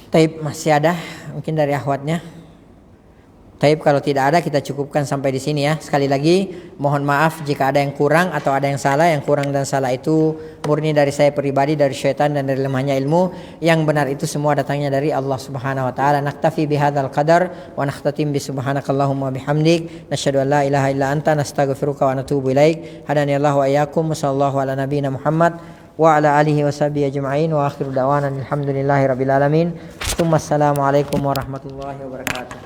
Taib, masih ada mungkin dari akhwatnya? Taib, kalau tidak ada kita cukupkan sampai di sini ya. Sekali lagi mohon maaf jika ada yang kurang atau ada yang salah. Yang kurang dan salah itu murni dari saya pribadi, dari syaitan, dan dari lemahnya ilmu. Yang benar itu semua datangnya dari Allah Subhanahu wa taala. Naktafi bihadzal qadar wa nakhtatim bi subhanakallahumma bihamdik nasyhadu an la ilaha illa anta nastaghfiruka wa natubu ilaik. Hadaniyallahu wa iyyakum. Wassallallahu ala nabiyyina Muhammad wa ala alihi washabihi ajma'in wa akhiru da'wana alhamdulillahi rabbil alamin. Assalamualaikum warahmatullahi wabarakatuh.